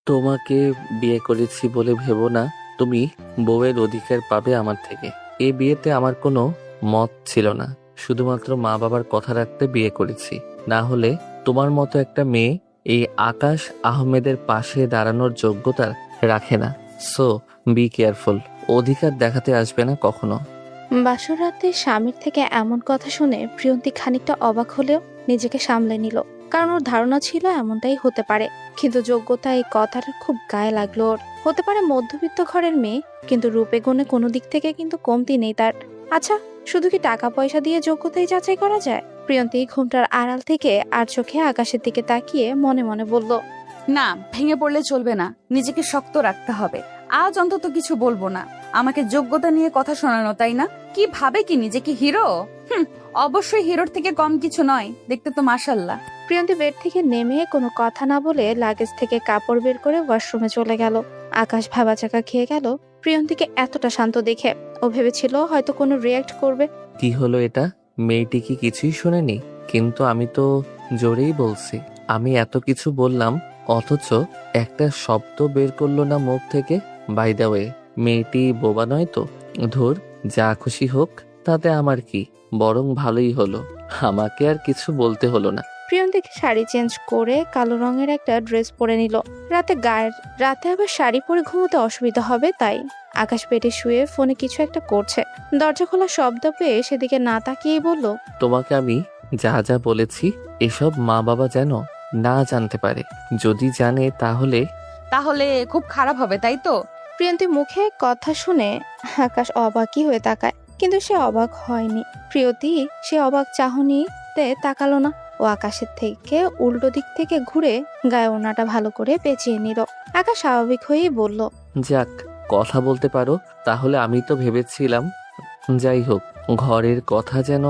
তোমাকে বিয়ে করেছি বলে ভেবো না তুমি বউয়ের অধিকার পাবে আমার থেকে। এই বিয়েতে আমার কোনো মত ছিল না, শুধুমাত্র মা বাবার কথা রাখতে বিয়ে করেছি। না হলে তোমার মতো একটা মেয়ে এই আকাশ আহমেদের পাশে দাঁড়ানোর যোগ্যতা রাখে না। সো বি কেয়ারফুল, অধিকার দেখাতে আসবে না কখনো। বাসর রাতে স্বামীর থেকে এমন কথা শুনে প্রিয়ন্তী খানিকটা অবাক হলেও নিজেকে সামলে নিল, কারণ ওর ধারণা ছিল এমনটাই হতে পারে। কিন্তু যোগ্যতা এই কথাটা খুব গায়ে লাগলো ওর। হতে পারে মধ্যবিত্ত ঘরের মেয়ে, কিন্তু রূপে গুণে কোনো দিক থেকে কিন্তু কমতি নেই তার। আচ্ছা, শুধু কি টাকা পয়সা দিয়ে যোগ্যতাই যাচাই করা যায়? প্রিয়ন্তী ঘুমটার আড়াল থেকে আর চোখে আকাশের দিকে তাকিয়ে মনে মনে বলল, না, ভেঙে পড়লে চলবে না, নিজেকে শক্ত রাখতে হবে। আজ অন্তত কিছু বলবো না। আমাকে যোগ্যতা নিয়ে কথা শোনানো, তাই না? কি ভাবে কি নিজেকে হিরো? অবশ্যই হিরোর থেকে কম কিছু নয়, দেখতে তো মাশাআল্লাহ। প্রিয়ন্তী বেড থেকে নেমে কোনো কথা না বলে লাগেজ থেকে কাপড় বের করে ওয়াশরুমে চলে গেল। আকাশ ভাবাচাকা খেয়ে গেল প্রিয়ন্তীকে এতটা শান্ত দেখে। ও ভেবেছিল হয়তো কোনো রিয়াক্ট করবে। কি হলো এটা? মেয়েটি কি কিছুই শোনেনি? কিন্তু আমি তো জোরেই বলছি। আমি এত কিছু বললাম, অথচ একটা শব্দ বের করলো না মুখ থেকে। বাই দ্য ওয়ে, মেয়েটি বোবা নয় তো? ধুর, যা খুশি হোক, তাতে আমার কি, বরং ভালোই হলো, আমাকে আর কিছু বলতে হলো না। প্রিয়ন্তীকে শাড়ি চেঞ্জ করে কালো রঙের একটা ড্রেস পরে নিল। রাতে আবার শাড়ি পরে ঘুমোতে অসুবিধা হবে তাই। আকাশ পেটে শুয়ে ফোনে কিছু একটা করছে। দরজা খোলা শব্দ পেয়ে সেদিকে না তাকিয়েই বলল, তোমাকে আমি যা যা বলেছি এসব মা বাবা যেন না জানতে পারে। যদি জানে তাহলে তাহলে খুব খারাপ হবে, তাই তো? প্রিয়ন্তী মুখে কথা শুনে আকাশ অবাকই হয়ে তাকায়, কিন্তু সে অবাক হয়নি। প্রিয়তি সে অবাক চাহনিতে তাকালো না। ও আকাশের থেকে উল্টো দিক থেকে ঘুরে গায়ে ওড়নাটা ভালো করে পেঁচিয়ে নিল। আকাশ স্বাভাবিক হয়েই বলল, যাক, কথা বলতে পারো তাহলে। আমি তো ভেবেছিলাম, যাই হোক, ঘরের কথা যেন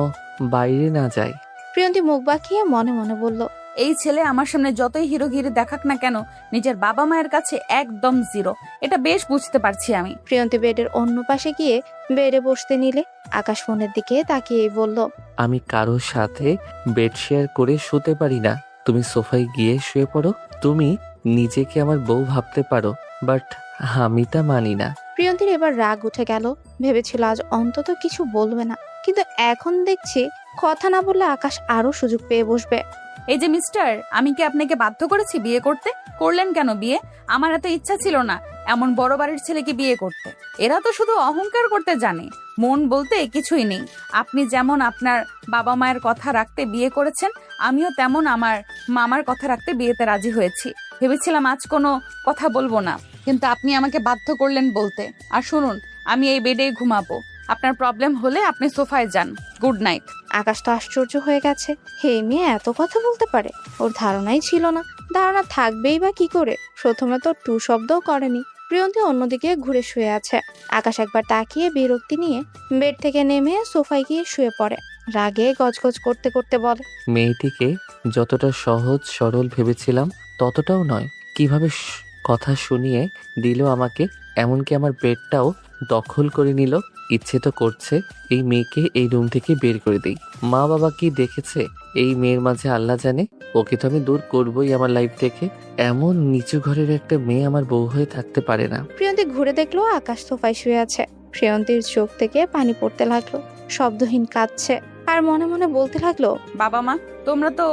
বাইরে না যায়। প্রিয়ন্তী মুখ বাঁকিয়ে মনে মনে বলল, এই ছেলে আমার সামনে যতই হিরোগিরি দেখাক না কেন, নিজের বাবা মায়ের কাছে একদম জিরো। এটা বেশ বুঝতে পারছি আমি। প্রিয়ন্তী বেডের অন্য পাশে গিয়ে বেডে বসতে নিলে আকাশ ফোনের দিকে তাকিয়েই বলল, আমি কারোর সাথে বেড শেয়ার করে শুতে পারি না। তুমি সোফায় গিয়ে শুয়ে পড়ো। তুমি নিজেকে আমার বউ ভাবতে পারো, বাট আমি তা মানি না। প্রিয়ন্তীর এবার রাগ উঠে গেল। ভেবেছিল আজ অন্তত কিছু বলবে না, কিন্তু এখন দেখছি কথা না বললে আকাশ আরো সুযোগ পেয়ে বসবে। এই যে মিস্টার, আমি কি আপনাকে বাধ্য করেছি বিয়ে করতে? করলেন কেন বিয়ে? আমার এত ইচ্ছা ছিল না এমন বড় বাড়ির ছেলেকে বিয়ে করতে। এরা তো শুধু অহংকার করতে জানে, মন বলতে কিছুই নেই। আপনি যেমন আপনার বাবা মায়ের কথা রাখতে বিয়ে করেছেন, আমিও তেমন আমার মামার কথা রাখতে বিয়েতে রাজি হয়েছি। ভেবেছিলাম আজ কোনো কথা বলবো না, কিন্তু আপনি আমাকে বাধ্য করলেন বলতে। আর শুনুন, আমি এই বেডেই ঘুমাবো। আপনার প্রবলেম হলে আপনি সোফায় যান। Good night. আকাশ তো আশ্চর্য হয়ে গেছে। হে মেয়ে এত কথা বলতে পারে, ওর ধারণাই ছিল না। ধারণা থাকবেই বা কি করে? প্রথমে তো টু শব্দও করেনি। প্রিয়ন্তী অন্যদিকে ঘুরে শুয়ে আছে। আকাশ একবার তাকিয়ে বিরক্তি নিয়ে বেড থেকে নেমে সোফায় গিয়ে শুয়ে পড়ে। রাগে গজগজ করতে করতে বলে, মেয়েটিকে যতটা সহজ সরল ভেবেছিলাম ততটাও নয়। কিভাবে কথা শুনিয়ে দিল আমাকে, এমনকি আমার বেডটাও দখল করে নিল। ইচ্ছে তো করছে এই মেয়েকে এই রুম থেকে বের করে দেই। মা বাবা কি দেখেছে এই মেয়ের মাঝে আল্লাহ জানে। ওকে তো আমি দূর করবই আমার লাইফ থেকে। এমন নিচু ঘরের একটা মেয়ে আমার বউ হয়ে থাকতে পারে না। প্রিয়ন্তী ঘুরে দেখলো আকাশ সোফায় শুয়ে আছে। প্রিয়ন্তীর চোখ থেকে পানি পড়তে লাগলো, শব্দহীন কাঁদছে, আর মনে মনে বলতে লাগলো, বাবা মা, তোমরা তো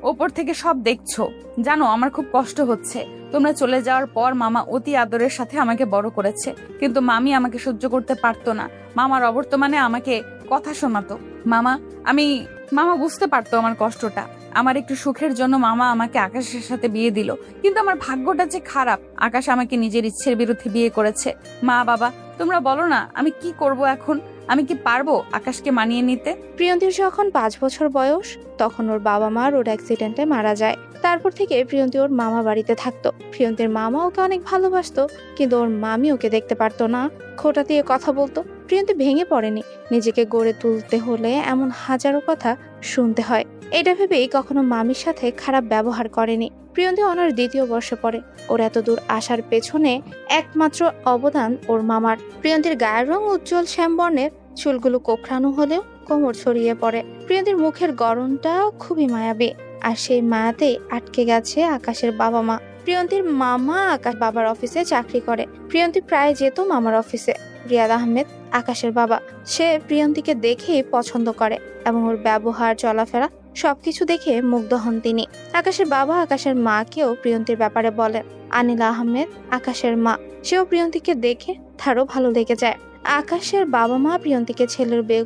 ওপর থেকে সব দেখছো। জানো আমার খুব কষ্ট হচ্ছে। তোমরা চলে যাওয়ার পর মামা অতি আদরের সাথে আমাকে বড় করেছে, কিন্তু মামি আমাকে সহ্য করতে পারতো না। মামার অবর্তমানে আমাকে কথা শোনাতো। মামা বুঝতে পারতো আমার কষ্টটা। আমার একটু সুখের জন্য মামা আমাকে আকাশের সাথে বিয়ে দিল, কিন্তু আমার ভাগ্যটা যে খারাপ। আকাশ আমাকে নিজের ইচ্ছের বিরুদ্ধে বিয়ে করেছে। মা বাবা, তোমরা বলো না আমি কি করব এখন? আমি কি পারবো আকাশকে মানিয়ে নিতে? প্রিয়ন্তীর যখন 5 বছর বয়স, তখন ওর বাবা মা রোড অ্যাক্সিডেন্টে মারা যায়। তারপর থেকে প্রিয়ন্তী ওর মামা বাড়িতে থাকতো। প্রিয়ন্তীর মামা ওকে অনেক ভালোবাসতো, কিন্তু ওর মামি ওকে দেখতে পারতো না, খোঁটা দিয়ে কথা বলতো। প্রিয়ন্তী ভেঙে পড়েনি। নিজেকে গড়ে তুলতে হলে এমন হাজারো কথা শুনতে হয়, এটা ভেবেই কখনো মামির সাথে খারাপ ব্যবহার করেনি। প্রিয়ন্তী অনার্স 2য় বর্ষে পড়ে। ওর এত দূর আসার পেছনে একমাত্র অবদান ওর মামার। প্রিয়ন্তীর গায়ের রং উজ্জ্বল শ্যামবর্ণের, চুলগুলো কোঁকড়ানো হলেও কোমর ছড়িয়ে পড়ে। প্রিয়ন্তীর মুখের গড়নটা খুবই মায়াবী, আর সেই মায়াতেই আটকে গেছে আকাশের বাবা মা। প্রিয়ন্তীর মামা আকাশ বাবার অফিসে চাকরি করে। প্রিয়ন্তী প্রায় যেত মামার অফিসে। রিয়াদ আহমেদ আকাশের বাবা, সে প্রিয়ন্তীকে দেখেই পছন্দ করে এবং ওর ব্যবহার চলাফেরা সবকিছু দেখে মুগ্ধ হন তিনি। আকাশের বাবা আকাশের মাকেও প্রিয়ন্তীর ব্যাপারে বলেন। আনিলা আহমেদ আকাশের মা, সেও প্রিয়ন্তীকে দেখে তারও ভালো লেগে যায়। আকাশের বাবা মা প্রিয়ন্তীকে ছেলের বউ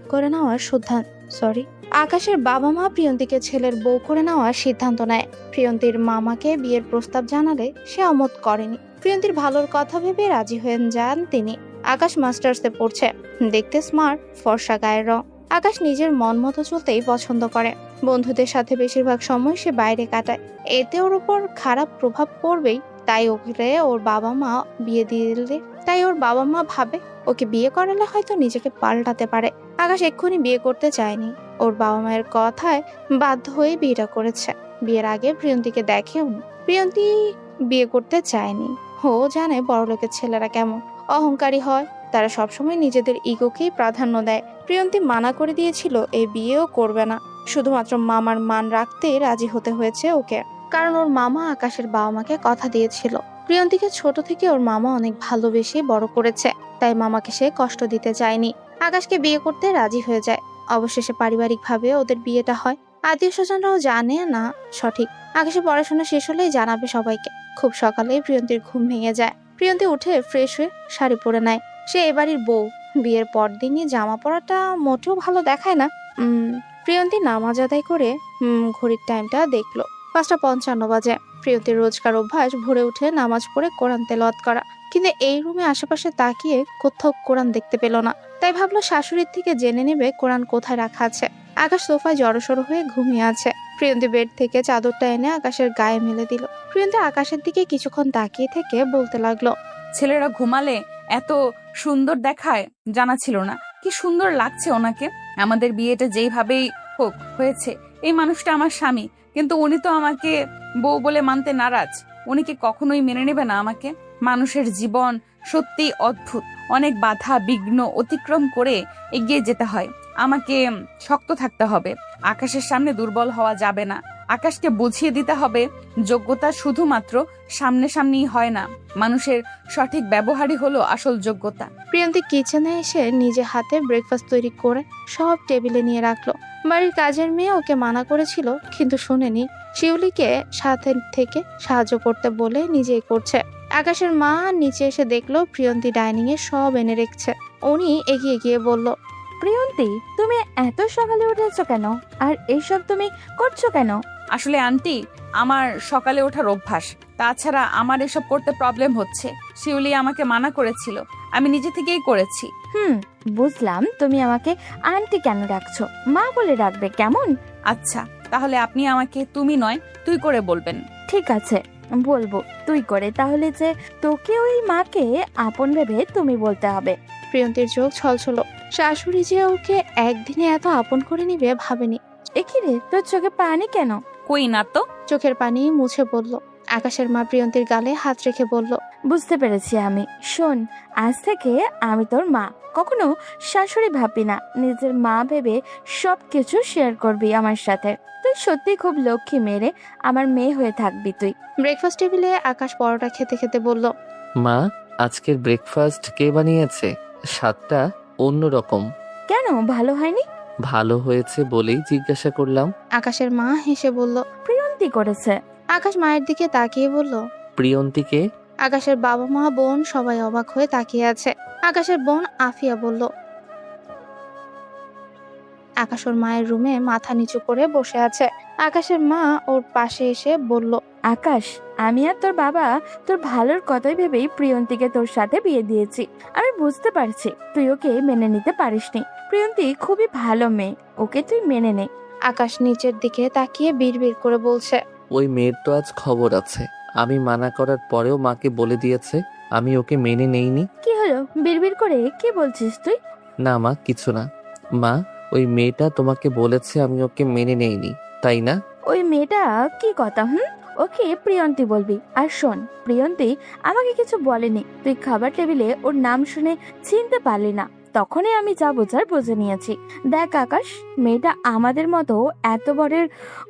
করে নেওয়ার সিদ্ধান্ত নেয়। প্রিয়ন্তীর মামাকে বিয়ের প্রস্তাব জানালে সে অমত করেনি। প্রিয়ন্তীর ভালোর কথা ভেবে রাজি হয়ে যান তিনি। আকাশ মাস্টার্সে পড়ছে, দেখতে স্মার্ট, ফর্সা গায়ের রং। আকাশ নিজের মন মতো চলতেই পছন্দ করে। বন্ধুদের সাথে বেশিরভাগ সময় সে বাইরে কাটায়। এতে ওর উপর খারাপ প্রভাব পড়বেই, তাই ওর বাবা মা ভাবে ওকে বিয়ে করালে হয়তো নিজেকে পাল্টাতে পারে। আকাশ এক্ষুনি বিয়ে করতে চায়নি, ওর বাবা মায়ের কথায় বাধ্য হয়ে বিয়েটা করেছে। বিয়ের আগে প্রিয়ন্তীকে দেখেও প্রিয়ন্তী বিয়ে করতে চায়নি। ও জানে বড়লোকের ছেলেরা কেমন অহংকারী হয়, তারা সবসময় নিজেদের ইগোকেই প্রাধান্য দেয়। প্রিয়ন্তী মানা করে দিয়েছিল এই বিয়েও করবে না, শুধুমাত্র মামার মান রাখতে রাজি হতে হয়েছে ওকে, কারণ ওর মামা আকাশের বাবা মাকে কথা দিয়েছিল। প্রিয়ন্তীকে ছোট থেকে ওর মামা অনেক ভালোবেসে বড় করেছে, তাই মামাকে সে কষ্ট দিতে চায়নি। আকাশকে বিয়ে করতে রাজি হয়ে যায়। অবশেষে পারিবারিকভাবে ওদের বিয়েটা হয়। আত্মীয় স্বজনরাও জানে না সঠিক। আকাশের পড়াশোনা শেষ হলেই জানাবে সবাইকে। খুব সকালেই প্রিয়ন্তীর ঘুম ভেঙে যায়। প্রিয়ন্তী উঠে ফ্রেশ হয়ে শাড়ি পরে নেয়। সে এবাড়ির বউ, বিয়ের পর দিনই জামা পরাটা মোটেও ভালো দেখায় না। প্রিয়ন্তী নামাজ আদায় করে ঘড়ির টাইমটা দেখলো, 5:55 বাজে। প্রিয়ন্তীর রোজকার অভ্যাস ভোরে উঠে নামাজ পড়ে কোরআন তেলাওয়াত করা, কিন্তু এই রুমে আশেপাশে তাকিয়ে কোথাও কোরআন দেখতে পেল না। তাই ভাবলো শাশুড়ির থেকে জেনে নেবে কোরআন কোথায় রাখা আছে। আকাশ সোফায় জড়সড় হয়ে ঘুমিয়ে আছে। প্রিয়ন্তী বেড থেকে চাদরটা এনে আকাশের গায়ে মেলে দিল। প্রিয়ন্তী আকাশের দিকে কিছুক্ষণ তাকিয়ে থেকে বলতে লাগলো, ছেলেরা ঘুমালে এত সুন্দর দেখায় জানা ছিল না। কি সুন্দর লাগছে ওনাকে। আমাদের বিয়েটা যেইভাবেই হোক হয়েছে। এই মানুষটা আমার স্বামী, কিন্তু উনি তো আমাকে বউ বলে মানতে নারাজ। উনি কি কখনোই মেনে নেবে না আমাকে? মানুষের জীবন সত্যি অদ্ভুত, অনেক বাধা বিঘ্ন অতিক্রম করে এগিয়ে যেতে হয়। আমাকে শক্ত থাকতে হবে, আকাশের সামনে দুর্বল হওয়া যাবে না। আকাশকে বুঝিয়ে দিতে হবে যোগ্যতা শুধুমাত্র সামনাসামনি হয় না, মানুষের সঠিক ব্যবহারই হলো আসল যোগ্যতা। প্রিয়ন্তী কিচেনে এসে নিজে হাতে ব্রেকফাস্ট তৈরি করে সব টেবিলে নিয়ে রাখলো। বাড়ির কাজের মেয়ে ওকে মানা করেছিল, কিন্তু শুনেনি। শিউলিকে সাথে থেকে সাহায্য করতে বলে নিজেই করছে। আকাশের মা নিচে এসে দেখলো প্রিয়ন্তী ডাইনিং এ সব এনে রেখেছে। উনি এগিয়ে গিয়ে বলল, প্রিয়ন্তী, তুমি এত সকালে উঠেছো কেন? আর এইসব তুমি করছো কেন? আসলে আন্টি, আমার সকালে ওঠার অভ্যাস। তাছাড়া আমার এসব করতে প্রবলেম হচ্ছে। শিউলি আমাকে মানা করেছিল, আমি নিজে থেকেই করেছি। বুঝলাম। তুমি আমাকে আন্টি কেন ডাকছো? মা বলে ডাকবে কেমন? আচ্ছা, তাহলে আপনি আমাকে তুমি নয় তুই করে বলবেন। ঠিক আছে, বলবো তুই করে। তাহলে যে তোকে ওই মাকে আপন ভেবে তুমি বলতে হবে। প্রিয়ন্তীর চোখ ছলছল। শাশুড়ি যে ওকে একদিনে এত আপন করে নিবে ভাবেনি। এখিরে, তোর চোখে পানি কেন? কই না তো। চোখের পানি মুছে বলল। আকাশের মা প্রিয়ন্তীর গালে হাত রেখে বলল, বুঝতে পেরেছি আমি। শোন, আজ থেকে আমি তোর মা। কখনো শাশুড়ি ভাববি না, নিজের মা ভেবে সবকিছু শেয়ার করবি আমার সাথে। তুই সত্যি খুব লক্ষ্মী মেয়ে, আমার মেয়ে হয়ে থাকবি তুই। ব্রেকফাস্ট টেবিলে আকাশ পরোটা খেতে খেতে বলল, মা, আজকের ব্রেকফাস্ট কে বানিয়েছে? স্বাদটা অন্যরকম। কেন, ভালো হয়নি? ভালো হয়েছে বলেই জিজ্ঞাসা করলাম। আকাশের মা হেসে বলল, প্রিয়ন্তী করেছে। আকাশ মায়ের দিকে তাকিয়ে বলল, প্রিয়ন্তীকে? আকাশের বাবা মা বোন সবাই অবাক হয়ে তাকিয়ে আছে। আকাশের বোন আফিয়া বলল। আকাশ ওর মায়ের রুমে মাথা নিচু করে বসে আছে। আকাশের মা ওর পাশে এসে বলল, আকাশ, আমি আর তোর বাবা তোর ভালোর কথাই ভেবেই প্রিয়ন্তীকে তোর সাথে বিয়ে দিয়েছি। আমি বুঝতে পারছি তুই ওকে মেনে নিতে পারিসনি। প্রিয়ন্তী খুবই ভালো মেয়ে, ওকে তুই মেনে নে। আকাশ নিচের দিকে তাকিয়ে বিড়বিড় করে বলছে, ওই মেয়ের তো আজ খবর আছে। আমি মানা করার পরেও মাকে বলে দিয়েছে আমি ওকে মেনে নেইনি। কি হলো, বিড়বিড় করে কি বলছিস তুই? না মা, কিছু না। মা, ওই মেয়েটা তোমাকে বলেছে আমি ওকে মেনে নেইনি, তাই না? ওই মেয়েটা কি কথা? ওকে প্রিয়ন্তী বলবি। আর শোন, প্রিয়ন্তী আমাকে কিছু বলেনি। তুই খাবার টেবিলে ওর নাম শুনে চিনতে পারলি না, তখনই আমি যা বোঝার বুঝে নিয়েছি। দেখ আকাশ, মেয়েটা আমাদের মতো এত বড়ের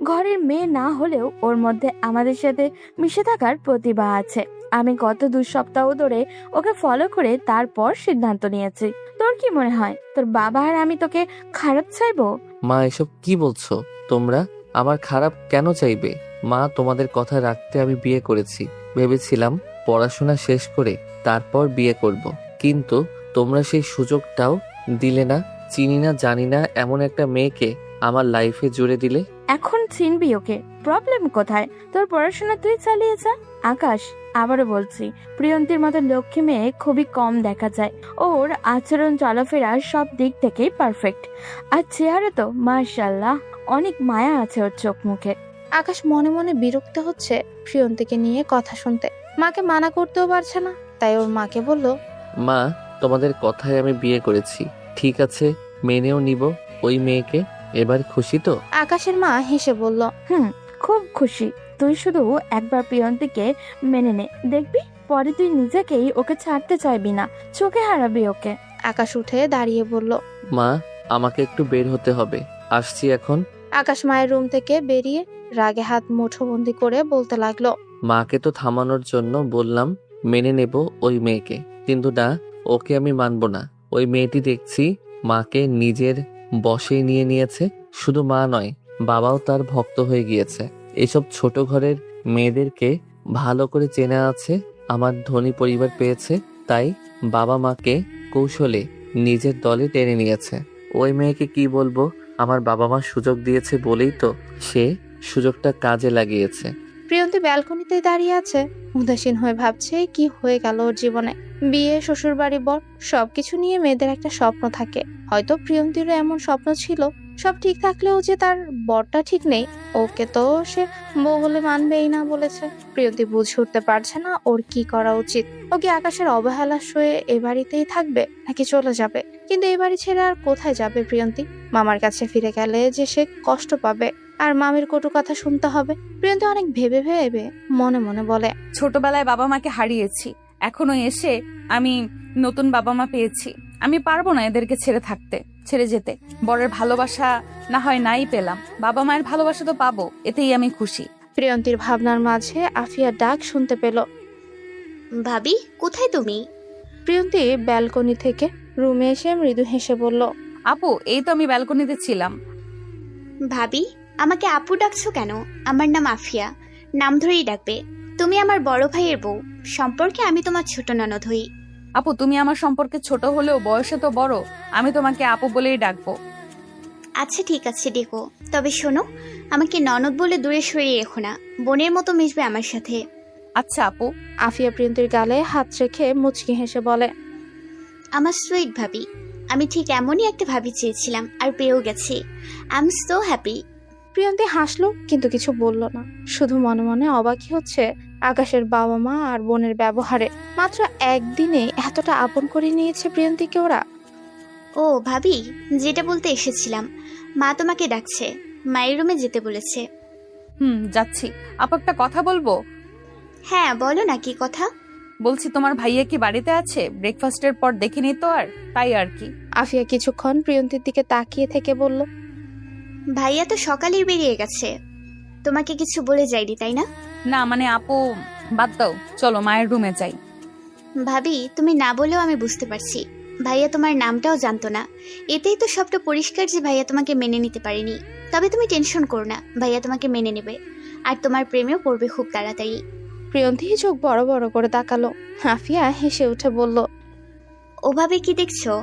ঘরের মেয়ে না হলেও ওর মধ্যে আমাদের সাথে মিশে থাকার প্রতিভা আছে। আমি গত 2 সপ্তাহ ধরে ওকে ফলো করে তারপর সিদ্ধান্ত নিয়েছি। তোর কি মনে হয় তোর বাবা আর আমি তোকে খারাপ চাইবো? মা, এসব কি বলছো তোমরা? আমার খারাপ কেন চাইবে? মা, তোমাদের কথা রাখতে আমি বিয়ে করেছি। ভেবেছিলাম পড়াশোনা শেষ করে তারপর বিয়ে করব। কিন্তু তোমরা সেই সুযোগটাও দিলে না। চিনি না জানি না এমন একটা মেয়েকে আমার লাইফে জুড়ে দিলে। এখন চিনবি ওকে, প্রবলেম কোথায়? তোর পড়াশোনা তুই চালিয়ে যা। আকাশ, আবারও বলছি, প্রিয়ন্তীর মতো লক্ষ্মী মেয়ে খুবই কম দেখা যায়। ওর আচরণ, চলাফেরা সব দিক থেকেই পারফেক্ট। আর চেহারা তো মাশাআল্লাহ, অনেক মায়া আছে ওর চোখ মুখে। আকাশ মনে মনে বিরক্ত হচ্ছে প্রিয়ন্তীকে নিয়ে কথা শুনতে। মাকে মানা করতেও পারছে না, তাই ওর মাকে বলল, মা, তোমাদের কথায় আমি বিয়ে করেছি। ঠিক আছে, মেনেও নিব ওই মেয়েকে। এবার খুশি তো? আকাশের মা হেসে বলল, খুব খুশি। তুই শুধু একবার প্রিয়ন্তীকে মেনে নে, দেখবি পরে তুই নিজেকেই ওকে ছাড়তে চাইবি না, চোখে হারাবি ওকে। আকাশ উঠে দাঁড়িয়ে বলল, মা, আমাকে একটু বের হতে হবে, আসছি এখন। আকাশ মায়ের রুম থেকে বেরিয়ে রাগে হাত মুঠোবন্দি করে বলতে লাগলো, মাকে তো থামানোর জন্য বললাম মেনে নেব ওই মেয়েকে, কিন্তু না, ওকে আমি মানব না। ওই মেয়েটি দেখছি মাকে নিজের বশে নিয়ে নিয়েছে। শুধু মা নয়, বাবাও তার ভক্ত হয়ে গিয়েছে। এসব ছোট ঘরের মেয়েদেরকে ভালো করে চেনা আছে। আমার ধনী পরিবার পেয়েছে, তাই বাবা মাকে কৌশলে নিজের দলে টেনে নিয়েছে। ওই মেয়েকে কি বলবো? আমার বাবা মা সুযোগ দিয়েছে বলেই তো সে সুযোগটা কাজে লাগিয়েছে। প্রিয়ন্তী ব্যালকনিতে দাঁড়িয়ে আছে, উদাসীন হয়ে ভাবছে কি হয়ে গেল ওর জীবনে। বিয়ে, শ্বশুর বাড়ি, বর, সবকিছু নিয়ে মেয়েদের একটা স্বপ্ন থাকে। হয়তো প্রিয়ন্তীরও এমন স্বপ্ন ছিল। সব ঠিক থাকলেও যে তার বরটা ঠিক নেই, ওকে তো সে বউ বলে মানবেই না বলেছে। প্রিয়ন্তী বুঝে উঠতে পারছে না ওর কি করা উচিত। ও কি আকাশের অবহেলা সয়ে এ বাড়িতেই থাকবে নাকি চলে যাবে? কিন্তু এই বাড়ি ছেড়ে আর কোথায় যাবে প্রিয়ন্তী? মামার কাছে ফিরে গেলে যে সে কষ্ট পাবে, আর মামির কটু কথা শুনতে হবে। প্রিয়ন্তী অনেক ভেবে ভেবে মনে মনে বলে, ছোটবেলায় বাবা মাকে হারিয়েছি, এখনো এসে আমি নতুন বাবা মা পেয়েছি। আমি পারবো না এদেরকে ছেড়ে যেতে। বরের ভালোবাসা না হয় নাই পেলাম, বাবা মায়ের ভালোবাসা তো পাবো, এতেই আমি খুশি। প্রিয়ন্তীর ভাবনার মাঝে আফিয়ার ডাক শুনতে পেল। ভাবি, কোথায় তুমি? প্রিয়ন্তী ব্যালকনি থেকে রুমে এসে মৃদু হেসে বলল, আপু, এই তো আমি ব্যালকনিতে ছিলাম। ভাবি, আমাকে আপু ডাকছো কেন? আমার নাম আফিয়া, নাম ধরেই ডাকবে। তুমি আমার বড় ভাইয়ের বউ, সম্পর্কে আমি তোমার ছোট ননদ হই। আপু, তুমি আমার সম্পর্কে ছোট হলেও বয়সে তো বড়, আমি তোমাকে আপু বলেই ডাকবো। আচ্ছা ঠিক আছে, ডেকো। তবে শোনো, আমাকে ননদ বলে দূরে সরিয়ে রেখো না, বোনের মতো মিশবে আমার সাথে। আচ্ছা আপু। আফিয়া প্রিয়ন্তীর গালে হাত রেখে মুচকি হেসে বলে, আমার সুইট ভাবি, আমি ঠিক এমনই একটা ভাবি চেয়েছিলাম আর পেয়েও গেছি। I am so happy. Priyanti হাসলো কিন্তু কিছু বলল না, শুধু মনে মনে অবাকই হচ্ছে আকাশের বাবা মা আর বোনের ব্যবহারে। মাত্র একদিনে এতটা আপন করে নিয়েছে প্রিয়ন্তীকে ওরা। ও ভাবি, যেটা বলতে এসেছিলাম, মা তোমাকে ডাকছে, মায়ের রুমে যেতে বলেছে। যাচ্ছি। আপু, একটা কথা বলবো? হ্যাঁ বলো না, কি কথা? বলছি, তোমার ভাইয়া কি বাড়িতে আছে? ব্রেকফাস্টের পর দেখিনি তো আর, তাই আর কি। আফিয়া কিছুক্ষণ প্রিয়ন্তীর দিকে তাকিয়ে থেকে বলল, ভাইয়া তো সকালেই বেরিয়ে গেছে, তোমাকে কিছু বলে যায়নি তাই না? না মানে আপু, বাদ দাও, চলো মায়ের রুমে যাই। ভাবি, তুমি না বলেও আমি বুঝতে পারছি ভাইয়া তোমার নামটাও জানতো না। এতেই তো সবটা পরিষ্কার যে ভাইয়া তোমাকে মেনে নিতে পারেনি। তবে তুমি টেনশন করো না, ভাইয়া তোমাকে মেনে নেবে, আর তোমার প্রেমেও পড়বে খুব তাড়াতাড়ি। প্রিয়ন্তী চোখ বড় বড় করে তাকালো। আফিয়া হেসে উঠে বলল, ওভাবে কি দেখছো?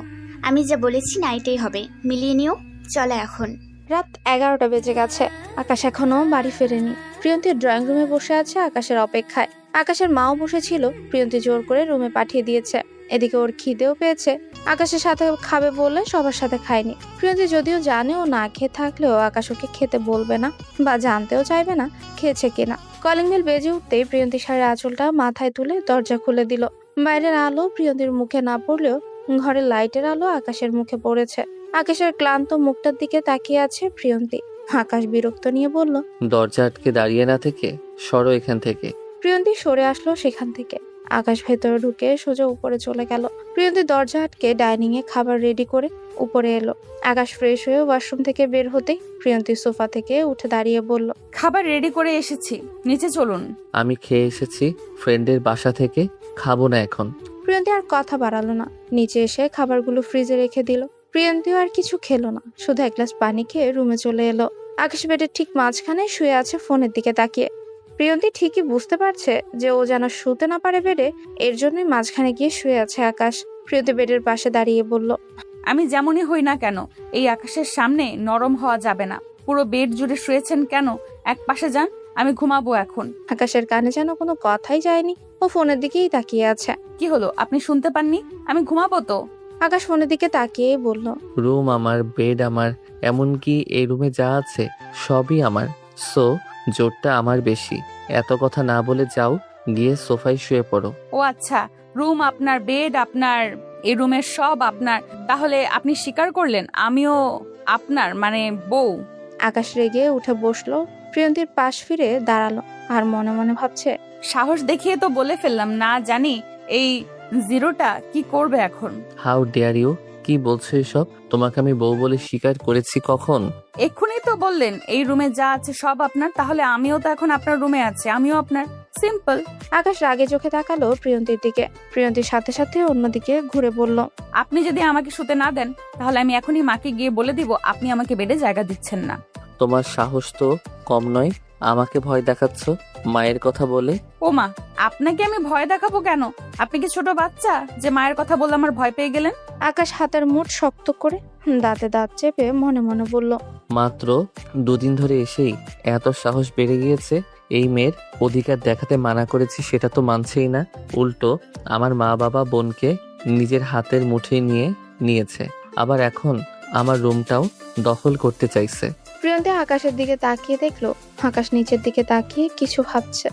আমি যা বলেছি না এটাই হবে, মিলিয়ে নিও। চলো এখন। রাত 11টা বেজে গেছে, আকাশ এখনো বাড়ি ফেরেনি। প্রিয়ন্তী ড্রয়িং রুমে বসে আছে আকাশের অপেক্ষায়। আকাশের মাও বসেছিল, প্রিয়ন্তী জোর করে রুমে পাঠিয়ে দিয়েছে। এদিকে ওর খিদেও পেয়েছে। আকাশের সাথে খাবে বলে সবার সাথে খায়নি। প্রিয়ন্তী যদিও জানে ও না খেয়ে থাকলেও আকাশ ওকে খেতে বলবে না, বা জানতেও চাইবে না খেয়েছে কিনা। কলিং বেল বেজে উঠতেই প্রিয়ন্তী শাড়ির আঁচলটা মাথায় তুলে দরজা খুলে দিল। বাইরের আলো প্রিয়ন্তীর মুখে না পড়লেও ঘরের লাইটের আলো আকাশের মুখে পড়েছে। আকাশের ক্লান্ত মুখটার দিকে তাকিয়ে আছে প্রিয়ন্তী। আকাশ বিরক্ত নিয়ে বলল, দরজা আটকে দাঁড়িয়ে না থেকে সরো এখান থেকে। প্রিয়ন্তী সরে আসলো সেখান থেকে। আকাশ ভেতরে ঢুকে সোজা উপরে চলে গেল। প্রিয়ন্তী দরজা আটকে ডাইনিং এ খাবার রেডি করে উপরে এলো। আকাশ ফ্রেশ হয়ে ওয়াশরুম থেকে বের হতেই প্রিয়ন্তী সোফা থেকে উঠে দাঁড়িয়ে বলল, খাবার রেডি করে এসেছি, নিচে চলুন। আমি খেয়ে এসেছি ফ্রেন্ডের বাসা থেকে, খাবো না এখন। প্রিয়ন্তী আর কথা বাড়ালো না, নিচে এসে খাবারগুলো ফ্রিজে রেখে দিল। প্রিয়ন্তীও আর কিছু খেলো না, শুধু এক গ্লাস পানি খেয়ে রুমে চলে এলো। আকাশ বেডের ঠিক মাঝখানে শুয়ে আছে ফোনের দিকে তাকিয়ে। প্রিয়ন্তী ঠিকই বুঝতে পারছে যে ও যেন শুতে না পারে বেডে, এর জন্যই মাঝখানে গিয়ে শুয়ে আছে আকাশ। প্রিয়ন্তী বেডের পাশে দাঁড়িয়ে বলল, আমি যেমনই হই না কেন, এই আকাশের সামনে নরম হওয়া যাবে না। পুরো বেড জুড়ে শুয়েছেন কেন? এক পাশে যান, আমি ঘুমাবো এখন। আকাশের কানে যেন কোনো কথাই যায়নি, ও ফোনের দিকেই তাকিয়ে আছে। কি হলো, আপনি শুনতে পাননি? আমি ঘুমাবো তো। আকাশ ফোনের দিকে তাকিয়েই বলল, রুম আমার, বেড আমার, এমনকি এই রুমে যা আছে সবই আমার। সো জোরটা আমার বেশি। এত কথা না বলে যাও, গিয়ে সোফায় শুয়ে পড়ো। ও আচ্ছা, রুম আপনার, বেড আপনার, এই রুমের সব আপনার। তাহলে আপনি স্বীকার করলেন আমিও আপনার, মানে বউ? আকাশ রেগে উঠে বসলো, প্রিয়ন্তীর পাশ ফিরে দাঁড়ালো আর মনে মনে ভাবছে, সাহস দেখিয়ে তো বলে ফেললাম, না জানি এই জিরোটা কি করবে এখন। How dare you! কি বলছো এসব? তোমাকে আমি বউ বলে স্বীকার করেছি কখন? এক্ষুনি তো বললেন এই রুমে যা আছে সব আপনার, তাহলে আমিও তো এখন আপনার রুমে আছি, আমিও আপনার। সিম্পল। আকাশ রাগে চোখে তাকালো প্রিয়ন্তীর দিকে। প্রিয়ন্তীর সাথে সাথে অন্যদিকে ঘুরে বলল, আপনি যদি আমাকে শুতে না দেন, তাহলে আমি এখনই মাকে গিয়ে বলে দিব আপনি আমাকে বেডে জায়গা দিচ্ছেন না। তোমার সাহস তো কম নয়, আমাকে ভয় দেখাচ্ছ মায়ের কথা বলে। ও মা, আপনাকে আমি ভয় দেখাবো কেন? আপনি কি ছোট বাচ্চা যে মায়ের কথা বললে আমার ভয় পেয়ে গেলেন? আকাশ হাতের মুঠ শক্ত করে দাঁতে দাঁত চেপে মনে মনে বলল, মাত্র দুদিন ধরে এসেই এত সাহস বেড়ে গিয়েছে। এই মেয়ের অধিকার দেখাতে মানা করেছি, সেটা তো মানছেই না। উল্টো আমার মা বাবা বোনকে নিজের হাতের মুঠে নিয়েছে, আবার এখন আমার রুমটাও দখল করতে চাইছে। প্রিয়ন্তী আকাশের দিকে তাকিয়ে দেখলো আকাশ নিচের দিকে তাকিয়ে কিছু ভাবছে।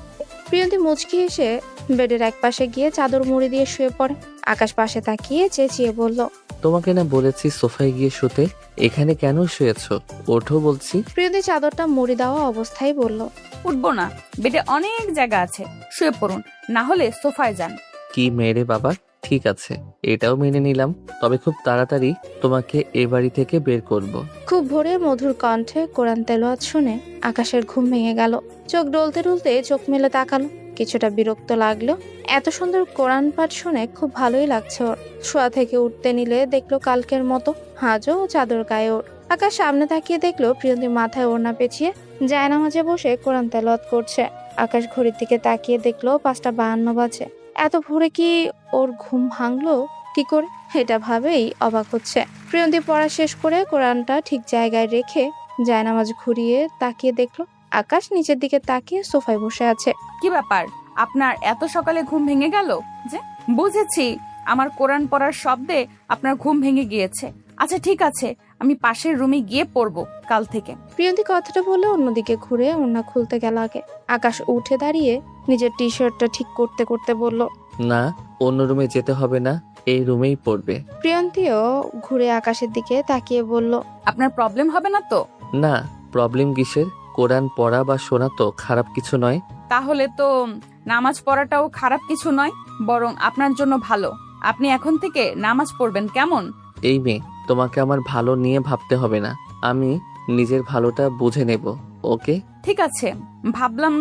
প্রিয়ন্তী মুচকি এসে বেডের এক পাশে গিয়ে চাদর মুড়ি দিয়ে শুয়ে পড়ে। আকাশ পাশে তাকিয়ে চেঁচিয়ে বলল, তোমাকে না বলেছি সোফায় গিয়ে শুতে, এখানে কেন শুয়েছো? ওঠো বলছি। প্রিয়ন্তী চাদরটা মুড়ি দেওয়া অবস্থায় বলল, উঠবো না, বেডে অনেক জায়গা আছে, শুয়ে পড়ুন, না হলে সোফায় যান। কি মেরে বাবা, ঠিক আছে, এটাও মেনে নিলাম, তবে খুব তাড়াতাড়ি তোমাকে এ বাড়ি থেকে বের করব। খুব ভোরে মধুর কণ্ঠে কোরআন তেলাওয়াত শুনে আকাশের ঘুম ভেঙে গেল। চোখ ডলতে ডলতে চোখ মেলে তাকালো, কিছুটা বিরক্ত লাগলো। এত সুন্দর কোরআন পাঠ শুনে খুব ভালোই লাগছে ওর। শোয়া থেকে উঠতে নিলে দেখলো কালকের মতো হাজও চাদর গায়ে ওর। আকাশ সামনে তাকিয়ে দেখলো প্রিয়ন্তী মাথায় ওড়না পেঁচিয়ে জায়নামাজে বসে কোরআন তেলাওয়াত করছে। আকাশ ঘড়ির দিকে তাকিয়ে দেখলো 5:52 বাজে। এত ভোরে কি ওর ঘুম ভাঙলো কি করে, এটা ভাবেই অবাক হচ্ছে। প্রিয়ন্তী পড়া শেষ করে কোরআনটা ঠিক জায়গায় রেখে জায়নামাজ ঘুরিয়ে তাকিয়ে দেখলো আকাশ নিচের দিকে তাকিয়ে সোফায় বসে আছে। কি ব্যাপার, আপনার এত সকালে ঘুম ভেঙে গেল যে? বুঝেছি, আমার কোরআন পড়ার শব্দে আপনার ঘুম ভেঙে গিয়েছে। আচ্ছা ঠিক আছে, আমি পাশের রুমে গিয়ে পড়বো কাল থেকে। প্রিয়ন্তী কথাটা বলে অন্যদিকে ঘুরে ওড়না খুলতে গেল আগে। আকাশ উঠে দাঁড়িয়ে নিজের টি শার্টটা ঠিক করতে করতে বলল, না, অন্য রুমে যেতে হবে না, এই রুমেই পড়বে। প্রিয়ন্তীও ঘুরে আকাশের দিকে তাকিয়ে বলল, আপনার প্রবলেম হবে না তো? না, প্রবলেম কিসের? কোরআন পড়া বা শোনা তো খারাপ কিছু নয়। তাহলে তো নামাজ পড়াটাও খারাপ কিছু নয়, বরং আপনার জন্য ভালো। আপনি এখন থেকে নামাজ পড়বেন, কেমন? এই মেয়ে, তোমাকে আমার ভালো নিয়ে ভাবতে হবে না, আমি নিজের ভালোটা বুঝে নেব, ওকে? ঠিক আছে, ভাবলাম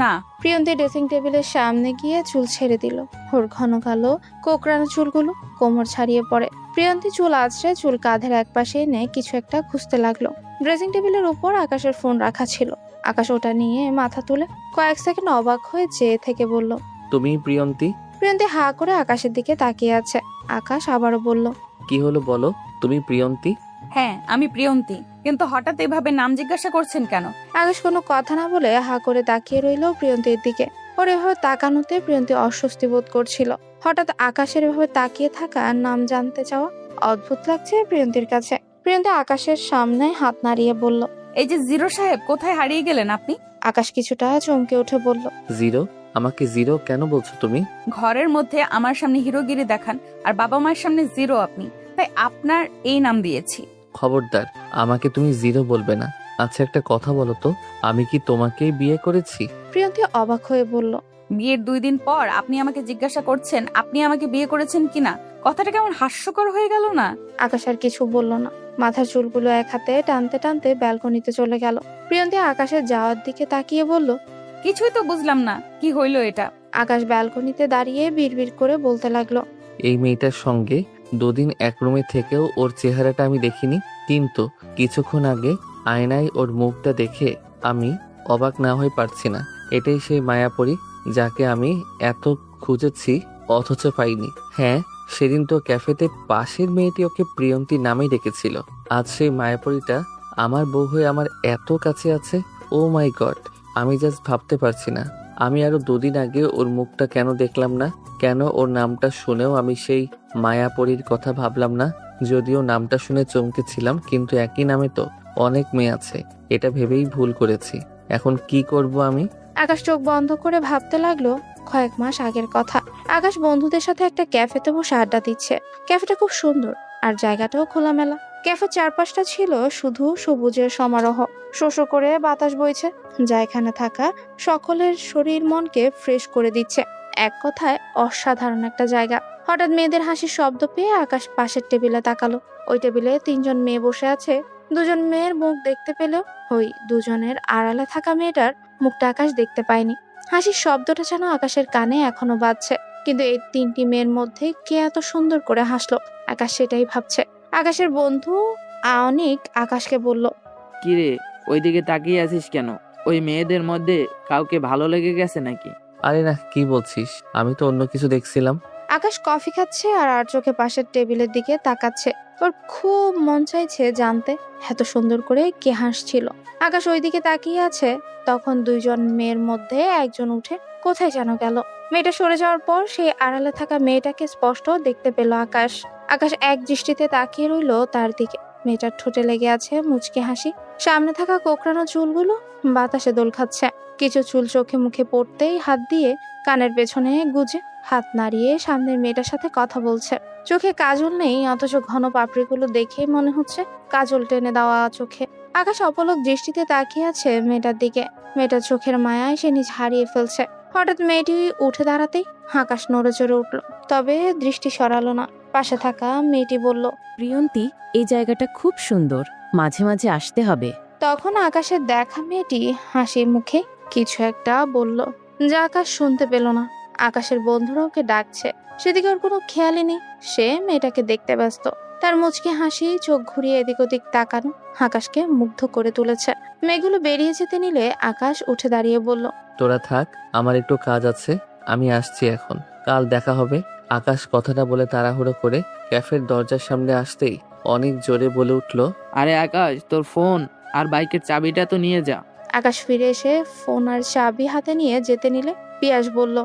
না। প্রিয়ন্তী ড্রেসিং টেবিলের সামনে গিয়ে চুল ছেড়ে দিল। ওর ঘন কালো কোকড়ানো চুলগুলো কোমর ছাড়িয়ে পড়ে। প্রিয়ন্তী চুল আঁচড়ে চুল কাঁধের এক পাশে এনে কিছু একটা খুঁজতে লাগলো। ড্রেসিং টেবিলের উপর আকাশের ফোন রাখা ছিল। আকাশ ওটা নিয়ে মাথা তুলে কয়েক সেকেন্ড অবাক হয়ে চেয়ে থেকে বলল, তুমি প্রিয়ন্তী? প্রিয়ন্তী হা করে আকাশের দিকে তাকিয়ে আছে। আকাশ আবারও বলল, কি হলো বলো, তুমি প্রিয়ন্তী? হ্যাঁ, আমি প্রিয়ন্তী, কিন্তু হঠাৎ এভাবে নাম জিজ্ঞাসা করছেন কেন? আকাশ কোনো কথা না বলে হা করে তাকিয়ে রইল প্রিয়ন্তীর দিকে। ওর এভাবে তাকানোতে প্রিয়ন্তী অস্বস্তি বোধ করছিল। হঠাৎ আকাশের এভাবে তাকিয়ে থাকা, নাম জানতে চাওয়া অদ্ভুত লাগছে প্রিয়ন্তীর কাছে। প্রিয়ন্তী আকাশের সামনে হাত নাড়িয়ে বলল, এই যে জিরো সাহেব, কোথায় হারিয়ে গেলেন আপনি? আকাশ কিছুটা চমকে উঠে বলল, জিরো? আমাকে জিরো কেন বলছো তুমি? ঘরের মধ্যে আমার সামনে হিরোগিরি দেখান, আর বাবা মায়ের সামনে জিরো আপনি, তাই আপনার এই নাম দিয়েছি। খবরদার, আমাকে তুমি জিরো বলবে না। আচ্ছা একটা কথা বলো তো, আমি কি তোমাকেই বিয়ে করেছি? প্রিয়ন্তী অবাক হয়ে বলল, বিয়ের 2 দিন পর আপনি আমাকে জিজ্ঞাসা করছেন আপনি আমাকে বিয়ে করেছেন কিনা। কথাটা কেমন হাস্যকর হয়ে গেল না? আকাশ আর কিছু বলল না, মাথার চুলগুলো এক হাতে টানতে টানতে ব্যালকনিতে চলে গেল। প্রিয়ন্তী আকাশের যাওয়ার দিকে তাকিয়ে বলল, কিছুই তো বুঝলাম না, কি হইল এটা? আকাশ ব্যালকনিতে দাঁড়িয়ে বিড়বিড় করে বলতে লাগলো, এই মেয়েটার সঙ্গে 2 দিন এক রুমে থেকেও ওর চেহারাটা আমি দেখিনি, কিন্তু কিছুক্ষণ আগে আয়নায় ওর মুখটা দেখে আমি অবাক না হয়ে পারছি না। এটাই সেই মায়াপরী যাকে আমি এত খুঁজেছি অথচ পাইনি। হ্যাঁ, সেদিন তো ক্যাফেতে পাশের মেয়েটি ওকে প্রিয়ন্তী নামেই ডেকেছিল। আজ সেই মায়াপরীটা আমার বউ হয়ে আমার এত কাছে আছে। ও মাই গড, আমি জাস্ট ভাবতে পারছি না আমি আরো 2 দিন আগে ওর মুখটা কেন দেখলাম না, কেন ওর নামটা শুনেও আমি সেই মায়াপরীর কথা ভাবলাম না। যদিও নামটা শুনে চমকেছিলাম, কিন্তু একই নামে তো অনেক মেয়ে আছে, এটা ভেবেই ভুল করেছি। এখন কি করব আমি? আকাশ চোখ বন্ধ করে ভাবতে লাগলো কয়েক মাস আগের কথা। আকাশ বন্ধুদের সাথে একটা ক্যাফেতে বসে আড্ডা দিচ্ছে। ক্যাফেটা খুব সুন্দর আর জায়গাটাও খোলামেলা। ক্যাফের চারপাশটা ছিল শুধু সবুজের সমারোহ। শোষো করে বাতাস বইছে, যা এখানে থাকা সকলের শরীর মনকে ফ্রেশ করে দিচ্ছে। এক কথায় অসাধারণ একটা জায়গা। হঠাৎ মেয়েদের হাসির শব্দ পেয়ে আকাশ পাশের টেবিলে তাকালো। ওই টেবিলে 3 জন মেয়ে বসে আছে। 2 জন মেয়ের মুখ দেখতে পেলেও ওই 2 জনের আড়ালে থাকা মেয়েটার মুখটা আকাশ দেখতে পায়নি। হাসির শব্দটা যেন আকাশের কানে এখনো বাজছে, কিন্তু এই 3টি মেয়ের মধ্যে কে এত সুন্দর করে হাসলো, আকাশ সেটাই ভাবছে। আকাশের বন্ধু অনিক আকাশকে বলল, কিরে, ওইদিকে তাকিয়ে আছিস কেন? ওই মেয়েদের মধ্যে কাউকে ভালো লেগে গেছে নাকি? আরে না, কি বলছিস? আমি তো অন্য কিছু দেখছিলাম। আকাশ কফি খাচ্ছে আর চোখে পাশের টেবিলের দিকে তাকাচ্ছে। ওর খুব মন চাইছে জানতে এত সুন্দর করে কে হাসছিল। আকাশ ওইদিকে তাকিয়ে আছে, তখন 2 জন মেয়ের মধ্যে একজন উঠে কোথায় যেন গেল। মেয়েটা সরে যাওয়ার পর সেই আড়ালে থাকা মেয়েটাকে স্পষ্ট দেখতে পেল আকাশ। আকাশ এক দৃষ্টিতে তাকিয়ে রইল তার দিকে। মেয়েটার ঠোঁটে লেগে আছে মুচকি হাসি। সামনে থাকা কোকড়ানো চুলগুলো বাতাসে দোল খাচ্ছে। কিছু চুল চোখে মুখে পড়তেই হাত দিয়ে কানের পেছনে গুজে হাত নাড়িয়ে সামনের মেয়েটার সাথে কথা বলছে। চোখে কাজল নেই, অথচ ঘন পাপড়িগুলো দেখেই মনে হচ্ছে কাজল টেনে দেওয়া চোখে। আকাশ অপলক দৃষ্টিতে তাকিয়ে আছে মেয়েটার দিকে। মেয়েটার চোখের মায়ায় সে নিজ হারিয়ে ফেলছে। হঠাৎ মেয়েটি উঠে দাঁড়াতেই আকাশ নড়ে চড়ে উঠল, তবে দৃষ্টি সরালো না। পাশে থাকা মেয়েটি বলল, প্রিয়ন্তী, এই জায়গাটা খুব সুন্দর, মাঝে মাঝে আসতে হবে। তখন আকাশের দেখা মেয়েটি হাসি মুখে কিছু একটা বলল, যা আকাশ শুনতে পেল না। আকাশের বন্ধুরা ওকে ডাকছে, সেদিকে ওর কোনো খেয়ালই নেই। সে মেয়েটাকে দেখতে ব্যস্ত। তার মুচকি হাসি, চোখ ঘুরিয়ে এদিক ওদিক তাকানো আকাশকে মুগ্ধ করে তুলেছে। মেয়েগুলো বেরিয়ে যেতে নিলে আকাশ উঠে দাঁড়িয়ে বলল, তোরা থাক, আমার একটু কাজ আছে, আমি আসছি এখন। কাল দেখা হবে। আকাশ কথাটা বলে তাড়াহুড়ো করে ক্যাফের দরজার সামনে আসতেই অনেক জোরে বলে উঠল, আরে আকাশ, তোর ফোন আর বাইকের চাবিটা তো নিয়ে যা। আকাশ ফিরে এসে ফোন আর চাবি হাতে নিয়ে যেতে নিলে পিয়াস বলল,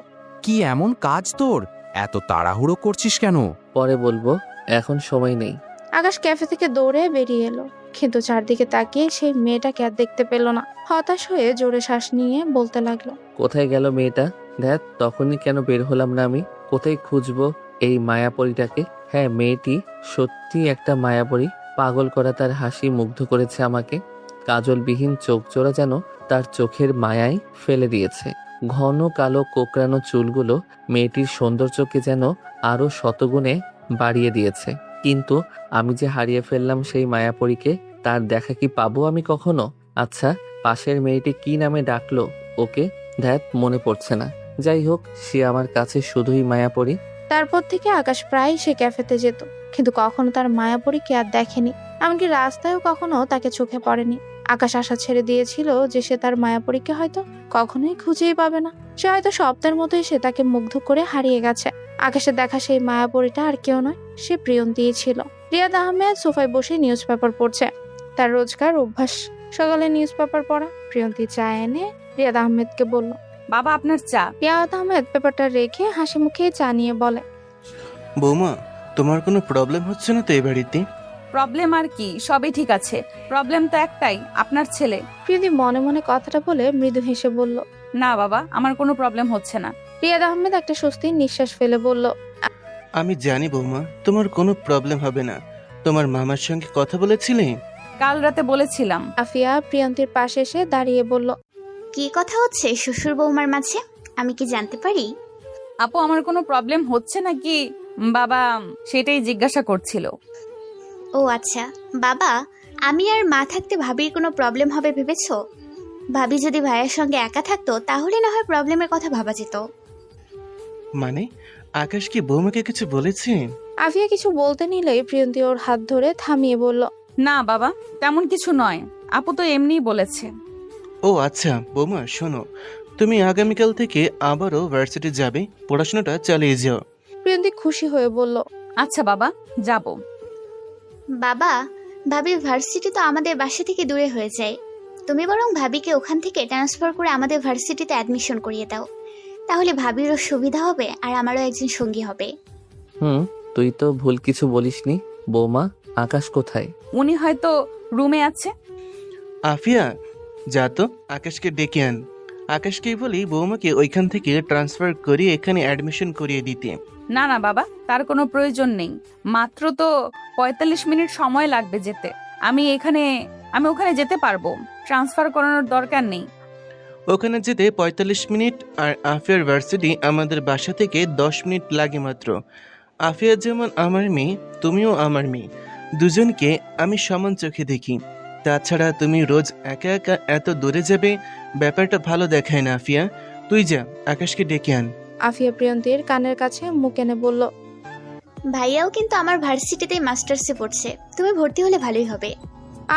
কি এমন কাজ তোর? এত তাড়াহুড়ো করছিস কেন? পরে বলবো, এখন সময় নেই। আকাশ ক্যাফে থেকে দৌড়ে বেরিয়ে এলো, কিন্তু চারদিকে তাকিয়ে সেই মেয়েটাকে আর দেখতে পেল না। হতাশ হয়ে জোরে শ্বাস নিয়ে বলতে লাগলো, কোথায় গেল মেয়েটা? দেখ, তখনই কেন বের হলাম না আমি? কোথায় খুঁজবো এই মায়াপরীটাকে? হ্যাঁ, মেয়েটি সত্যি একটা মায়াপরী। পাগল করা তার হাসি মুগ্ধ করেছে আমাকে। কাজলবিহীন চোখ জোড়া যেন তার চোখের মায়ায় ফেলে দিয়েছে। ঘন কালো কোকড়ানো চুলগুলো মেয়েটির সৌন্দর্যকে যেন আরো শতগুণে বাড়িয়ে দিয়েছে। কিন্তু আমি যে হারিয়ে ফেললাম সেই মায়াপরীকে, তার দেখা কি পাবো আমি কখনো? আচ্ছা, পাশের মেয়েটি কি নামে ডাকলো ওকে? ধ্যাত, মনে পড়ছে না। যাই হোক, সে আমার কাছে শুধুই মায়াপরী। তারপর থেকে আকাশ প্রায় সে ক্যাফেতে যেত, কিন্তু কখনো তার মায়াপরীকে আর দেখেনি। এমনকি রাস্তায়ও কখনো তাকে চোখে পড়েনি। আকাশ আশা ছেড়ে দিয়েছিল যে সে তার মায়াপরীকে হয়তো কখনোই খুঁজেই পাবে না। সে হয়তো স্বপ্নের মতোই সে তাকে মুগ্ধ করে হারিয়ে গেছে। আকাশের দেখা সেই মায়াপরীটা আর কেউ নয়, সে প্রিয়ন্তীই ছিল। রিয়াদ আহমেদ সোফায় বসে নিউজ পেপার পড়ছে। তার রোজকার অভ্যাস সকালে নিউজ পেপার পড়া। প্রিয়ন্তী চা এনে রিয়াদ আহমেদকে বলল, বাবা, আপনার চা। রিয়াদ আহমেদ পেপারটা রেখে হাসি মুখে চা নিয়ে বলে, বৌমা, তোমার কোনো প্রবলেম হচ্ছে না তো এই বাড়িতে? প্রবলেম আর কি, সবই ঠিক আছে। প্রবলেম তো একটাই, আপনার ছেলে। প্রিয়ন্তী মনে মনে কথাটা বলে মৃদু হেসে বলল, না বাবা, আমার কোনো প্রবলেম হচ্ছে না। রিয়াদ আহমেদ একটা স্বস্তির নিঃশ্বাস ফেলে বলল, আমি জানি বৌমা, তোমার কোনো প্রবলেম হবে না। তোমার মামার সঙ্গে কথা বলেছিলে? কাল রাতে বলেছিলাম। আফিয়া প্রিয়ন্তীর পাশে এসে দাঁড়িয়ে বলল, কি কথা হচ্ছে শ্বশুর বৌমার মাঝে? আমি কি জানতে পারি? আপু আমার কোনো প্রবলেম হচ্ছে নাকি বাবা সেটাই জিজ্ঞাসা করছিল। ও আচ্ছা বাবা, আমি আর মা থাকতে ভাবির কোনো প্রবলেম হবে ভেবেছো? ভাবি যদি ভাইয়ের সঙ্গে একা থাকতো তাহলে না হয় প্রবলেমের কথা ভাবা যেত। মানে আকাশ কি বৌমাকে কিছু বলেছে? আফিয়া কিছু বলতে নিলেই প্রিয়ন্তী ওর হাত ধরে থামিয়ে বলল, না বাবা, তেমন কিছু নয়, আপু তো এমনিই বলেছে। ও আচ্ছা বৌমা শোনো, তুমি আগামীকাল থেকে আবারও ভার্সিটি যাবে, পড়াশোনাটা চালিয়ে যাও। প্রিয়ন্তী খুশি হয়ে বলল, আচ্ছা বাবা, যাব। বাবা, ভাবির ভার্সিটি তো আমাদের বাসা থেকে দূরে হয়ে যায়। তুমি বরং ভাবিকে ওখান থেকে ট্রান্সফার করে আমাদের ভার্সিটিতে অ্যাডমিশন করিয়ে দাও, তাহলে ভাবিরও সুবিধা হবে আর আমারও একজন সঙ্গী হবে। তুই তো ভুল কিছু বলিসনি। বৌমা, আকাশ কোথায়? উনি হয়তো রুমে আছে। আফিয়া যা তো আকাশকে ডেকে আন। আকাশকেই বলি বৌমাকে ওইখান থেকে ট্রান্সফার করিয়ে এখানে অ্যাডমিশন করিয়ে দিতে। না না বাবা, তার কোনো প্রয়োজন নেই, মাত্র তো 45 মিনিট সময় লাগবে যেতে। আমি ওখানে যেতে পারবো, ট্রান্সফার করানোর দরকার নেই। ওখানে যেতে 45 মিনিট, আর আফিয়ার ভার্সিটি আমাদের বাসা থেকে 10 মিনিট লাগে মাত্র। আফিয়া যেমন আমার মেয়ে, তুমিও আমার মেয়ে, দুজনকে আমি সমান চোখে দেখি। তাছাড়া তুমি রোজ একা একা এত দূরে যাবে, ব্যাপারটা ভালো দেখায় না। আফিয়া তুই যা, আকাশকে ডেকে আন। আফিয়া প্রিয়ন্তীর কানের কাছে মুখ এনে বলল, ভাইয়াও কিন্তু আমার ভার্সিটিতেই মাস্টার্সে পড়ছে, তুমি ভর্তি হলে ভালোই হবে।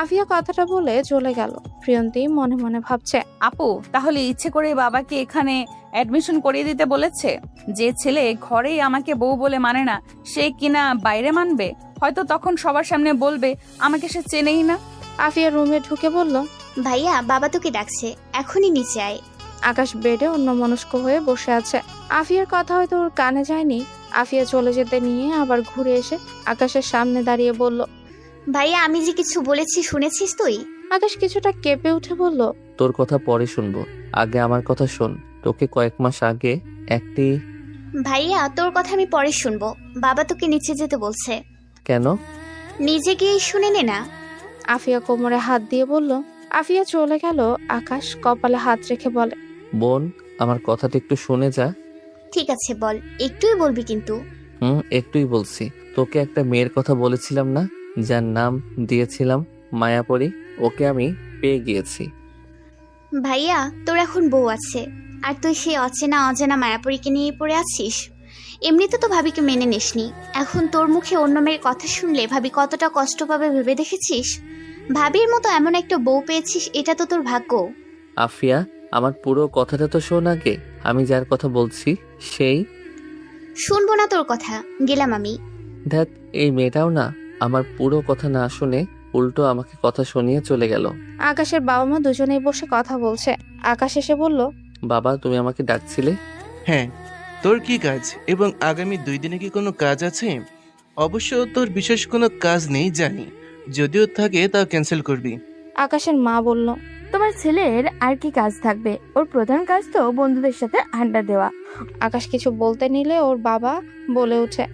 আফিয়া কথাটা বলে চলে গেল। প্রিয়ন্তী মনে মনে ভাবছে, আপু তাহলে ইচ্ছে করে বাবাকে এখানে অ্যাডমিশন করিয়ে দিতে বলেছে? যে ছেলে ঘরেই আমাকে বউ বলে মানে না, সে কিনা বাইরে মানবে? হয়তো তখন সবার সামনে বলবে আমাকে সে চেনেই না। আফিয়া রুমে ঢুকে বলল, ভাইয়া, বাবা তোকে ডাকছে, এখনই নিচে আয়। আকাশ বেডে অন্যমনস্ক হয়ে বসে আছে। আফিয়ার কথা হয়তো ওর কানে যায়নি। আফিয়া চলে যেতে নিয়ে আবার ঘুরে এসে আকাশের সামনে দাঁড়িয়ে বলল, ভাইয়া, আমি যে কিছু বলেছি শুনেছিস তুই? আকাশ কিছুটা কেঁপে উঠে বলল, তোর কথা পরে শুনবো, আগে আমার কথা শোন। তোকে কয়েক মাস আগে একটি... ভাইয়া, তোর কথা আমি পরে শুনবো। বাবা তোকে নিচে যেতে বলছে। কেন? নিজে গিয়ে শুনে নে না। আফিয়া কোমরে হাত দিয়ে বলল। আফিয়া চলে গেল। আকাশ কপালে হাত রেখে বলে, বোন, আমার কথাটা একটু শুনে যা। ঠিক আছে বল, একটুই বলবি কিন্তু। একটুই বলছি। তোকে একটা মেয়ের কথা বলেছিলাম না, যার নাম দিয়েছিলাম মায়াপরি? ওকে আমি পেয়ে গিয়েছি। ভাইয়া, তোর এখন বউ আছে, আর তুই সেই অচেনা মায়াপরীকে নিয়ে পড়ে আছিস। এমনিতে তো ভাবিকে মেনে নিসনি, এখন তোর মুখে অন্য মেয়ের কথা শুনলে ভাবি কতটা কষ্ট পাবে ভেবে দেখেছিস? ভাবির মতো এমন একটা বউ পেয়েছিস, এটা তো তোর ভাগ্য। আফিয়া, আমার পুরো কথাটা তো শোন আগে। আমি যার কথা বলছি সেই... শুনবো না তোর কথা, গেলাম আমি। ধ্যাত, এই মেয়েটাও না আমার পুরো কথা না শুনে উল্টো আমাকে কথা শুনিয়ে চলে গেল। আকাশের বাবা মা দুজনেই বসে কথা বলছে। আকাশ এসে বলল, বাবা, তুমি আমাকে ডাকছিলে? হ্যাঁ, তোর কি কাজ এবং আগামী 2 দিনে কি কোনো কাজ আছে? অবশ্য তোর বিশেষ কোনো কাজ নেই জানি, যদিও থাকে তা ক্যান্সেল করবি। আকাশের মা বলল, তোমার ছেলের আর কি কাজ থাকবে? ওর প্রধান কাজ তো বন্ধুদের সাথে আড্ডা দেওয়া। আকাশ কিছু বলতে নিলে ওর বাবা বলে ওঠে,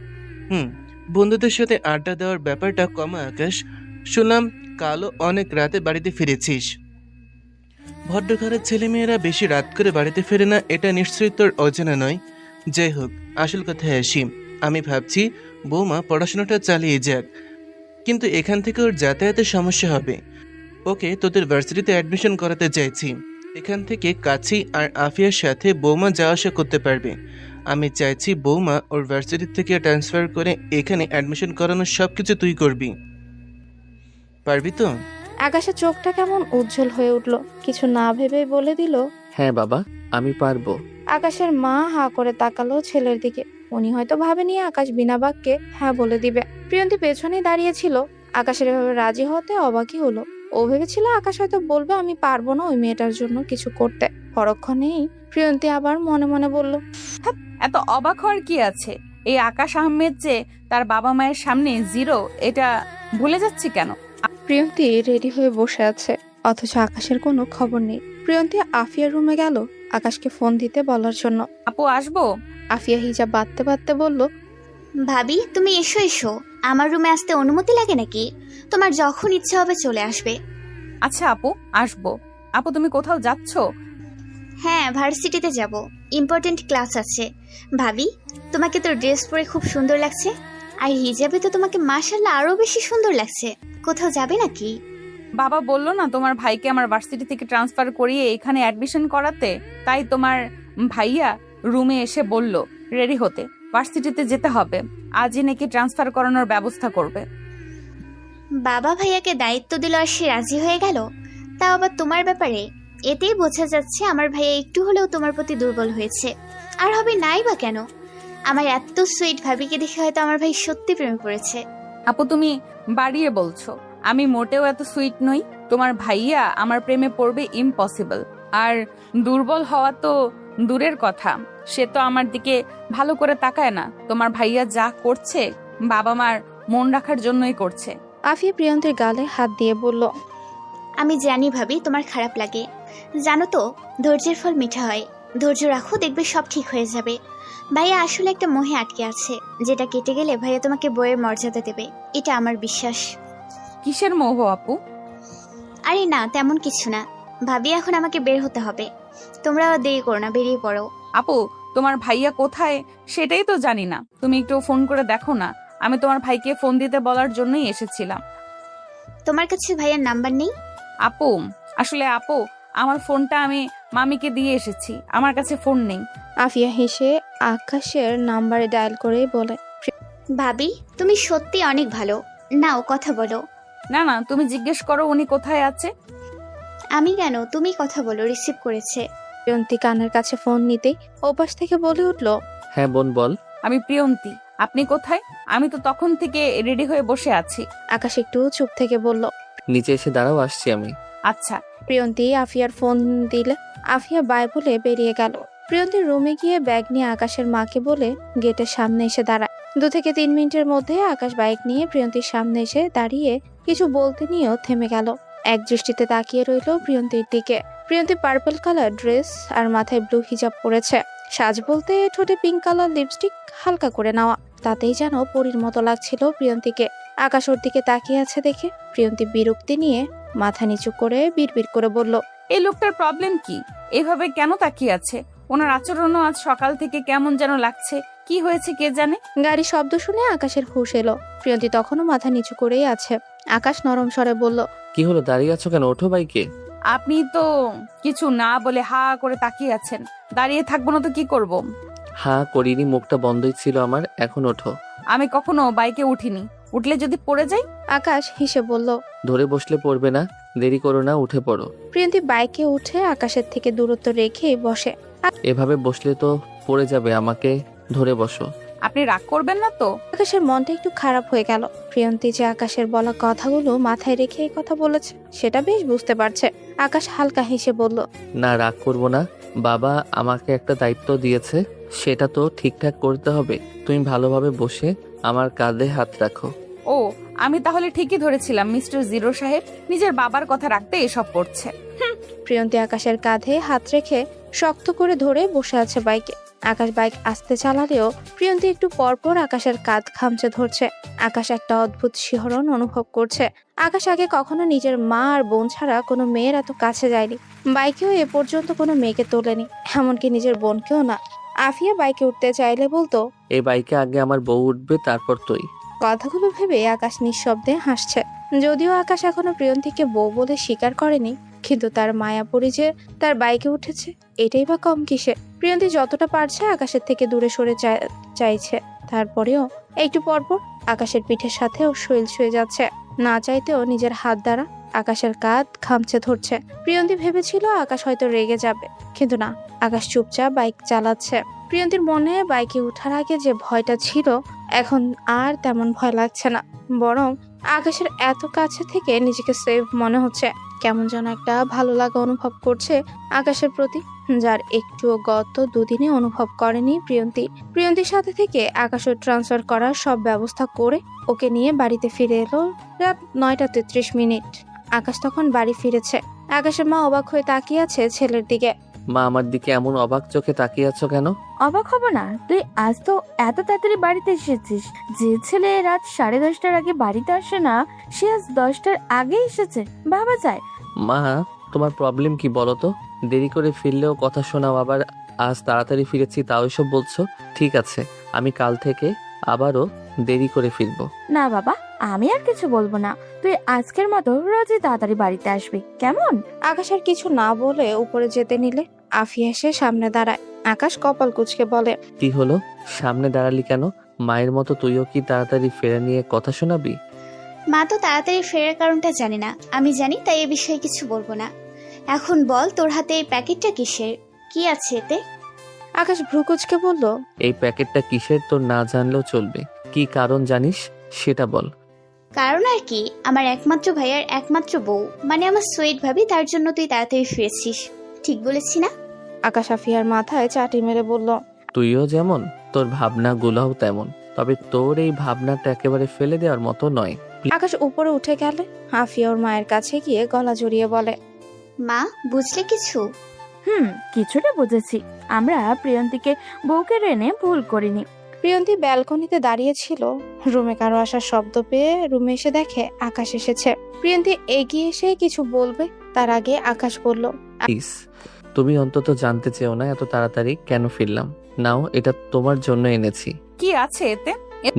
বন্ধুদের সাথে আড্ডা দেওয়ার ব্যাপারটা কমা আকাশ। শুনলাম কালও অনেক রাতে বাড়িতে ফিরেছিস। ভদ্রঘরের ছেলেমেয়েরা বেশি রাত করে বাড়িতে ফেরে না, এটা নিশ্চয়ই তোর অজানা নয়। যাই হোক, আসল কথায় আসি। আমি ভাবছি বৌমা পড়াশোনাটা চালিয়ে যাক, কিন্তু এখান থেকে ওর যাতায়াতের সমস্যা হবে। ওকে তোদের ভার্সিটিতে অ্যাডমিশন করাতে চাইছি। এখান থেকে কাছেই, আর আফিয়ার সাথে বৌমা যাওয়া আসা করতে পারবে। আমি চাইছি বৌমা ওর ভার্সিটি থেকে ট্রান্সফার করে এখানে অ্যাডমিশন করানোর সব কিছু তুই করবি। পারবি তো? আকাশের চোখটা কেমন উজ্জ্বল হয়ে উঠল। কিছু না ভেবে বলে দিল, হ্যাঁ বাবা, আমি পারবো। আকাশের মা হা করে তাকালো ছেলের দিকে। উনি হয়তো ভাবেনি আকাশ বিনা বাক্যে হ্যাঁ বলে দিবে। প্রিয়ন্তী পেছনেই দাঁড়িয়েছিল। আকাশের এভাবে রাজি হতে অবাকই হলো। ও ভেবেছিল আকাশ হয়তো বলবে আমি পারবো না ওই মেয়েটার জন্য কিছু করতে। পরক্ষণেই প্রিয়ন্তী আবার মনে মনে বলল, এত অবাক হওয়ার কি আছে? এই আকাশ আহমেদ যে তার বাবা মায়ের সামনে জিরো, এটা ভুলে যাচ্ছি কেন? প্রিয়ন্তী রেডি হয়ে বসে আছে, অথচ আকাশের কোনো খবর নেই। প্রিয়ন্তী আফিয়ার রুমে গেল আকাশকে ফোন দিতে বলার জন্য। আপু আসবো? আফিয়া হিজাব বাঁধতে বাঁধতে বলল, ভাবি তুমি এসো এসো, আমার রুমে আসতে অনুমতি লাগে নাকি? তোমার যখন ইচ্ছে হবে চলে আসবে। আচ্ছা আপু, আসবো। আপু তুমি কোথাও যাচ্ছ? হ্যাঁ, ভার্সিটিতে যাব, ইম্পর্টেন্ট ক্লাস আছে। ভাবি, তোমাকে তো ড্রেস পরে খুব সুন্দর লাগছে, আর হিজাবে তো তোমাকে মাশাআল্লাহ আরো বেশি সুন্দর লাগছে। কোথাও যাবে নাকি? বাবা বললো না তোমার ভাইকে আমার ভার্সিটি থেকে ট্রান্সফার করিয়ে এখানে অ্যাডমিশন করাতে, তাই তোমার ভাইয়া রুমে এসে বলল রেডি হতে, ভার্সিটিতে যেতে হবে, আজই নাকি ট্রান্সফার করানোর ব্যবস্থা করবে। বাবা ভাইয়াকে দায়িত্ব দিল আর সে রাজি হয়ে গেল, তাও আবার তোমার ব্যাপারে। এতেই বোঝা যাচ্ছে আমার ভাইয়া একটু হলেও তোমার প্রতি দুর্বল হয়েছে। আর হবে নাই বা কেন? আমার এত সুইট ভাবিকে দেখে হয়তো আমার ভাই সত্যি প্রেমে পড়েছে। আপু তুমি বাড়িয়ে বলছো, আমি মোটেও এত সুইট নই। তোমার ভাইয়া আমার প্রেমে পড়বে ইম্পসিবল। আর দুর্বল হওয়া তো দূরের কথা, সে তো আমার দিকে ভালো করে তাকায় না। তোমার ভাইয়া যা করছে বাবা মার মন রাখার জন্যই করছে। আফিয়া প্রিয়ন্তীর গালে হাত দিয়ে বলল, আমি জানি ভাবি তোমার খারাপ লাগে, জানো তো ধৈর্যের ফল মিঠা হয়। ধৈর্য রাখো, দেখবে সব ঠিক হয়ে যাবে। ভাইয়া আসলে একটা মোহে আটকে আছে, যেটা কেটে গেলে ভাইয়া তোমাকে বইয়ের মর্যাদা দেবে, এটা আমার বিশ্বাস। কিসের মোহ আপু? আরে না, তেমন কিছু না ভাবি, এখন আমাকে বের হতে হবে। তোমরা দেরি করো না, বেরিয়ে পড়ো। আপু তোমার ভাইয়া কোথায় সেটাই তো জানি না, তুমি একটু ফোন করে দেখো না। আমি তোমার ভাইকে ফোন দিতে বলার জন্যই এসেছিলাম। তোমার কাছে ভাইয়ার নাম্বার নেই? আপু আসলে আপু আমার ফোনটা আমি মামিকে দিয়ে এসেছি, আমার কাছে ফোন নেই। আফিয়া হেসে আকাশের নাম্বারে ডায়াল করে বলে, ভাবি তুমি সত্যি অনেক ভালো, নাও কথা বলো। না না, তুমি জিজ্ঞেস করো উনি কোথায় আছে। আমি কেন, তুমি কথা বলো, রিসিভ করেছে। প্রিয়ন্তী কানের কাছে ফোন নিতেই ওপাশ থেকে বলে উঠল, হ্যাঁ বোন বল। আমি প্রিয়ন্তী, আপনি কোথায়? আমি তো তখন থেকে রেডি হয়ে বসে আছি। আকাশ একটু চুপ থেকে বলল, নিচে এসে দাঁড়াও, আসছি আমি। আচ্ছা। প্রিয়ন্তী আফিয়ার ফোন দিলে আফিয়া বাই বলে বেরিয়ে গেল। প্রিয়ন্তীর রুমে গিয়ে ব্যাগ নিয়ে আকাশের মাকে বলে গেটের সামনে এসে দাঁড়ায়। 2 থেকে 3 মিনিটের মধ্যে আকাশ বাইক নিয়ে প্রিয়ন্তীর সামনে এসে দাঁড়িয়ে কিছু বলতে নিয়েও থেমে গেল। এক দৃষ্টিতে তাকিয়ে রইল প্রিয়ন্তীর দিকে। প্রিয়ন্তী পার্পল কালার ড্রেস আর মাথায় ব্লু হিজাব পরেছে। সাজ বলতে ঠোঁটে পিঙ্ক কালার লিপস্টিক হালকা করে নেওয়া, তাতেই যেন পরীর মতো লাগছিল প্রিয়ন্তীকে। আকাশ ওর দিকে তাকিয়ে আছে দেখে প্রিয়ন্তী বিরক্তি নিয়ে মাথা নিচু করে বিড়বিড় করে বলল, এই লোকটার প্রবলেম কি? এভাবে কেন তাকিয়ে আছে? ওনার আচরণও আজ সকাল থেকে কেমন যেন লাগছে, কি হয়েছে কে জানে। গাড়ির শব্দ শুনে আকাশের হুঁশ এলো। প্রিয়ন্তী তখনও মাথা নিচু করেই আছে। আকাশ নরম স্বরে বলল, কি হলো, দাঁড়িয়ে আছো কেন? ওঠো বাইকে। আপনি তো কিছু না বলে হা করে তাকিয়ে আছেন, দাঁড়িয়ে থাকবো না তো কি করব? হ্যাঁ করিনি, মুখটা বন্ধই ছিল আমার। এখন ওঠো। আমি কখনো বাইকে উঠিনি, উঠলে যদি পড়ে যাই। আকাশ হেসে বলল, ধরে বসলে পড়বে না, দেরি করো না, উঠে পড়ো। প্রিয়ন্তী বাইকে উঠে আকাশের থেকে দূরত্ব রেখেই বসে। এভাবে বসলে তো পড়ে যাবে, আমাকে ধরে বসো। আপনি রাগ করবেন না তো? আকাশের মনটা একটু খারাপ হয়ে গেল। প্রিয়ন্তী যে আকাশের বলা কথাগুলো মাথায় রেখে এই কথা বলেছে সেটা বেশ বুঝতে পারছে। আকাশ হালকা হেসে বলল, না রাগ করবো না, বাবা আমাকে একটা দায়িত্ব দিয়েছে, সেটা তো ঠিকঠাক করতে হবে। তুমি ভালোভাবে বসে আমার কাঁধে হাত রাখো। ও, আমি তাহলে ঠিকই ধরেছিলাম, মিস্টার জিরো সাহেব নিজের বাবার কথা রাখতে এসব করছে। প্রিয়ন্তী আকাশের কাঁধে হাত রেখে শক্ত করে ধরে বসে আছে বাইকে। আকাশ বাইক আস্তে চালালেও প্রিয়ন্তী একটু পরপর আকাশের কাঁধ খামচে ধরছে। আকাশ একটা অদ্ভুত শিহরণ অনুভব করছে। আকাশ আগে কখনো নিজের মা আর বোন ছাড়া কোনো মেয়ের এত কাছে যায়নি। বাইকেও এ পর্যন্ত কোনো মেয়েকে তোলেনি, এমনকি নিজের বোনকেও না। আফিয়া বাইকে উঠতে চাইলে বলতো, এই বাইকে আগে আমার বউ উঠবে, তারপর তুই। কথাগুলো ভেবে আকাশ নিঃশব্দে হাসছে। যদিও আকাশ এখনো প্রিয়ন্তীকে বউ বলে স্বীকার করেনি, কিন্তু তার মায়াপরি যে তার বাইকে উঠেছে এটাই বা কম কিসে। প্রিয়ন্তী যতটা পারছে আকাশের থেকে দূরে সরে চাইছে, তারপরেও একটু পরপর আকাশের পিঠের সাথেও শৈল ছুঁয়ে যাচ্ছে। না চাইতেও নিজের হাত দ্বারা আকাশের কাঁধ খামচে ধরছে। প্রিয়ন্তী ভেবেছিল আকাশ হয়তো রেগে যাবে, কিন্তু না, আকাশ চুপচাপ বাইক চালাচ্ছে। প্রিয়ন্তীর মনে বাইকে ওঠার আগে যে ভয়টা ছিল এখন আর তেমন ভয় লাগছে না, বরং আকাশের এত কাছে থেকে নিজেকে সেফ মনে হচ্ছে। কেমন যেন একটা ভালো লাগা অনুভব করছে আকাশের প্রতি, যার একটুও গত 2 দিনে অনুভব করেনি প্রিয়ন্তী। প্রিয়ন্তীর সাথে থেকে আকাশের ট্রান্সফার করার সব ব্যবস্থা করে ওকে নিয়ে বাড়িতে ফিরে এলো রাত 9:33। আকাশ তখন বাড়ি ফিরেছে। আকাশের মা অবাক হয়ে তাকিয়ে আছে ছেলের দিকে। মা আমার দিকে এমন অবাক চোখে তাকিয়ে আছো কেন? অবাক হব না, তুই আজ তো এত তাড়াতাড়ি বাড়িতে এসেছিস। যে ছেলে রাত 10:30টার আগে বাড়িতে আসে না, সে আজ 10টার আগে এসেছে, ভাবা যায়। মা তোমার প্রবলেম কি বলো তো? দেরি করে ফিরলেও কথা শোনাও, আবার আজ তাড়াতাড়ি ফিরেছি তাও এসব বলছো। ঠিক আছে, আমি কাল থেকে আবারও দেরি করে ফিরবো। না বাবা, আমি আর কিছু বলবো না। তুই আজকের মতো রোজই তাড়াতাড়ি বাড়িতে আসবি, কেমন? আকাশ আর কিছু না বলে উপরে যেতে নিলে আফিয়া এসে সামনে দাঁড়ায়। আকাশ কপাল কুঁচকে বলে, কি হলো, সামনে দাঁড়ালি কেন? মায়ের মতো তুইও কি তাড়াতাড়ি ফেরা নিয়ে কথা শোনাবি? মা তো তাড়াতাড়ি ফেরার কারণটা জানে না, আমি জানি, তাই এ বিষয়ে কিছু বলবো না। এখন বল, তোর হাতে এই প্যাকেটটা কিসের? কি আছে এতে? আকাশ ভ্রু কুঁচকে বলল, এই প্যাকেটটা কিসের তোর না জানলেও চলবে। কি কারণ জানিস সেটা বল। কারণ আর কি, আমার একমাত্র ভাইয়ার একমাত্র বউ, মানে আমার সুইট ভাবি, তার জন্য তুই তাড়াতাড়ি ফিরেছিস। ঠিক বলেছি না? আকাশ আফিয়ার মাথায় চাটি মেরে বলল, তুইও যেমন, তোর ভাবনাগুলোও তেমন, তবে তোর এই ভাবনাটা একেবারে ফেলে দেওয়ার মতো নয়। আকাশ উপরে উঠে গেলে আফিয়া ওর মায়ের কাছে গিয়ে গলা জড়িয়ে বলে, মা, বুঝলে কিছু? কিছুটা বুঝেছি। আমরা প্রিয়ন্তীকে বউকে এনে ভুল করিনি। প্রিয়ন্তী ব্যালকনিতে দাঁড়িয়ে ছিল। রুমে কারো আসার শব্দ পেয়ে রুমে এসে দেখে আকাশ এসেছে। প্রিয়ন্তী এগিয়ে এসে কিছু বলবে, তার আগে আকাশ বলল, প্লিজ, তুমি অন্তত জানতে চেও না এত তাড়াতাড়ি কেন ফিরলাম। নাও, এটা তোমার জন্য এনেছি, কি আছে এতে?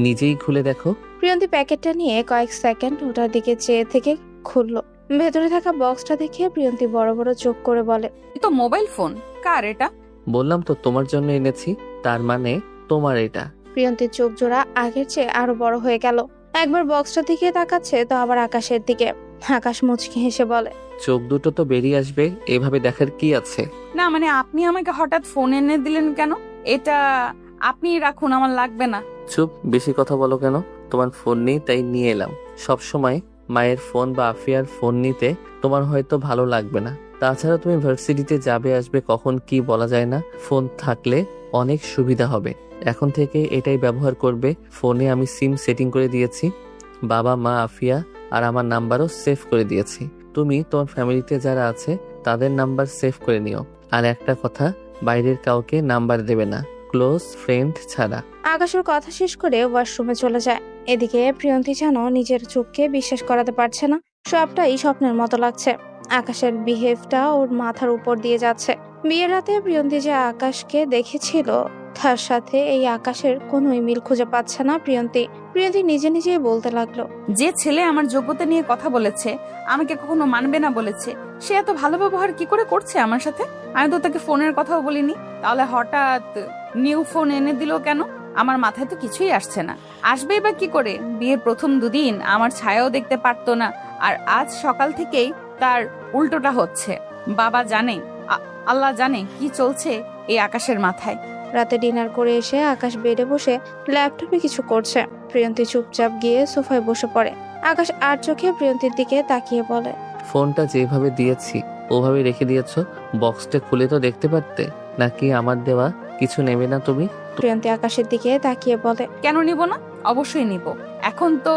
নিজেই খুলে দেখো। প্রিয়ন্তী প্যাকেটটা নিয়ে কয়েক সেকেন্ড ওটার দিকে চেয়ে থেকে খুললো। ভেতরে থাকা বক্সটা দেখে প্রিয়ন্তী বড় বড় চোখ করে বলে, এ তো মোবাইল ফোন। কার এটা? বললাম তো তোমার জন্য এনেছি, তার মানে তোমার এটা। প্রিয়ন্তীর চোখ জোড়া আগের চেয়ে আরো বড় হয়ে গেল। একবার বক্সটার দিকে তাকাচ্ছে তো আবার আকাশের দিকে। আকাশ মুচকি হেসে বলে, চোখ দুটো তো বেরিয়ে আসবে, এভাবে দেখার কি আছে? না মানে আপনি আমাকে হঠাৎ ফোন এনে দিলেন কেন? এটা আপনি রাখুন, আমার লাগবে না। চুপ, বেশি কথা বলো কেন? তোমার ফোন নেই তাই নিয়ে এলাম। সব সময় মায়ের ফোন বা আফিয়ার ফোন নিতে তোমার হয়তো ভালো লাগবে না। তাছাড়া তুমি ভার্সিটিতে যাবে আসবে, কখন কি বলা যায় না। ফোন থাকলে অনেক সুবিধা হবে। এখন থেকে এটাই ব্যবহার করবে। ফোনে আমি সিম সেটিং করে দিয়েছি, বাবা মা আফিয়া আর আমার নাম্বারও সেভ করে দিয়েছি। তুমি তোমার ফ্যামিলিতে যারা আছে তাদের নাম্বার সেভ করে নিও। আর একটা কথা, বাইরের কাউকে নাম্বার দেবে না, ক্লোজ ফ্রেন্ড ছাড়া। আকাশের কথা শেষ করে ওয়াশরুমে চলে যায়। এদিকে প্রিয়ন্তী যেন নিজের চোখকে বিশ্বাস করাতে পারছে না। সবটাই স্বপ্নের মতো লাগছে। আকাশের বিহেভটা ওর মাথার উপর দিয়ে যাচ্ছে। বিয়ের রাতে প্রিয়ন্তী যে আকাশকে দেখেছিল তার সাথে এই আকাশের কোনোই মিল খুঁজে পাচ্ছে না প্রিয়ন্তী। প্রিয়ন্তী নিজে নিজেই বলতে লাগলো, যে ছেলে আমার যোগ্যতা নিয়ে কথা বলেছে, আমাকে কখনো মানবে না বলেছে, সে এত ভালো ব্যবহার কি করে করছে আমার সাথে? আমি তো তাকে ফোনের কথাও বলিনি, তাহলে হঠাৎ নিউ ফোন এনে দিল কেন? আমার মাথায় তো কিছুই আসছে না। আসবেই বা কি করে? বিয়ের প্রথম দুদিন আমার ছায়াও দেখতে পারতো না, আর আজ সকাল থেকেই তার উল্টোটা হচ্ছে। বাবা জানে, আল্লাহ জানে কি চলছে এই আকাশের মাথায়। রাতে ডিনার করে এসে আকাশ বেডে বসে ল্যাপটপে কিছু করছে। প্রিয়ন্তী চুপচাপ গিয়ে সোফায় বসে পড়ে। আকাশ আর চোখে প্রিয়ন্তীর দিকে তাকিয়ে বলে, ফোনটা যেভাবে দিয়েছি ওভাবে রেখে দিয়েছো, বক্সটা খুলে তো দেখতে পারতে। নাকি আমার দেওয়া কিছু নেবে না তুমি? প্রিয়ন্তী আকাশের দিকে তাকিয়ে বলে, কেন নিব না? অবশ্যই নিব। এখন তো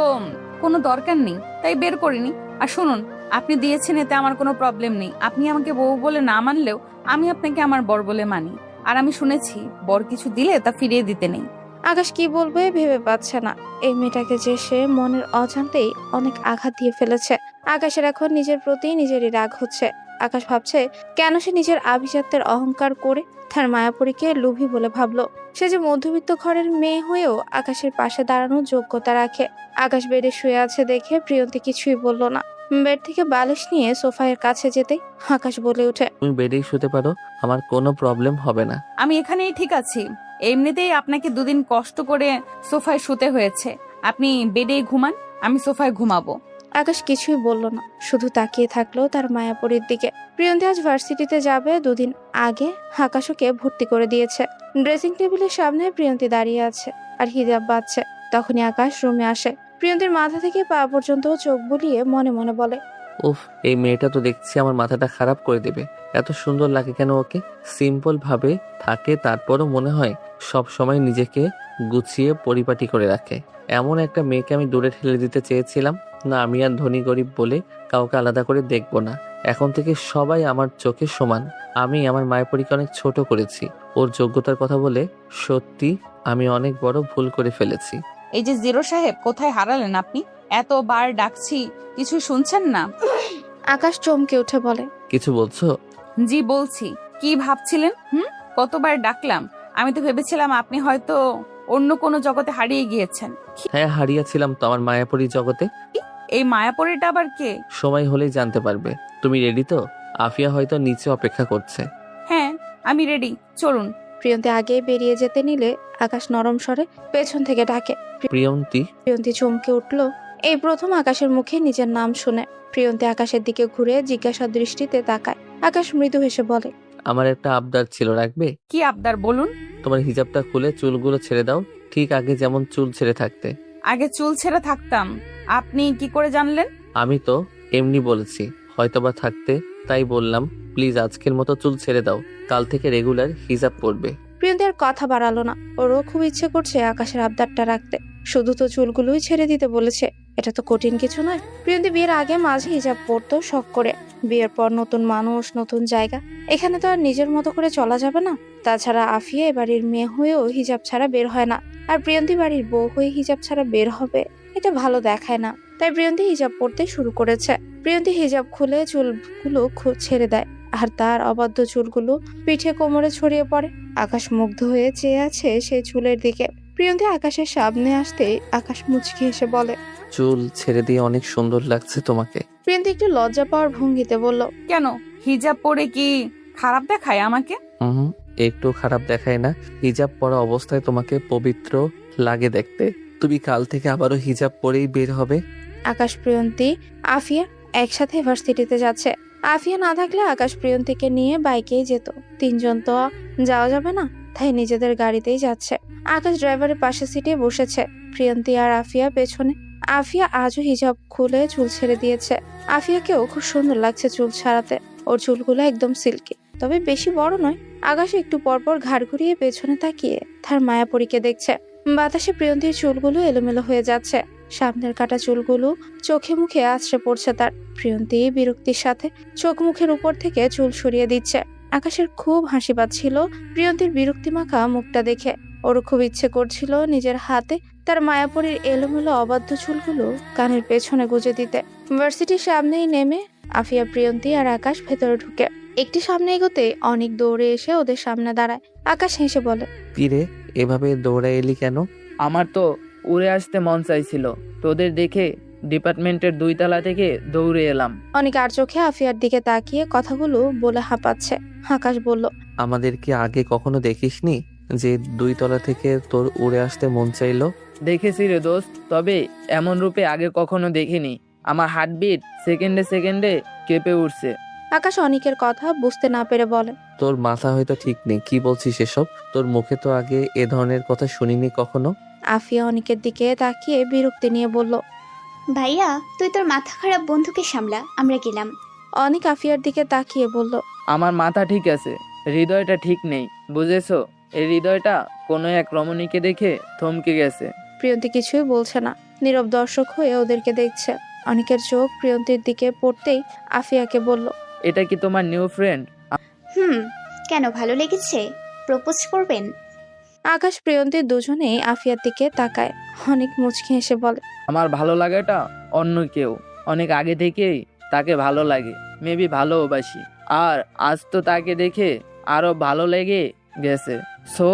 কোনো দরকার নেই তাই বের করিনি। আর শুনুন, আপনি দিয়েছেন এতে আমার কোনো প্রবলেম নেই। আপনি আমাকে বউ বলে না মানলেও আমি আপনাকে আমার বর বলে মানি। আর আমি শুনেছি বর কিছু দিলে তা ফিরিয়ে দিতে নেই। আকাশ কি বলবে ভেবে পাচ্ছে না। এই মেয়েটাকে যে সে মনের অজান্তেই অনেক আঘাত দিয়ে ফেলেছে। আকাশের এখন নিজের প্রতি নিজেরই রাগ হচ্ছে। আকাশ ভাবছে কেন সে নিজের আভিজাত্যের অহংকার করে তার মায়াপুরীকে লোভী বলে ভাবলো। সে যে মধ্যবিত্ত ঘরের মেয়ে হয়েও আকাশের পাশে দাঁড়ানোর যোগ্যতা রাখে। আকাশ বেডে শুয়ে আছে দেখে প্রিয়ন্তী কিছুই বলল না। বেড থেকে বালিশ নিয়ে সোফায়ের কাছে যেতেই আকাশ বলে ওঠে, তুমি বেডেই শুতে পারো, আমার কোনো প্রবলেম হবে না। আমি এখানেই ঠিক আছি। এমনিতেই আপনাকে দুদিন কষ্ট করে সোফায় শুতে হয়েছে। আপনি বেডে ঘুমান, আমি সোফায় ঘুমাবো। আকাশ কিছুই বলল না, শুধু তাকিয়ে থাকলো তার মায়াপুরীর দিকে। প্রিয়ন্তী আজ ভার্সিটিতে যাবে। দুদিন আগে আকাশ ওকে ভর্তি করে দিয়েছে। ড্রেসিং টেবিলের সামনে প্রিয়ন্তী দাঁড়িয়ে আছে আর হিজাব বাঁধছে। তখনই আকাশ রুমে আসে। প্রিয়ন্তীর মাথা থেকে পা পর্যন্ত চোখ বুলিয়ে মনে মনে বলে, উফ, এই মেয়েটা তো দেখছি আমার মাথাটা খারাপ করে দেবে। এত সুন্দর লাগে কেন ওকে? সিম্পল ভাবে থাকে, তারপরও মনে হয় সব সময় নিজেকে গুছিয়ে পরিপাটি করে রাখে। এমন একটা মেয়েকে আমি দূরে ঠেলে দিতে চেয়েছিলাম না। আমি আর ধনী গরিব বলে কাউকে আলাদা করে দেখবো না। এখন থেকে সবাই আমার চোখে সমান। আমি আমার মায়াপুরীকে অনেক ছোট করেছি ওর যোগ্যতার কথা বলে। সত্যি আমি অনেক বড় ভুল করে ফেলেছি। এই যে জিরো সাহেব, কোথায় হারালেন আপনি? এতবার ডাকছি, কিছু শুনছেন না? আকাশ চমকে উঠে বলে, কিছু বলছো? জি বলছি। কি ভাবছিলেন? কতবার ডাকলাম। আমি তো ভেবেছিলাম আপনি হয়তো অন্য কোনো জগতে হারিয়ে গিয়েছেন। হ্যাঁ, হারিয়েছিলাম তো আমার মায়াপুরী জগতে। এই মায়াপরীটা আবার কে? সময় হলেই জানতে পারবে। তুমি রেডি তো? আফিয়া হয়তো নিচে অপেক্ষা করছে। হ্যাঁ, আমি রেডি, চলুন। প্রিয়ন্তী আগে বেরিয়ে যেতে নিলে আকাশ নরম স্বরে পেছন থেকে ডাকে। প্রিয়ন্তী। প্রিয়ন্তী চমকে উঠল এই প্রথম আকাশের মুখে নিজের নাম শুনে। প্রিয়ন্তী আকাশের দিকে ঘুরে জিজ্ঞাসা দৃষ্টিতে তাকায়। আকাশ মৃদু হেসে বলে, আমার একটা আবদার ছিল, রাখবে? কি আবদার বলুন? তোমার হিজাবটা খুলে চুলগুলো ছেড়ে দাও, ঠিক আগে যেমন চুল ছেড়ে থাকতে। আগে চুল ছেড়ে থাকতাম, আপনি কি করে জানলেন? আমি তো এমনি বলেছি, হয়তোবা থাকতে, তাই বললাম। প্লিজ আজকের মতো চুল ছেড়ে দাও, কাল থেকে রেগুলার হিজাব পরবে। প্রিয়ন্তী আর কথা বাড়ালো না। ওরও খুব ইচ্ছে করছে আকাশের আবদারটা রাখতে। শুধু তো চুলগুলোই ছেড়ে দিতে বলেছে, এটা তো কঠিন কিছু নয়। প্রিয়ন্তী বিয়ের আগে মাঝে হিজাব পরতো শখ করে। বিয়ের পর নতুন মানুষ, নতুন জায়গা, এখানে তো আর নিজের মতো করে চলা যাবে না। তাছাড়া আফিয়া এ বাড়ির মেয়ে হয়েও হিজাব ছাড়া বের হয় না, আর প্রিয়ন্তী বাড়ির বউ হয়ে হিজাব ছাড়া বের হবে, এটা ভালো দেখায় না। তাই প্রিয়ন্তী হিজাব পরতে শুরু করেছে। প্রিয়ন্তী হিজাব খুলে চুলগুলো ছেড়ে দেয়, আর তার অবাধ্য চুলগুলো পিঠে কোমরে ছড়িয়ে পড়ে। আকাশ মুগ্ধ হয়ে চেয়ে আছে সেই চুলের দিকে। প্রিয়ন্তী আকাশের সামনে আসতেই আকাশ মুচকি হেসে বলে, চুল ছেড়ে দিয়ে অনেক সুন্দর লাগছে তোমাকে। প্রিয়ন্তী একটু লজ্জা পাওয়ার ভঙ্গিতে বলল, কেন, হিজাব পরে কি খারাপ দেখায় আমাকে? হুম, একটু খারাপ দেখায় না। হিজাব পরা অবস্থায় তোমাকে পবিত্র লাগে দেখতে। তুমি কাল থেকে আবারও হিজাব পরেই বের হবে। আকাশ, প্রিয়ন্তী, আফিয়া একসাথে ভার্সিটিতে যাচ্ছে। আফিয়া না থাকলে আকাশ প্রিয়ন্তীকে নিয়ে বাইকেই যেত। তিনজন তো যাওয়া যাবে না, তাই নিজেদের গাড়িতেই যাচ্ছে। আকাশ ড্রাইভারের পাশে সিটে বসেছে, প্রিয়ন্তী আর আফিয়া পেছনে। আফিয়া আজও হিজাব খুলে চুল ছেড়ে দিয়েছে। আফিয়াকেও খুব সুন্দর লাগছে চুল ছাড়াতে। ওর চুলগুলো একদম সিল্কি, তবে বেশি বড় নয়। আকাশ একটু পরপর ঘাড় ঘুরিয়ে পেছনে তাকিয়ে তার মায়াপরীকে দেখছে। বাতাসে প্রিয়ন্তীর চুলগুলো এলোমেলো হয়ে যাচ্ছে, সামনের কাটা চুলগুলো চোখে মুখে আছড়ে পড়ছে তার। প্রিয়ন্তী বিরক্তির সাথে চোখ মুখের উপর থেকে চুল সরিয়ে দিচ্ছে। আকাশের খুব হাসি পাচ্ছিল প্রিয়ন্তীর বিরক্তি মাখা মুখটা দেখে। ওর খুব ইচ্ছে করছিল নিজের হাতে তার মায়াপরীর এলোমেলো অবাধ্য চুলগুলো কানের পেছনে গুজে দিতে। ভার্সিটির সামনেই নেমে আফিয়া, প্রিয়ন্তী আর আকাশ ভেতরে ঢুকে একটি সামনে এগোতে অনেক দৌড়ে এসে ওদের সামনে দাঁড়ায়। আকাশ হেসে বলে, কিরে, এভাবে দৌড়ে এলি কেন? আমার তো উড়ে আসতে মন চাইছিল, তোদের দেখে ডিপার্টমেন্টের 2 তলা থেকে দৌড়ে এলাম। অনেক আর চোখে আফিয়ার দিকে তাকিয়ে কথাগুলো বলে হাঁপাচ্ছে। আকাশ বলল, আমাদের কি আগে কখনো দেখিসনি যে 2 তলা থেকে তোর উড়ে আসতে মন চাইলো? দেখেছি রে দোস্ত, তবে এমন রূপে আগে কখনো দেখিনি। আমার হার্টবিট সেকেন্ডে সেকেন্ডে কেঁপে উঠছে। আকাশ অনেকের কথা বুঝতে না পেরে বলে, তোর মাথা হয়তো ঠিক নেই, কি বলছিস এসব? তোর মুখে তো আগে এ ধরনের কথা শুনিনি কখনো। আফিয়া অনেকের দিকে তাকিয়ে বিরক্তি নিয়ে বলল, ভাইয়া তুই তোর মাথা খারাপ বন্ধুকে সামলা, আমরা গেলাম। অনেক আফিয়ার দিকে তাকিয়ে বলল, আমার মাথা ঠিক আছে, হৃদয়টা ঠিক নেই, বুঝেছো? এই হৃদয়টা কোনো এক রমণীকে দেখে থমকে গেছে। প্রিয়ন্তী কিছুই বলছে না, নীরব দর্শক হয়ে ওদেরকে দেখছে। অনেকের চোখ প্রিয়ন্তীর দিকে পড়তেই আফিয়াকে বলল, এটা কি তোমার নিউ ফ্রেন্ড? কেন, ভালো লেগেছে? প্রপোজ করবেন? আকাশ, প্রিয়ন্তী দুজনেই আফিয়ার দিকে তাকায়। অনেক মুচকি হেসে বলে, আমার ভালো লাগাটা অন্য কেউ, অনেক আগে থেকেই তাকে ভালো লাগে, মেবি ভালোবাসি, আর আজ তো তাকে দেখে আরো ভালো লেগে গেছে। সো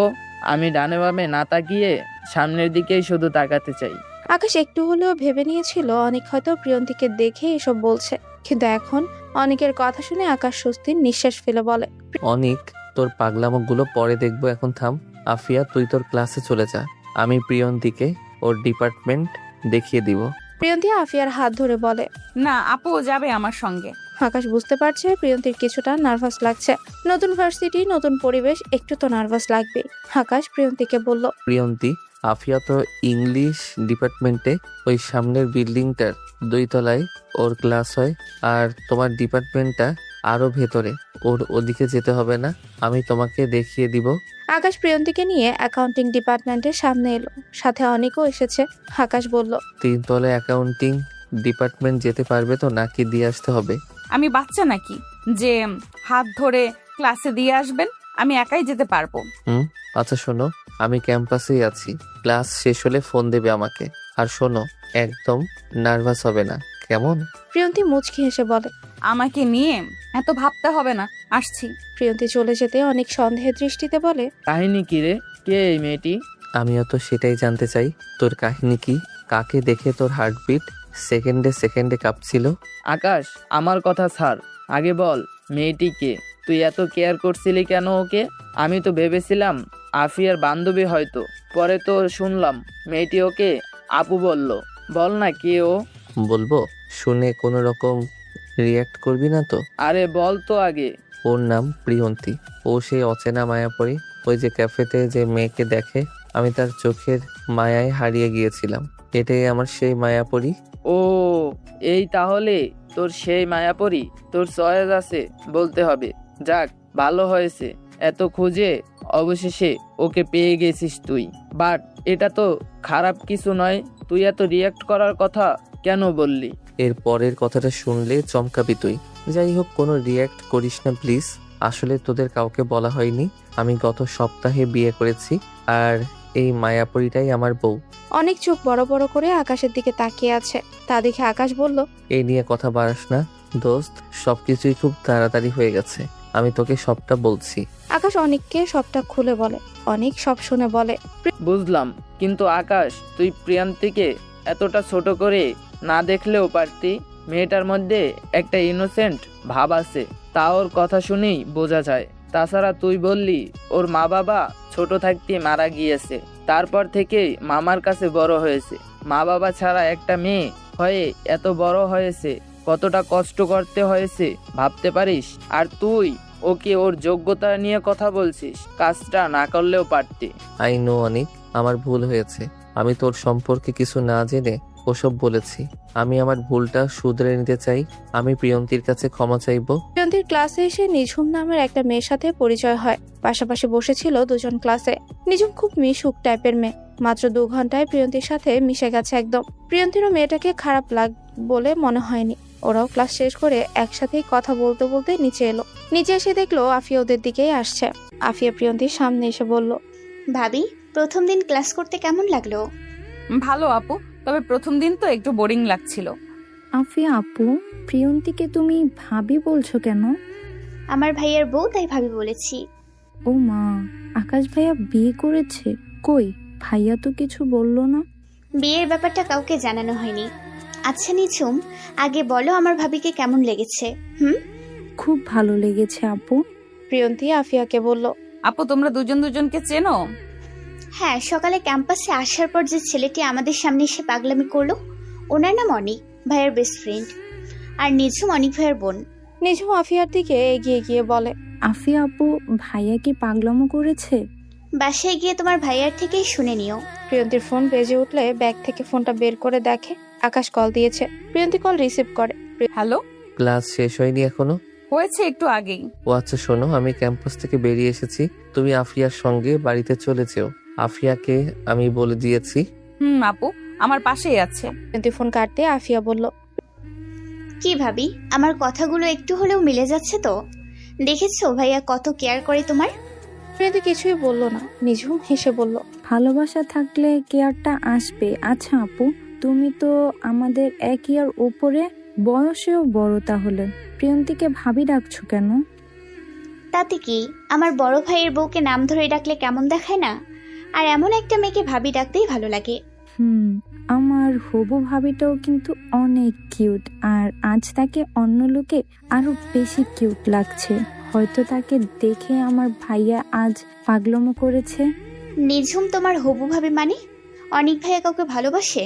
আমি ডানে বামে না তাকিয়ে সামনের দিকেই শুধু তাকাতে চাই। আকাশ একটু হলেও ভেবে নিয়েছিল অনেক হয়তো প্রিয়ন্তীকে দেখে এসব বলছে, কিন্তু এখন অনেকের কথা শুনে আকাশ স্বস্তির নিঃশ্বাস ফেলে বলে, অনেক, তোর পাগলামোগুলো পরে দেখবো, এখন থাম। আফিয়া, তুই তোর ক্লাসে চলে যা, আমি প্রিয়ন্তীকে ওর ডিপার্টমেন্ট দেখিয়ে দিব। প্রিয়ন্তী আফিয়ার হাত ধরে বলে, না, আপু যাবে আমার সঙ্গে। আকাশ বুঝতে পারছে প্রিয়ন্তীর কিছুটা নার্ভাস লাগছে। নতুন ভার্সিটি, নতুন পরিবেশ, একটু তো নার্ভাস লাগবেই। আকাশ প্রিয়ন্তীকে বলল, প্রিয়ন্তী, আফিয়া তো ইংলিশ ডিপার্টমেন্টে, ওই সামনের বিল্ডিংটার 2 তলায় ওর ক্লাস হয়, আর তোমার ডিপার্টমেন্টটা আরো ভেতরে, ওর ওদিকে যেতে হবে না, আমি তোমাকে দেখিয়ে দিব। আকাশ প্রিয়ন্তীকে নিয়ে অ্যাকাউন্টিং ডিপার্টমেন্টের সামনে এলো, সাথে অনেকও এসেছে। আকাশ বলল, 3 তলায় অ্যাকাউন্টিং ডিপার্টমেন্ট যেতে পারবে তো, নাকি দিয়ে আসতে হবে? আমি বাচ্চা নাকি যে হাত ধরে ক্লাসে দিয়ে আসবেন? আমি একাই যেতে পারবো। আচ্ছা শোনো, আমি ক্যাম্পাসেই আছি, ক্লাস শেষ হলে ফোন দেবে আমাকে। আর শোনো, একদম নার্ভাস হবে না, কেমন? প্রিয়ন্তী মুচকি হেসে বলে, আমাকে নিয়ে এত ভাবতে হবে না, আসছি। প্রিয়ন্তী চলে যেতে অনেক সন্দেহের দৃষ্টিতে বলে, কাহিনী কি রে? কে এই মেয়েটি? আমিও তো সেটাই জানতে চাই, তোর কাহিনী কি? কাকে দেখে তোর হার্টবিট সেকেন্ডে সেকেন্ডে কাঁপছিল? আকাশ, আমার কথা ছাড়, আগে বল মেয়েটি কে? তুই এত কেয়ার করছিলি কেন ওকে? আমি তো ভেবেছিলাম আফিয়ার বান্ধবী হয়তো, পরে তো শুনলাম মেয়েটি ওকে আপু বলল। বল না কে ও? বলবো? শুনে কোনো রকম রিয়্যাক্ট করবি না তো? আরে বল তো আগে। ওর নাম প্রিয়ন্তী। ও সেই অচেনা মায়াপরী, ওই যে ক্যাফেতে যে মেয়েকে দেখে আমি তার চোখের মায়ায় হারিয়ে গিয়েছিলাম। এটাই আমার সেই মায়াপরী। ও, এই তাহলে তোর সেই মায়াপরি। তোর চয়েস আছে বলতে হবে। যাক, ভালো হয়েছে, এত খুঁজে অবশেষে ওকে পেয়ে গেছিস তুই। বাট এটা তো খারাপ কিছু নয়। তুই এত রিয়াক্ট করার কথা কেন বললি? এর পরের কথাটা শুনলে চমকাবি তুই। যাই হোক, কোনো রিয়্যাক্ট করিস না প্লিজ। আসলে তোদের কাউকে বলা হয়নি, আমি গত সপ্তাহে বিয়ে করেছি, আর এই মায়াপরীটাই আমার বউ। অনেক চোখ বড় বড় করে আকাশের দিকে তাকিয়ে আছে। তা দেখে আকাশ বলল, এই নিয়ে কথা বাড়াস না দোস্ত, সবকিছুই খুব তাড়াতাড়ি হয়ে গেছে, আমি তোকে সবটা বলছি। আকাশ অনেককে সবটা খুলে বলে। অনেক সব শুনে বলে, বুঝলাম, কিন্তু আকাশ তুই প্রিয়ান্তীকে এতটা ছোট করে না দেখলেও পারতি। মেয়েটার মধ্যে একটা ইনোসেন্ট ভাব আছে, তা ওর কথা শুনেই বোঝা যায়। তাছাড়া তুই বললি ওর মা বাবা ছোট থাকতে মারা গিয়েছে, তারপর থেকেই মামার কাছে বড় হয়েছে। মা বাবা ছাড়া একটা মেয়ে হয়ে এত বড় হয়েছে, কতটা কষ্ট করতে হয়েছে ভাবতে পারিস? আর তুই ওকে ওর যোগ্যতা নিয়ে কথা বলছিস, কাজটা না করলেও পারতি। আই নো অনেক, আমার ভুল হয়েছে। আমি তোর সম্পর্কে কিছু না জেনে ওসব বলেছি। আমি আমার ভুলটা শুধরে নিতে চাই। আমি প্রিয়ন্তীর কাছে ক্ষমা চাইবো। প্রিয়ন্তীর ক্লাসে এসে নিঝুম নামের একটা মেয়ের সাথে পরিচয় হয়। পাশাপাশি বসেছিল দুজন ক্লাসে। নিঝুম খুব মিশুক টাইপের মেয়ে। মাত্র 2 ঘন্টায় প্রিয়ন্তীর সাথে মিশে গেছে একদম। প্রিয়ন্তীরও মেয়েটাকে খারাপ বলে মনে হয়নি। ওরাও ক্লাস শেষ করে একসাথেই কথা বলতে বলতে নিচে এলো। নিচে এসে দেখলো আফিয়া ওদের দিকেই আসছে। আফিয়া প্রিয়ন্তীর সামনে এসে বলল, ভাবি, প্রথম দিন ক্লাস করতে কেমন লাগলো? ভালো আপু, তবে প্রথম দিন তো একটু বোরিং লাগছিল। আফিয়া আপু, প্রিয়ন্তীকে তুমি ভাবি বলছো কেন? আমার ভাইয়ের বউ, তাই ভাবি বলেছি। ও মা, আকাশ ভাইয়া বিয়ে করেছে? কই, ভাইয়া তো কিছু বললো না। বিয়ের ব্যাপারটা কাউকে জানানো হয়নি। আচ্ছা নিঝুম, আগে বলো আমার ভাবিকে কেমন লেগেছে? খুব ভালো লেগেছে আপু। প্রিয়ন্তী আফিয়াকে বলল, আপু তোমরা দুজন দুজনকে চেনো? হ্যাঁ, সকালে ক্যাম্পাসে আসার পর যে ছেলেটি আমাদের সামনে এসে পাগলামি করলো, ওনার নাম অনিক, ভাইয়ের বেস্ট ফ্রেন্ড। আর নিঝুম অনিক ভাইয়ের বোন। নিঝুম আফিয়ার দিকে এগিয়ে গিয়ে বলে, আফিয়া আপু, ভাইয়া কি পাগলামো করেছে? বাসায় গিয়ে তোমার ভাইয়ার থেকেই শুনে নিও। প্রিয়ন্তীর ফোন বেজে উঠলে ব্যাগ থেকে ফোনটা বের করে দেখে আকাশ কল দিয়েছে। প্রিয়ন্তী কল রিসিভ করে। হ্যালো, ক্লাস শেষ হয়নি এখনো? হয়েছে একটু আগেই। ও আচ্ছা, শোনো, আমি ক্যাম্পাস থেকে বেরিয়ে এসেছি, তুমি আফিয়ার সঙ্গে বাড়িতে চলে যেও। আফিয়াকে আমি বলে দিয়েছি। আপু আমার পাশেই আছে। প্রিয়ন্তী ফোন কাটতে আফিয়া বলল, কি ভাবি, আমার কথাগুলো একটু হলেও মিলে যাচ্ছে তো? দেখেছো ভাইয়া কত কেয়ার করে তোমার? প্রিয়ন্তী কিছুই বলল না। নিঝুম হেসে বলল, ভালোবাসা থাকলে কেয়ারটা আসবে। আচ্ছা আপু, তুমি তো আমাদের 1 ইয়ার উপরে, বয়সেও বড়, তাহলে প্রিয়ন্তীকে ভাবি ডাকছো কেন? তাতে কি, আমার বড় ভাইয়ের বউকে নাম ধরে ডাকলে কেমন দেখায় না? আর এমন একটা মেয়েকে ভাবি ডাকতেই ভালো লাগে। আমার হবু ভাবিটাও কিন্তু অনেক কিউট, আর আজ তাকে অন্য লোকে আরো বেশি কিউট লাগছে। হয়তো তাকে দেখে আমার ভাইয়া আজ পাগলামো করেছে। নিঝুম তোমার হবু ভাবি মানে? অনিক ভাইয়া কাউকে ভালোবাসে?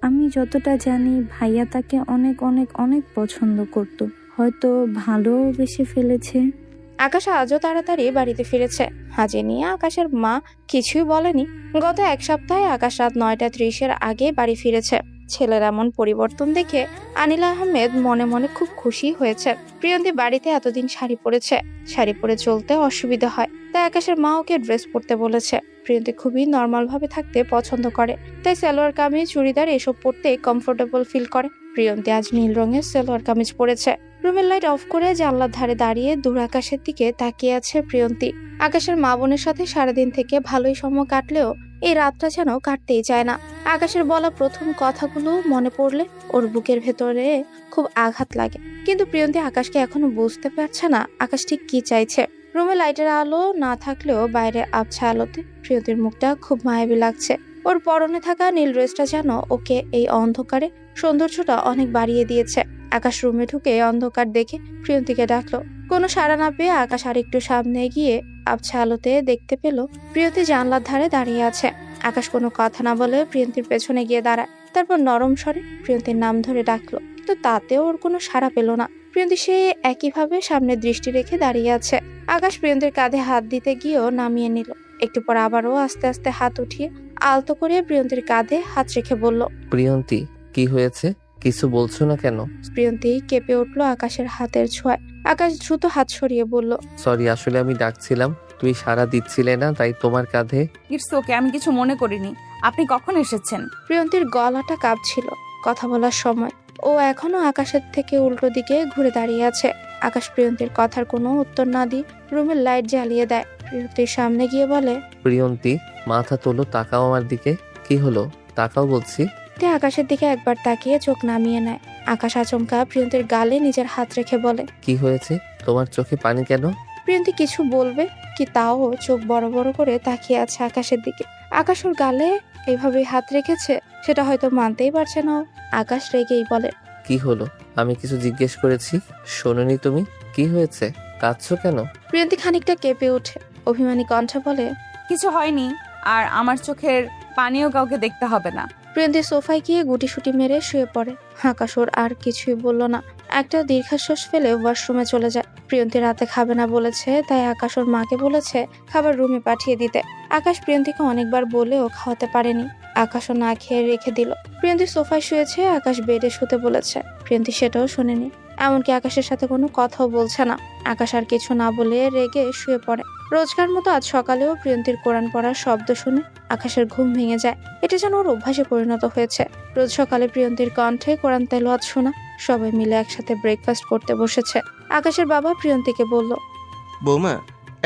আমি যতটা জানি ভাইয়া তাকে অনেক অনেক অনেক পছন্দ করত, হয়তো ভালোবেসে ফেলেছে। আকাশ আজও তাড়াতাড়ি বাড়িতে ফিরেছে। হাজে নিয়ে আকাশের মা কিছুই বলেনি। গত 1 সপ্তাহে আকাশ রাত 9:30 আগে বাড়ি ফিরেছে। ছেলের এমন পরিবর্তন দেখে আনিল আহমেদ মনে মনে খুব খুশি হয়েছে। প্রিয়ন্তী বাড়িতে এতদিন শাড়ি পরেছে, শাড়ি পরে চলতে অসুবিধা হয়, তাই আকাশের মা ওকে ড্রেস পরতে বলেছে। প্রিয়ন্তী খুবই নর্মাল ভাবে থাকতে পছন্দ করে, তাই সালোয়ার কামিজ, চুড়িদার এসব পরতে কমফোর্টেবল ফিল করে। প্রিয়ন্তী আজ নীল রঙের সালোয়ার কামিজ পরেছে। রুমের লাইট অফ করে জানলার ধারে দাঁড়িয়ে দূর আকাশের দিকে তাকিয়ে আছে প্রিয়ন্তী। আকাশের মা বোনের সাথে সারাদিন থেকে ভালোই সময় কাটলেও এই রাতটা যেন কাটতেই চায় না। আকাশের বলা প্রথম কথাগুলো মনে পড়লে ওর বুকের ভেতরে খুব আঘাত লাগে। কিন্তু প্রিয়ন্তী আকাশকে এখনো বুঝতে পারছে না আকাশ ঠিক কি চাইছে। রুমে লাইটের আলো না থাকলেও বাইরে আবছা আলোতে প্রিয়ন্তীর মুখটা খুব মায়াবী লাগছে। ওর পরনে থাকা নীল ড্রেসটা যেন ওকে এই অন্ধকারে সৌন্দর্যটা অনেক বাড়িয়ে দিয়েছে। আকাশ রুমে ঢুকে অন্ধকার দেখে প্রিয়ন্তীকে ডাকলো। কোনো সাড়া না পেয়ে আকাশ আরেকটু সামনে গিয়ে আবছা আলোতে দেখতে পেল প্রিয়ন্তী জানলার ধারে দাঁড়িয়ে আছে। আকাশ কোনো কথা না বলে প্রিয়ন্তীর পেছনে গিয়ে দাঁড়ায়। তারপর নরম স্বরে প্রিয়ন্তীর নাম ধরে ডাকলো, কিন্তু তাতেও ওর কোনো সাড়া পেল না। প্রিয়ন্তী সে একইভাবে সামনে দৃষ্টি রেখে দাঁড়িয়ে আছে। আকাশ প্রিয়ন্তীর কাঁধে হাত দিতে গিয়েও নামিয়ে নিল। একটু পর আবারও আস্তে আস্তে হাত উঠিয়ে আলতো করে প্রিয়ন্তীর কাঁধে হাত রেখে বলল, প্রিয়ন্তী কি হয়েছে? কিছু বলছো না কেন? প্রিয়ন্তী কেঁপে উঠলো আকাশের হাতের ছোঁয়ায়। আকাশ দ্রুত হাত সরিয়ে বলল, সরি, আসলে আমি ডাকছিলাম, তুই সাড়া দিচ্ছিলে না, তাই তোমার কাঁধে। ইটস ওকে, আমি কিছু মনে করিনি। আপনি কখন এসেছেন? প্রিয়ন্তীর গলাটা কাঁপছিল কথা বলার সময়। ও এখনো আকাশের থেকে উল্টো দিকে ঘুরে দাঁড়িয়ে আছে। আকাশ প্রিয়ন্তীর কথার কোনো উত্তর না দিয়ে রুমের লাইট জ্বালিয়ে দেয়। প্রিয়ন্তীর সামনে গিয়ে বলে, প্রিয়ন্তী মাথা তোলো, তাকাও আমার দিকে। কি হলো? তাকাও বলছি। তে আকাশের দিকে একবার তাকিয়ে চোখ নামিয়ে নেয়। আকাশ আচমকা প্রিয়ন্তীর গালে নিজের হাত রেখে বলে, কি হয়েছে? তোমার চোখে পানি কেন? প্রিয়ন্তী কিছু বলবে কি তাও চোখ বড় বড় করে তাকিয়ে আছে আকাশের দিকে। আকাশ ওর গালে এইভাবে হাত রেখেছে সেটা হয়তো মানতেই পারছে না ও। আকাশ রেগেই বলে, কি হলো? আমি কিছু জিজ্ঞেস করেছি, শোনোনি তুমি? কি হয়েছে? কাঁদছো কেন? প্রিয়ন্তী খানিকটা কেঁপে ওঠে, অভিমানী কণ্ঠে বলে, কিছু হয়নি, আর আমার চোখের পানিও কাউকে দেখতে হবে না। প্রিয়ন্তী সোফায় গিয়ে গুটিসুটি মেরে শুয়ে পড়ে। আকাশ ওর আর কিছুই বলল না। একটা দীর্ঘশ্বাস ফেলে ওয়াশরুমে চলে যায়। প্রিয়ন্তী রাতে খাবে না বলেছে, তাই আকাশ ওর মাকে বলেছে খাবার রুমে পাঠিয়ে দিতে। আকাশ প্রিয়ন্তীকে অনেকবার বলেও খাওয়াতে পারেনি। আকাশও না খেয়ে রেখে দিল। প্রিয়ন্তী সোফায় শুয়েছে, আকাশ বেডে শুতে বলেছে। প্রিয়ন্তী সেটাও শোনেনি, এমনকি আকাশের সাথে কোনো কথাও বলছে না। আকাশ আর কিছু না বলে রেগে শুয়ে পড়ে। রোজকার মতো আজ সকালেও প্রিয়ন্তীর কোরআন পড়ার শব্দ শুনে আকাশের ঘুম ভেঙে যায়। এটা যেন ওর অভ্যাসে পরিণত হয়েছে। রোজ সকালে প্রিয়ন্তীর কণ্ঠে কোরআন তেলাওয়াত শোনা। সবাই মিলে একসাথে ব্রেকফাস্ট করতে বসেছে। আকাশের বাবা প্রিয়ন্তীকে বলল, বৌমা,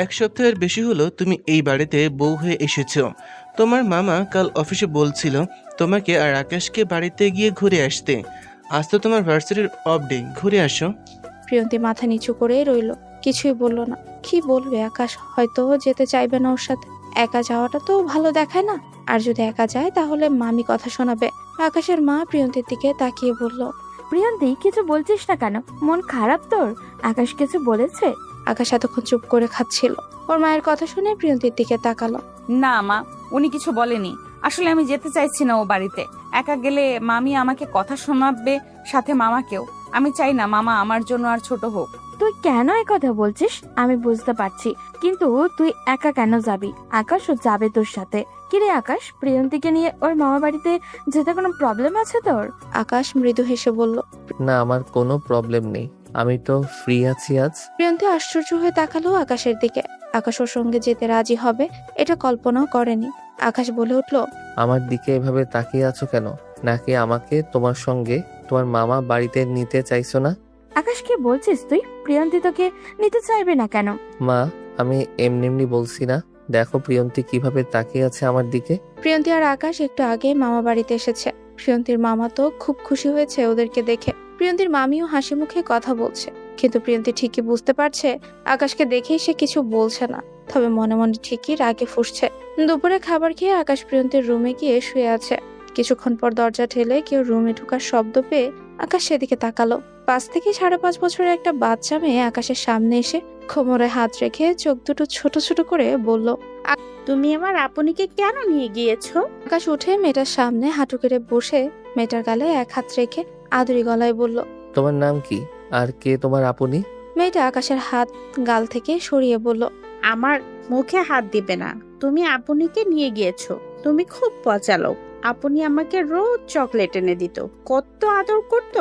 1 সপ্তাহের বেশি হলো তুমি এই বাড়িতে বউ হয়ে এসেছো। তোমার মামা কাল অফিসে বলছিল তোমাকে আর আকাশকে বাড়িতে গিয়ে ঘুরে আসতে। আজ তো তোমার ভার্সিটির অফ ডে, ঘুরে আসো। প্রিয়ন্তী মাথা নিচু করেই রইল, কিছুই বলল না। কি বলবে? আকাশ হয়তো যেতে চাইবে না ওর সাথে। একা যাওয়াটা তো ভালো দেখায় না। আর যদি একা যায় তাহলে মামি কথা শোনাবে। আকাশের মা প্রিয়ন্তীর দিকে তাকিয়ে বলল, প্রিয়ন্তী কিছু বলছিস না কেন? মন খারাপ তোর? আকাশ কিছু বলেছে? আকাশ এতক্ষণ চুপ করে খাচ্ছিল। ওর মায়ের কথা শুনে প্রিয়ন্তীর দিকে তাকালো। না মা, উনি কিছু বলেনি। আসলে আমি যেতে চাইছি না ও বাড়িতে। একা গেলে মামি আমাকে কথা শোনাবে, সাথে মামাকেও। আমি চাই না মামা আমার জন্য আর ছোট হোক। তুই কেন এই কথা বলছিস আমি বুঝতে পারছি, কিন্তু তুই একা কেন যাবি? আকাশও যাবে তোর সাথে। কিরে আকাশ, প্রিয়ন্তীকে নিয়ে ওর মামা বাড়িতে যেতে কোনো প্রবলেম আছে তোর? আকাশ মৃদু হেসে বলল, না, আমার কোনো প্রবলেম নেই, আমি তো ফ্রি আছি আজ। প্রিয়ন্তী আশ্চর্য হয়ে তাকালো আকাশের দিকে। আকাশ ওর সঙ্গে যেতে রাজি হবে এটা কল্পনাও করেনি। আকাশ বলে উঠল, আমার দিকে এভাবে তাকিয়ে আছো কেন? নাকি আমাকে তোমার সঙ্গে তোমার মামা বাড়িতে নিতে চাইছো না? আকাশ কি বলছিস তুই? প্রিয়ন্তী তোকে নিতে চাইবে না কেন? মা, আমি এমনি বলছি না, দেখো প্রিয়ন্তী কিভাবে তাকিয়ে আছে আমার দিকে। প্রিয়ন্তী আর আকাশ একটু আগে মামা বাড়িতে এসেছে। প্রিয়ন্তীর মামা তো খুব খুশি হয়েছে ওদেরকে দেখে। প্রিয়ন্তীর মামিও হাসি মুখে কথা বলছে, কিন্তু প্রিয়ন্তী ঠিকই বুঝতে পারছে আকাশকে দেখেই সে কিছু বলছে না, তবে মনে মনে ঠিকই রাগে ফুঁসছে। দুপুরে খাবার খেয়ে আকাশ প্রিয়ন্তীর রুমে গিয়ে শুয়ে আছে। কিছুক্ষণ পর দরজা ঠেলে কেউ রুমে ঢোকার শব্দ পেয়ে আকাশ সেদিকে তাকালো। 5 থেকে 5.5 বছরের একটা বাচ্চা মেয়ে আকাশের সামনে এসে কোমরে হাত রেখে চোখ দুটো ছোট ছোট করে বলল, তুমি আমার আপনিকে কেন নিয়ে গিয়েছো? আকাশ উঠে মেয়েটার সামনে হাঁটু কেড়ে বসে মেয়েটার গালে এক হাত রেখে আদুরি গলায় বলল, তোমার নাম কি? আর কে তোমার আপনি? মেয়েটা আকাশের হাত গাল থেকে সরিয়ে বলল, আমার মুখে হাত দিবে না। তুমি আপনিকে নিয়ে গিয়েছো। তুমি খুব পচালো। আপনি আমাকে রোজ চকলেট এনে দিত, কত আদর করত।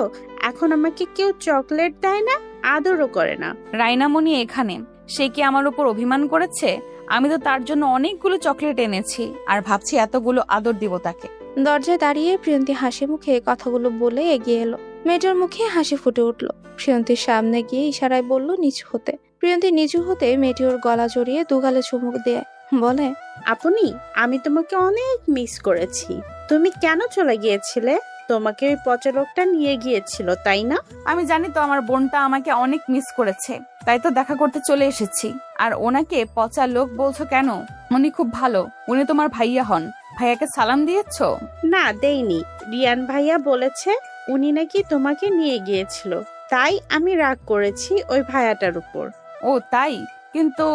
এখন আমাকে কেউ চকলেট দেয় না, আদরও করে না। রাইনামণি এখানে, সে কি আমার উপর অভিমান করেছে? আমি তো তার জন্য অনেকগুলো চকলেট এনেছি, আর ভাবছি এতগুলো আদর দিব তাকে। দরজায় দাঁড়িয়ে প্রিয়ন্তী হাসি মুখে কথাগুলো বলে এগিয়ে এলো। মেয়েটার মুখে হাসি ফুটে উঠলো। প্রিয়ন্তীর সামনে গিয়ে ইশারায় বলল নিচু হতে। প্রিয়ন্তী নিচু হতে মেয়েটি ওর গলা জড়িয়ে দুগালে চুমুক দেয়। বলে, আপনি আমি তোমাকে অনেক মিস করেছি। তুমি কেন চলে গিয়েছিলে? তোমাকে ওই পচা লোকটা নিয়ে গিয়েছিল, তাই না? আমি জানি তো আমার বোনটা আমাকে অনেক মিস করেছে, তাই তো দেখা করতে চলে এসেছি। আর ওনাকে পচা লোক বলছো কেন? উনি খুব ভালো, উনি তোমার ভাইয়া হন। ভাইয়াকে সালাম দিয়েছো? না, দেইনি। রিয়ান ভাইয়া বলেছে উনি নাকি তোমাকে নিয়ে গিয়েছিল, তাই আমি রাগ করেছি ওই ভাইয়াটার উপর। ও তাই? কিন্তু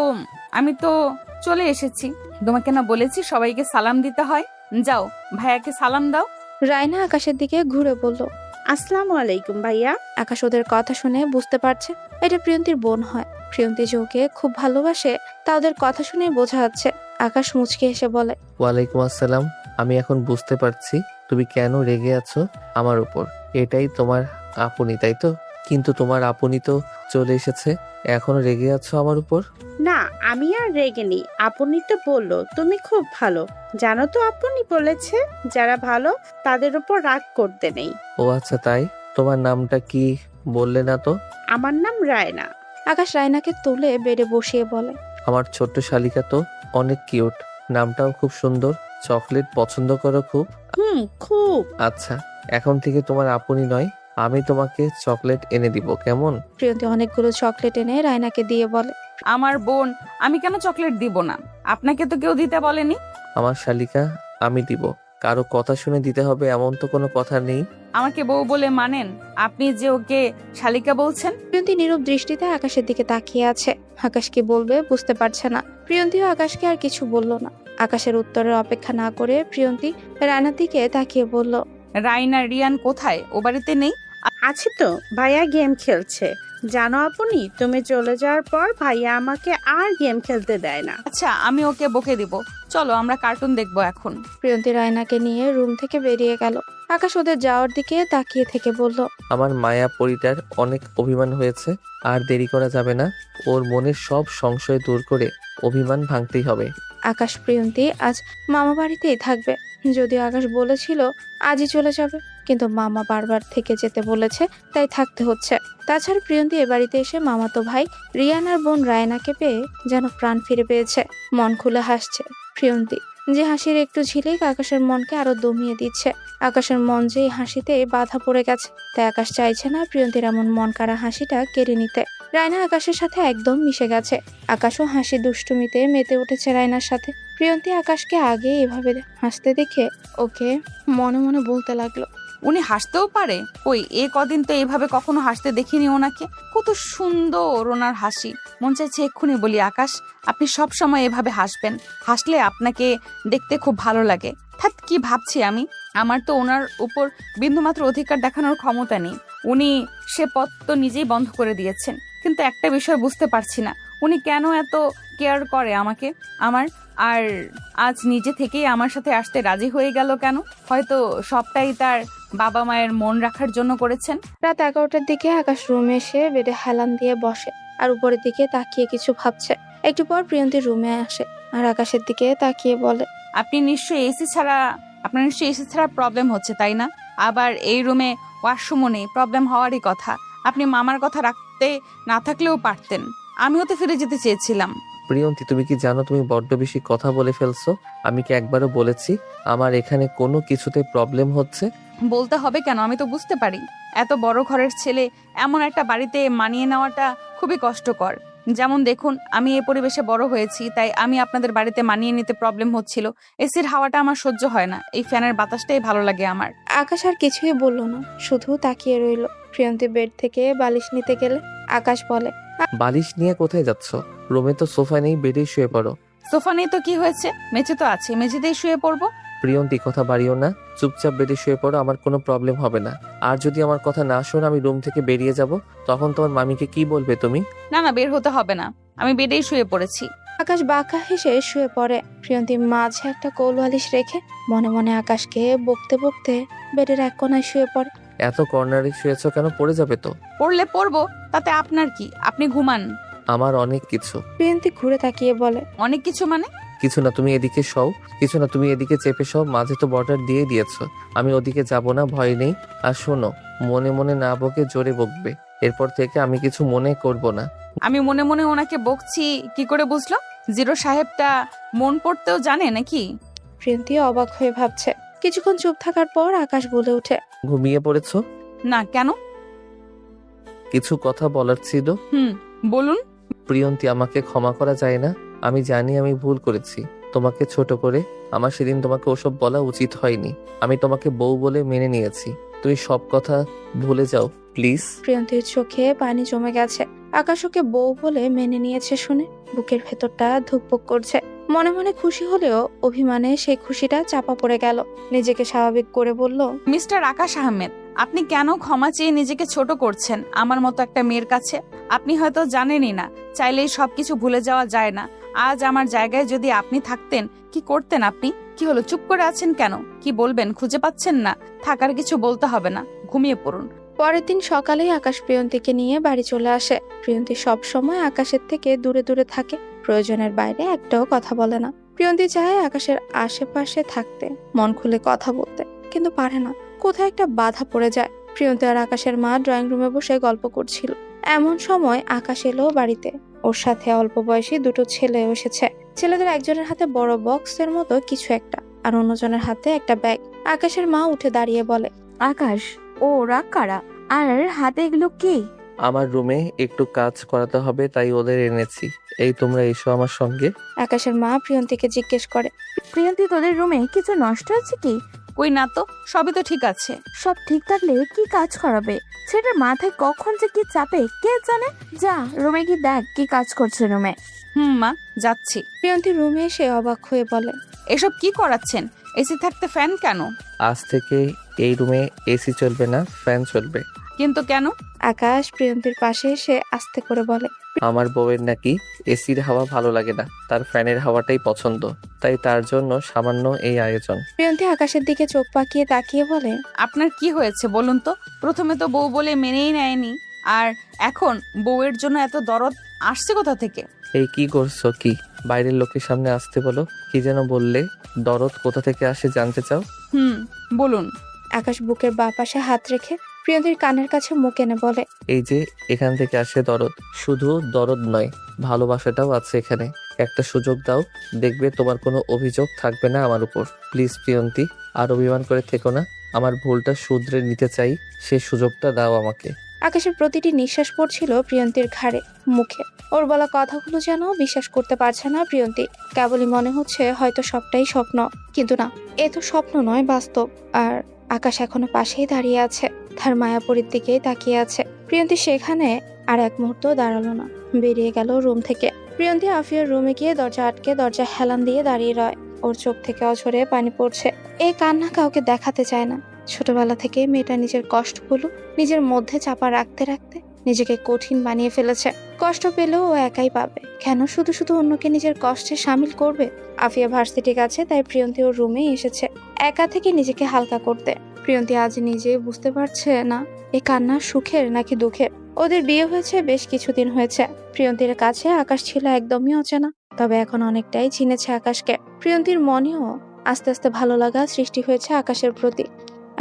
আমি তো চলে এসেছি। তোমাকে না বলেছি সবাইকে সালাম দিতে হয়? যাও ভাইয়াকে সালাম দাও। রায়না আকাশের দিকে ঘুরে বলল, আসসালামু আলাইকুম ভাইয়া। আকাশ ওদের কথা শুনে বুঝতে পারছে এটা প্রিয়ন্তীর বোন হয়। প্রিয়ন্তী যে ওকে খুব ভালোবাসে তা ওদের কথা শুনে বোঝা যাচ্ছে। আকাশ মুচকে এসে বলে, ওয়ালাইকুম আসসালাম। আমি এখন বুঝতে পারছি তুমি কেন রেগে আছো আমার উপর। এটাই তোমার আপনি, তাই তো? কিন্তু তোমার আপনি তো চলে এসেছে, এখনো রেগে আছো আমার উপর? না, আমি আর রেগে নেই। আপনি তো বললো তুমি খুব ভালো। জানো তো, আপনি বলেছে যারা ভালো তাদের উপর রাগ করতে নেই। ও আচ্ছা তাই? তোমার নামটা কি বললে না তো? আমার নাম রায়না। আকাশ রায়নাকে তুলে বেডে বসিয়ে বলে, আমার ছোট্ট শালিকা তো অনেক কিউট, নামটাও খুব সুন্দর। চকলেট পছন্দ করো খুব? খুব। আচ্ছা, এখন থেকে তোমার আপনি নয়, আমি তোমাকে চকলেট এনে দিব, কেমন? প্রিয়ন্তী অনেকগুলো চকলেট এনে রায়নাকে দিয়ে বলে, আমার বোন, আমি কেন চকলেট দিব না? আপনাকে তো কেউ দিতে বলেনি। আমার শালিকা, আমি দিব। কারো কথা শুনে দিতে হবে এমন তো কোনো কথা নেই। আমাকে বউ বলে মানেন? আপনি যে ওকে শালিকা বলছেন। প্রিয়ন্তী নীরব দৃষ্টিতে আকাশের দিকে তাকিয়ে আছে। আকাশ কি বলবে বুঝতে পারছে না। প্রিয়ন্তীও আকাশকে আর কিছু বলল না। আকাশের উত্তরের অপেক্ষা না করে প্রিয়ন্তী রায়নার দিকে তাকিয়ে বলল, রাইনা রিয়ান কোথায়? ও বাড়িতে নেই? আছে তো, ভাইয়া গেম খেলছে। জানো আপনি, তুমি চলে যাওয়ার পর ভাইয়া আমাকে আর গেম খেলতে দেয় না। আচ্ছা, আমি ওকে বকে দিব। চলো আমরা কার্টুন দেখবো এখন। প্রিয়ন্তী রায়নাকে নিয়ে রুম থেকে বেরিয়ে গেল। আকাশ ওদের যাওয়ার দিকে তাকিয়ে থেকে বলল, আমার মায়া পরিটার অনেক অভিমান হয়েছে, আর দেরি করা যাবে না। ওর মনের সব সংশয় দূর করে অভিমান ভাঙতেই হবে। আকাশ প্রিয়ন্তী আজ মামা বাড়িতেই থাকবে। যদিও আকাশ বলেছিল আজই চলে যাবে, কিন্তু মামা বারবার থেকে যেতে বলেছে, তাই থাকতে হচ্ছে। তাছাড়া প্রিয়ন্তী এ বাড়িতে এসে মামাতো ভাই রিয়ান আর বোন রায়নাকে পেয়ে যেন প্রাণ ফিরে পেয়েছে। মন খুলে হাসছে প্রিয়ন্তী, যে হাসির একটু ঝিলিক আকাশের মনকে আরো দমিয়ে দিচ্ছে। আকাশের মন যে এই হাসিতে বাধা পড়ে গেছে, তাই আকাশ চাইছে না প্রিয়ন্তীর এমন মন কাড়া হাসিটা কেড়ে নিতে। রায়না আকাশের সাথে একদম মিশে গেছে। আকাশও হাসি দুষ্টুমিতে মেতে উঠেছে রায়নার সাথে। প্রিয়ন্তী আকাশকে আগে এভাবে হাসতে দেখে ওকে মনে মনে বলতে লাগলো, উনি হাসতেও পারে? ওই এ কদিন তো এইভাবে কখনো হাসতে দেখিনি ওনাকে। কত সুন্দর ওনার হাসি। মন চাইছে এক্ষুনি বলি, আকাশ আপনি সব সময় এভাবে হাসবেন, হাসলে আপনাকে দেখতে খুব ভালো লাগে। থাক, কি ভাবছি আমি। আমার তো ওনার উপর বিন্দুমাত্র অধিকার দেখানোর ক্ষমতা নেই। উনি সে পথ তো নিজেই বন্ধ করে দিয়েছেন। কিন্তু একটা বিষয় বুঝতে পারছি না, উনি কেন এত কেয়ার করে আমাকে, আমার। আর আজ নিজে থেকেই আমার সাথে আসতে রাজি হয়ে গেল কেন? হয়তো সবটাই তার বাবা মায়ের মন রাখার জন্য করেছেন। রাত 11টার দিকে আকাশ রুমে এসে বেডে হেলান দিয়ে বসে আর উপরের দিকে তাকিয়ে কিছু ভাবছে। একটু পর প্রিয়ন্তী রুমে আসে আর আকাশের দিকে তাকিয়ে বলে, আপনার নিশ্চয়ই এসি ছাড়া প্রবলেম হচ্ছে, তাই না? আবার এই রুমে ওয়াশরুমও নেই, প্রবলেম হওয়ারই কথা। আপনি মামার কথা রাখতে না থাকলেও পারতেন। আমিও তো ফিরে যেতে চেয়েছিলাম। প্রিয়ন্তী, তুমি কি জানো তুমি বড্ড বেশি কথা বলে ফেলছো? আমি কি একবারও বলেছি আমার এখানে কোনো কিছুতে প্রবলেম হচ্ছে? বলতে হবে কেন? আমি তো বুঝতে পারি। এত বড় ঘরের ছেলে এমন একটা বাড়িতে মানিয়ে নেওয়াটা খুবই কষ্টকর। যেমন দেখুন, আমি এই পরিবেশে বড় হয়েছি, তাই আমি আপনাদের বাড়িতে মানিয়ে নিতে প্রবলেম হচ্ছিল। এসির হাওয়াটা আমার সহ্য হয় না, এই ফ্যানের বাতাসটাই ভালো লাগে আমার। আকাশ আর কিছুই বলল না, শুধু তাকিয়ে রইল। প্রিয়ন্তী বেড থেকে বালিশ নিতে গেলে আকাশ বলে, বালিশ নিয়ে কোথায় যাচ্ছ? রুমে তো সোফা নেই, বেডেই শুয়ে পড়ো। সোফা নেই তো কি হয়েছে? মেঝে তো আছে, মেঝেতেই শুয়ে পড়বো। প্রিয়ন্তী, কথা বাড়িও না, চুপচাপ বেডে শুয়ে পড়ো, আমার কোনো প্রবলেম হবে না। আর যদি আমার কথা না শোনো, আমি রুম থেকে বেরিয়ে যাব, তখন তোমার মামিকে কি বলবে তুমি? না না, বের হতে হবে না, আমি বেডেই শুয়ে পড়েছি। আকাশ বাঁকা হেসে শুয়ে পড়ে। প্রিয়ন্তী মাঝে একটা কোল বালিশ রেখে মনে মনে আকাশকে বকতে বকতে বেডের এক কোনায় শুয়ে পড়ে। এত কর্নারে শুয়েছো কেন? পড়ে যাবে তো। পড়লে পড়বো, তাতে আপনার কি? আপনি ঘুমান। আমার অনেক কিছু। প্রিয়ন্তী ঘুরে তাকিয়ে বলে, অনেক কিছু মানে? কিছু না, তুমি এদিকে শও। কিছু না, তুমি এদিকে চেপে শও। মাঝে তো বর্ডার দিয়ে দিয়েছো, আমি ওদিকে যাব না, ভয় নেই। আর শোনো, মনে মনে না বকে জোরে বকবে। এরপর থেকে আমি কিছু মনে করব না। আমি মনে মনে ওনাকে বকছি কি করে বুঝলো? জিরো সাহেবটা মন পড়তেও জানে নাকি? প্রিয়ন্তী অবাক হয়ে ভাবছে। কিছুক্ষণ চুপ থাকার পর আকাশ বলে ওঠে, ঘুমিয়ে পড়েছো? না, কেন? কিছু কথা বলার ছিল। বলুন। প্রিয়ন্তী, আমাকে ক্ষমা করা যায় না? আমি জানি আমি ভুল করেছি, তোমাকে ছোট করে। আমার সেদিন তোমাকে ওসব বলা উচিত হয়নি। আমি তোমাকে বউ বলে মেনে নিয়েছি। তুমি সব কথা ভুলে যাও প্লিজ। প্রিয়ন্তীর চোখে পানি জমে গেছে। আকাশ ওকে বউ বলে মেনে নিয়েছে শুনে বুকের ভেতরটা ধুকপুক করছে। মনে মনে খুশি হলেও অভিমানে সেই খুশিটা চাপা পড়ে গেল। নিজেকে স্বাভাবিক করে বলল, মিস্টার আকাশ আহমেদ, আপনি কেন ক্ষমা চেয়ে নিজেকে ছোট করছেন আমার মতো একটা মেয়ের কাছে? আপনি হয়তো জানেনই না, চাইলেই সবকিছু ভুলে যাওয়া যায় না। আজ আমার জায়গায় যদি আপনি থাকতেন, কি করতেন আপনি? কি হলো, চুপ করে আছেন কেন? কি বলবেন খুঁজে পাচ্ছেন না? থাকার কিছু বলতে হবে না, ঘুমিয়ে পড়ুন। পরের দিন সকালেই আকাশ প্রিয়ন্তীকে নিয়ে বাড়ি চলে আসে। প্রিয়ন্তী সব সময় আকাশের থেকে দূরে দূরে থাকে, প্রয়োজনের বাইরে একটাও কথা বলে না। প্রিয়ন্তী চায় আকাশের আশেপাশে থাকতে, মন খুলে কথা বলতে, কিন্তু পারে না। কোথায় একটা বাধা পড়ে যায়। প্রিয়ন্তী আর আকাশের মা ড্রয়িং রুমে বসে গল্প করছিল। এমন সময় আকাশ এলো বাড়িতে। ওর সাথে অল্প বয়সী দুটো ছেলে এসেছে। ছেলেদের একজনের হাতে বড় বক্সের মতো কিছু একটা, আর অন্যজনের হাতে একটা ব্যাগ। আকাশের মা উঠে দাঁড়িয়ে বলে, আকাশ, ওরা কারা? আর হাতে এগুলো কি? আমার রুমে একটু কাজ করাতে হবে, তাই ওদের এনেছি। এই তোমরা এসো আমার সঙ্গে। আকাশের মা প্রিয়ন্তীকে জিজ্ঞেস করে, প্রিয়ন্তী, তোদের রুমে কিছু নষ্ট আছে কি? কই না তো, সবই তো ঠিক আছে। সব ঠিক থাকলে কি কাজ করাবে? ছেলেটার মাথায় কখন যে কি চাপে কে জানে। যা রুমে কি দেখ কি কাজ করছে রুমে। মা, যাচ্ছি। প্রিয়ন্তী রুমে এসে অবাক হয়ে বলে, এসব কি করাচ্ছেন? এসি থাকতে ফ্যান কেন? আজ থেকে এই রুমে এসি চলবে না, ফ্যান চলবে। কিন্তু কেন? আকাশ প্রিয়ন্তীর পাশে এসে আস্তে করে বলে, আমার বউয়ের নাকি এসির হাওয়া ভালো লাগে না, তার ফ্যানের হাওয়াটাই পছন্দ, তাই তার জন্য সামান্য এই আয়োজন। প্রিয়ন্তী আকাশের দিকে চোখ পাকিয়ে তাকিয়ে বলে, আপনার কি হয়েছে বলুন তো? প্রথমে তো বউ বলে মেনেই নেয়নি, আর এখন বউয়ের জন্য এত দরদ আসছে কোথা থেকে? এই কি করছো? কি বাইরের লোকের সামনে আসতে বলো? কি যেন বললে? দরদ কোথা থেকে আসে জানতে চাও? বলুন। আকাশ বুকের বাঁ পাশে হাত রেখে প্রিয়ন্তীর কানের কাছে মুখ এনে বলে, এই যে এখান থেকে আসে দরদ। শুধু দরদ নয়, ভালোবাসাটাও আছে এখানে। একটা সুযোগ দাও, দেখবে তোমার কোনো অভিযোগ থাকবে না আমার উপর। প্লিজ প্রিয়ন্তী, আর অভিমান করে থেকো না। আমার ভুলটা শুধরে নিতে চাই, সেই সুযোগটা দাও আমাকে। আকাশের প্রতিটি নিঃশ্বাস পড়ছিল প্রিয়ন্তীর ঘাড়ে, মুখে। ওর বলা কথাগুলো যেন বিশ্বাস করতে পারছে না প্রিয়ন্তী। কেবলই মনে হচ্ছে হয়তো সবটাই স্বপ্ন, কিন্তু না, এ তো স্বপ্ন নয়, বাস্তব। আর আকাশ এখনো পাশেই দাঁড়িয়ে আছে, তার মায়াপুরীর দিকেই তাকিয়ে আছে। প্রিয়ন্তী সেখানে আর এক মুহূর্ত দাঁড়ালো না, বেরিয়ে গেল রুম থেকে। প্রিয়ন্তী আফিয়ার রুমে গিয়ে দরজা আটকে দরজা হেলান দিয়ে দাঁড়িয়ে রয়। ওর চোখ থেকে অঝরে পানি পড়ছে। এই কান্না কাউকে দেখাতে চায় না। ছোটবেলা থেকে মেয়েটা নিজের কষ্টগুলো নিজের মধ্যে চাপা রাখতে রাখতে নিজেকে কঠিন বানিয়ে ফেলেছে। কষ্ট পেলেও ও একাই পাবে, কেন শুধু শুধু অন্যকে নিজের কষ্টে সামিল করবে? আফিয়া ভার্সিটি গেছে, তাই প্রিয়ন্তী ওর রুমে এসেছে একা থেকে নিজেকে হালকা করতে। প্রিয়ন্তী আজ নিজেই বুঝতে পারছে না এ কান্না সুখের নাকি দুঃখের। ওদের বিয়ে হয়েছে বেশ কিছুদিন হয়েছে। প্রিয়ন্তীর কাছে আকাশ ছিল একদমই অচেনা, তবে এখন অনেকটাই চিনেছে আকাশকে। প্রিয়ন্তীর মনেও আস্তে আস্তে ভালো লাগা সৃষ্টি হয়েছে আকাশের প্রতি,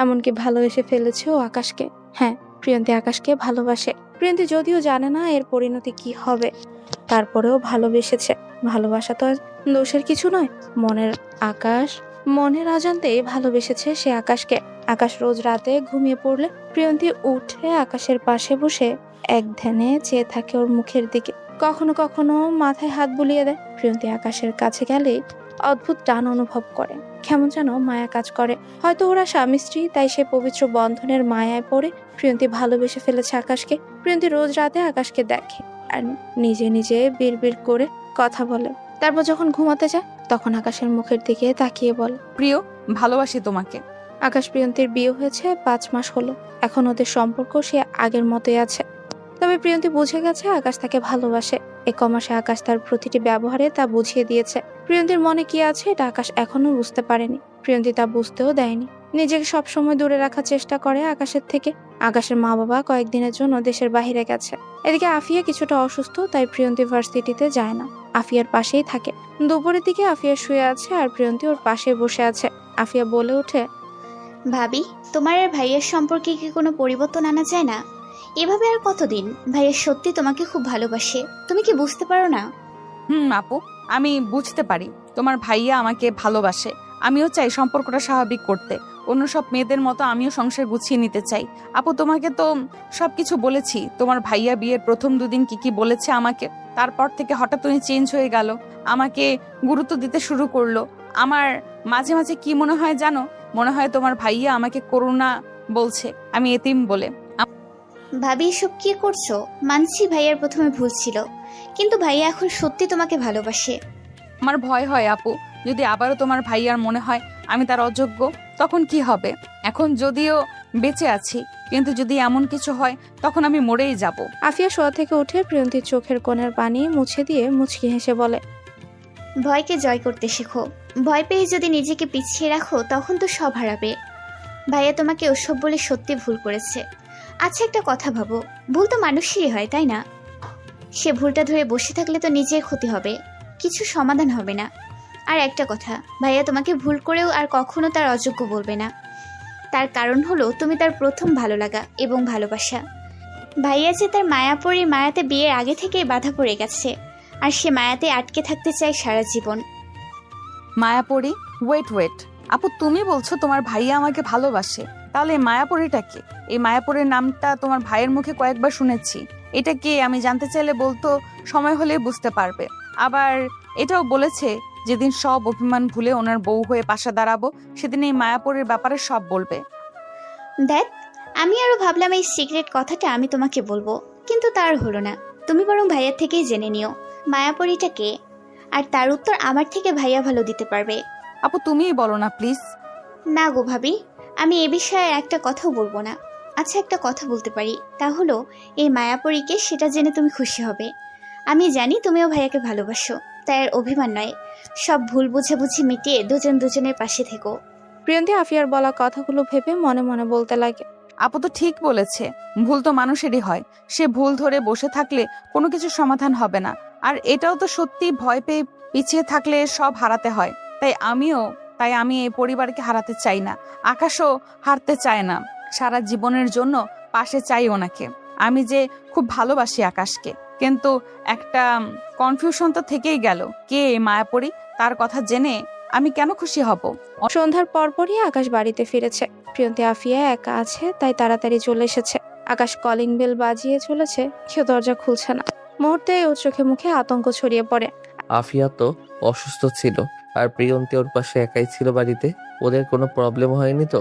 এমনকি ভালোবেসে ফেলেছে ও আকাশকে। হ্যাঁ, প্রিয়ন্তী আকাশকে ভালোবাসে। প্রিয়ন্তী যদিও জানে না এর পরিণতি কি হবে, তারপরেও ভালোবেসেছে। ভালোবাসা তো আর দোষের কিছু নয়। মনের অজান্তেই ভালোবেসেছে সে আকাশকে। আকাশ রোজ রাতে ঘুমিয়ে পড়লে প্রিয়ন্তী উঠে আকাশের পাশে বসে এক ধ্যানে চেয়ে থাকে ওর মুখের দিকে। কখনো কখনো মাথায় হাত বুলিয়ে দেয়। প্রিয়ন্তী আকাশের কাছে গেলে অদ্ভুত টান অনুভব করে, কেমন যেন মায়া কাজ করে। হয়তো ওরা স্বামী স্ত্রী, তাই সে পবিত্র বন্ধনের মায়ায় পড়ে প্রিয়ন্তী ভালোবেসে ফেলেছে আকাশকে। প্রিয়ন্তী রোজ রাতে আকাশকে দেখে আর নিজে নিজে বিড়বিড় করে কথা বলে। তারপর যখন ঘুমাতে যায় তখন আকাশের মুখের দিকে তাকিয়ে বলে, প্রিয়, ভালোবাসি তোমাকে। আকাশ প্রিয়ন্তীর বিয়ে হয়েছে 5 মাস হলো। এখন ওদের সম্পর্ক সে আগের মতোই আছে, তবে প্রিয়ন্তী বুঝে গেছে আকাশ তাকে ভালোবাসে। এ কমাসে আকাশ তার প্রতিটি ব্যবহারে তা বুঝিয়ে দিয়েছে। প্রিয়ন্তীর মনে কি আছে এটা আকাশ এখনো বুঝতে পারেনি, প্রিয়ন্তী তা বুঝতেও দেয়নি। নিজেকে সবসময় দূরে রাখার চেষ্টা করে আকাশের থেকে। আকাশের মা বাবা কয়েকদিনের জন্য দেশের বাইরে গেছে। এদিকে আফিয়া কিছুটা অসুস্থ, তাই প্রিয়ন্তী ভার্সিটিতে যায় না, আফিয়ার পাশেই থাকে। দুপুরের দিকে আফিয়া শুয়ে আছে আর প্রিয়ন্তী ওর পাশে বসে আছে। আফিয়া বলে ওঠে, ভাবি, তোমার আর ভাইয়ের সম্পর্কে কি কোনো পরিবর্তন আনা যায় না? এভাবে আর কতদিন? ভাইয়া সত্যি তোমাকে খুব ভালোবাসে, তুমি কি বুঝতে পারো না? আপু, আমি বুঝতে পারি তোমার ভাইয়া আমাকে ভালোবাসে। আমিও চাই সম্পর্কটা স্বাভাবিক করতে। অন্য সব মেয়েদের মতো আমিও সংসার গুছিয়ে নিতে চাই। আপু, তোমাকে তো সবকিছু বলেছি। তোমার ভাইয়া বিয়ের প্রথম দুদিন কি কি বলেছে আমাকে, তারপর থেকে হঠাৎ উনি চেঞ্জ হয়ে গেল, আমাকে গুরুত্ব দিতে শুরু করলো। আমার মাঝে মাঝে কি মনে হয় জানো? মনে হয় তোমার ভাইয়া আমাকে করুণা বলছে, আমি এতিম বলে। ভাবি এসব কি করছো? মানছি ভাইয়ার প্রথমে ভুল ছিল, কিন্তু ভাইয়া এখন সত্যি তোমাকে ভালোবাসে। আমার ভয় হয় আপু, যদি আবারও তোমার ভাইয়ার মনে হয় আমি তার অযোগ্য, তখন কি হবে? এখন যদিও বেঁচে আছি, কিন্তু যদি এমন কিছু হয় তখন আমি মরেই যাব। আফিয়া শোয়া থেকে উঠে প্রিয়ন্তীর চোখের কোণের পানি মুছে দিয়ে মুচকি হেসে বলে, ভয়কে জয় করতে শেখো। ভয় পেয়ে যদি নিজেকে পিছিয়ে রাখো তখন তো সব হারাবে। ভাইয়া তোমাকে ওসব বলে সত্যি ভুল করেছে। আচ্ছা, একটা কথা ভাবো, ভুল তো মানুষেরই হয়, তাই না? সে ভুলটা ধরে বসে থাকলে তো নিজের ক্ষতি হবে, কিছু সমাধান হবে না। আর একটা কথা, ভাইয়া তোমাকে ভুল করেও আর কখনো তার অযোগ্য বলবে না। তার কারণ হলো তুমি তার প্রথম ভালো লাগা এবং ভালোবাসা। ভাইয়া যে তার মায়াপরীর মায়াতে বিয়ের আগে থেকেই বাধা পড়ে গেছে, আর সে মায়াতে আটকে থাকতে চায় সারা জীবন। মায়াপরী? ওয়েট, আপু, তুমি বলছো তোমার ভাইয়া আমাকে ভালোবাসে? তাহলে এই মায়াপরীটা কে? এই মায়াপরীর নামটা তোমার ভাইয়ের মুখে কয়েকবার শুনেছি। এটা কে আমি জানতে চাইলে বলতো সময় হলেই বুঝতে পারবে। আবার এটাও বলেছে যেদিন সব অভিমান ভুলে ওনার বউ হয়ে পাশে দাঁড়াবো, সেদিন এই মায়াপরীর ব্যাপারে সব বলবে। দেখ, আমি আরো ভাবলাম এই সিক্রেট কথাটা আমি তোমাকে বলবো, কিন্তু তার হলো না। তুমি বরং ভাইয়ার থেকেই জেনে নিও মায়াপরীটা কে, আর তার উত্তর আমার থেকে ভাইয়া ভালো দিতে পারবে। আপু, তুমিই বলো না প্লিজ। না গো ভাবি, আমি এ বিষয়ে একটা কথাও বলবো না। আচ্ছা, একটা কথা বলতে পারি, তা হলো এই মায়াপরীকে, সেটা জেনে তুমি খুশি হবে। আমি জানি তুমিও ভাইয়াকে ভালোবাসো, তাই আর অভিমান নয়, সব ভুল বুঝাবুঝি মিটিয়ে দুজন দুজনের পাশে থেকো। প্রিয়ন্তী আফিয়ার বলা কথাগুলো ভেবে মনে মনে বলতে লাগে, আপু তো ঠিক বলেছে, ভুল তো মানুষেরই হয়। সে ভুল ধরে বসে থাকলে কোনো কিছু সমাধান হবে না। আর এটাও তো সত্যি, ভয় পেয়ে পিছিয়ে থাকলে সব হারাতে হয়। তাই আমি এই পরিবারকে হারাতে চাই না, আকাশও হারতে চায় না। সারা জীবনের জন্য পাশে চাই ওনাকে। আমি যে খুব ভালোবাসি আকাশকে, কিন্তু একটা কনফিউশন তো থেকেই গেল, কে এই মায়াপরী? তার কথা জেনে আমি কেন খুশি হব? সন্ধ্যার পরপরই আকাশ বাড়িতে ফিরেছে। প্রিয়ন্তী আফিয়া একা আছে, তাই তাড়াতাড়ি চলে এসেছে। আকাশ কলিং বেল বাজিয়ে চলেছে, কেউ দরজা খুলছে না। মুহূর্তে ওর চোখে মুখে আতঙ্ক ছড়িয়ে পড়ে। আফিয়া তো অসুস্থ ছিল, আর প্রিয়ন্তী ওর পাশে একাই ছিল বাড়িতে। ওদের কোনো প্রবলেম হয়নি তো?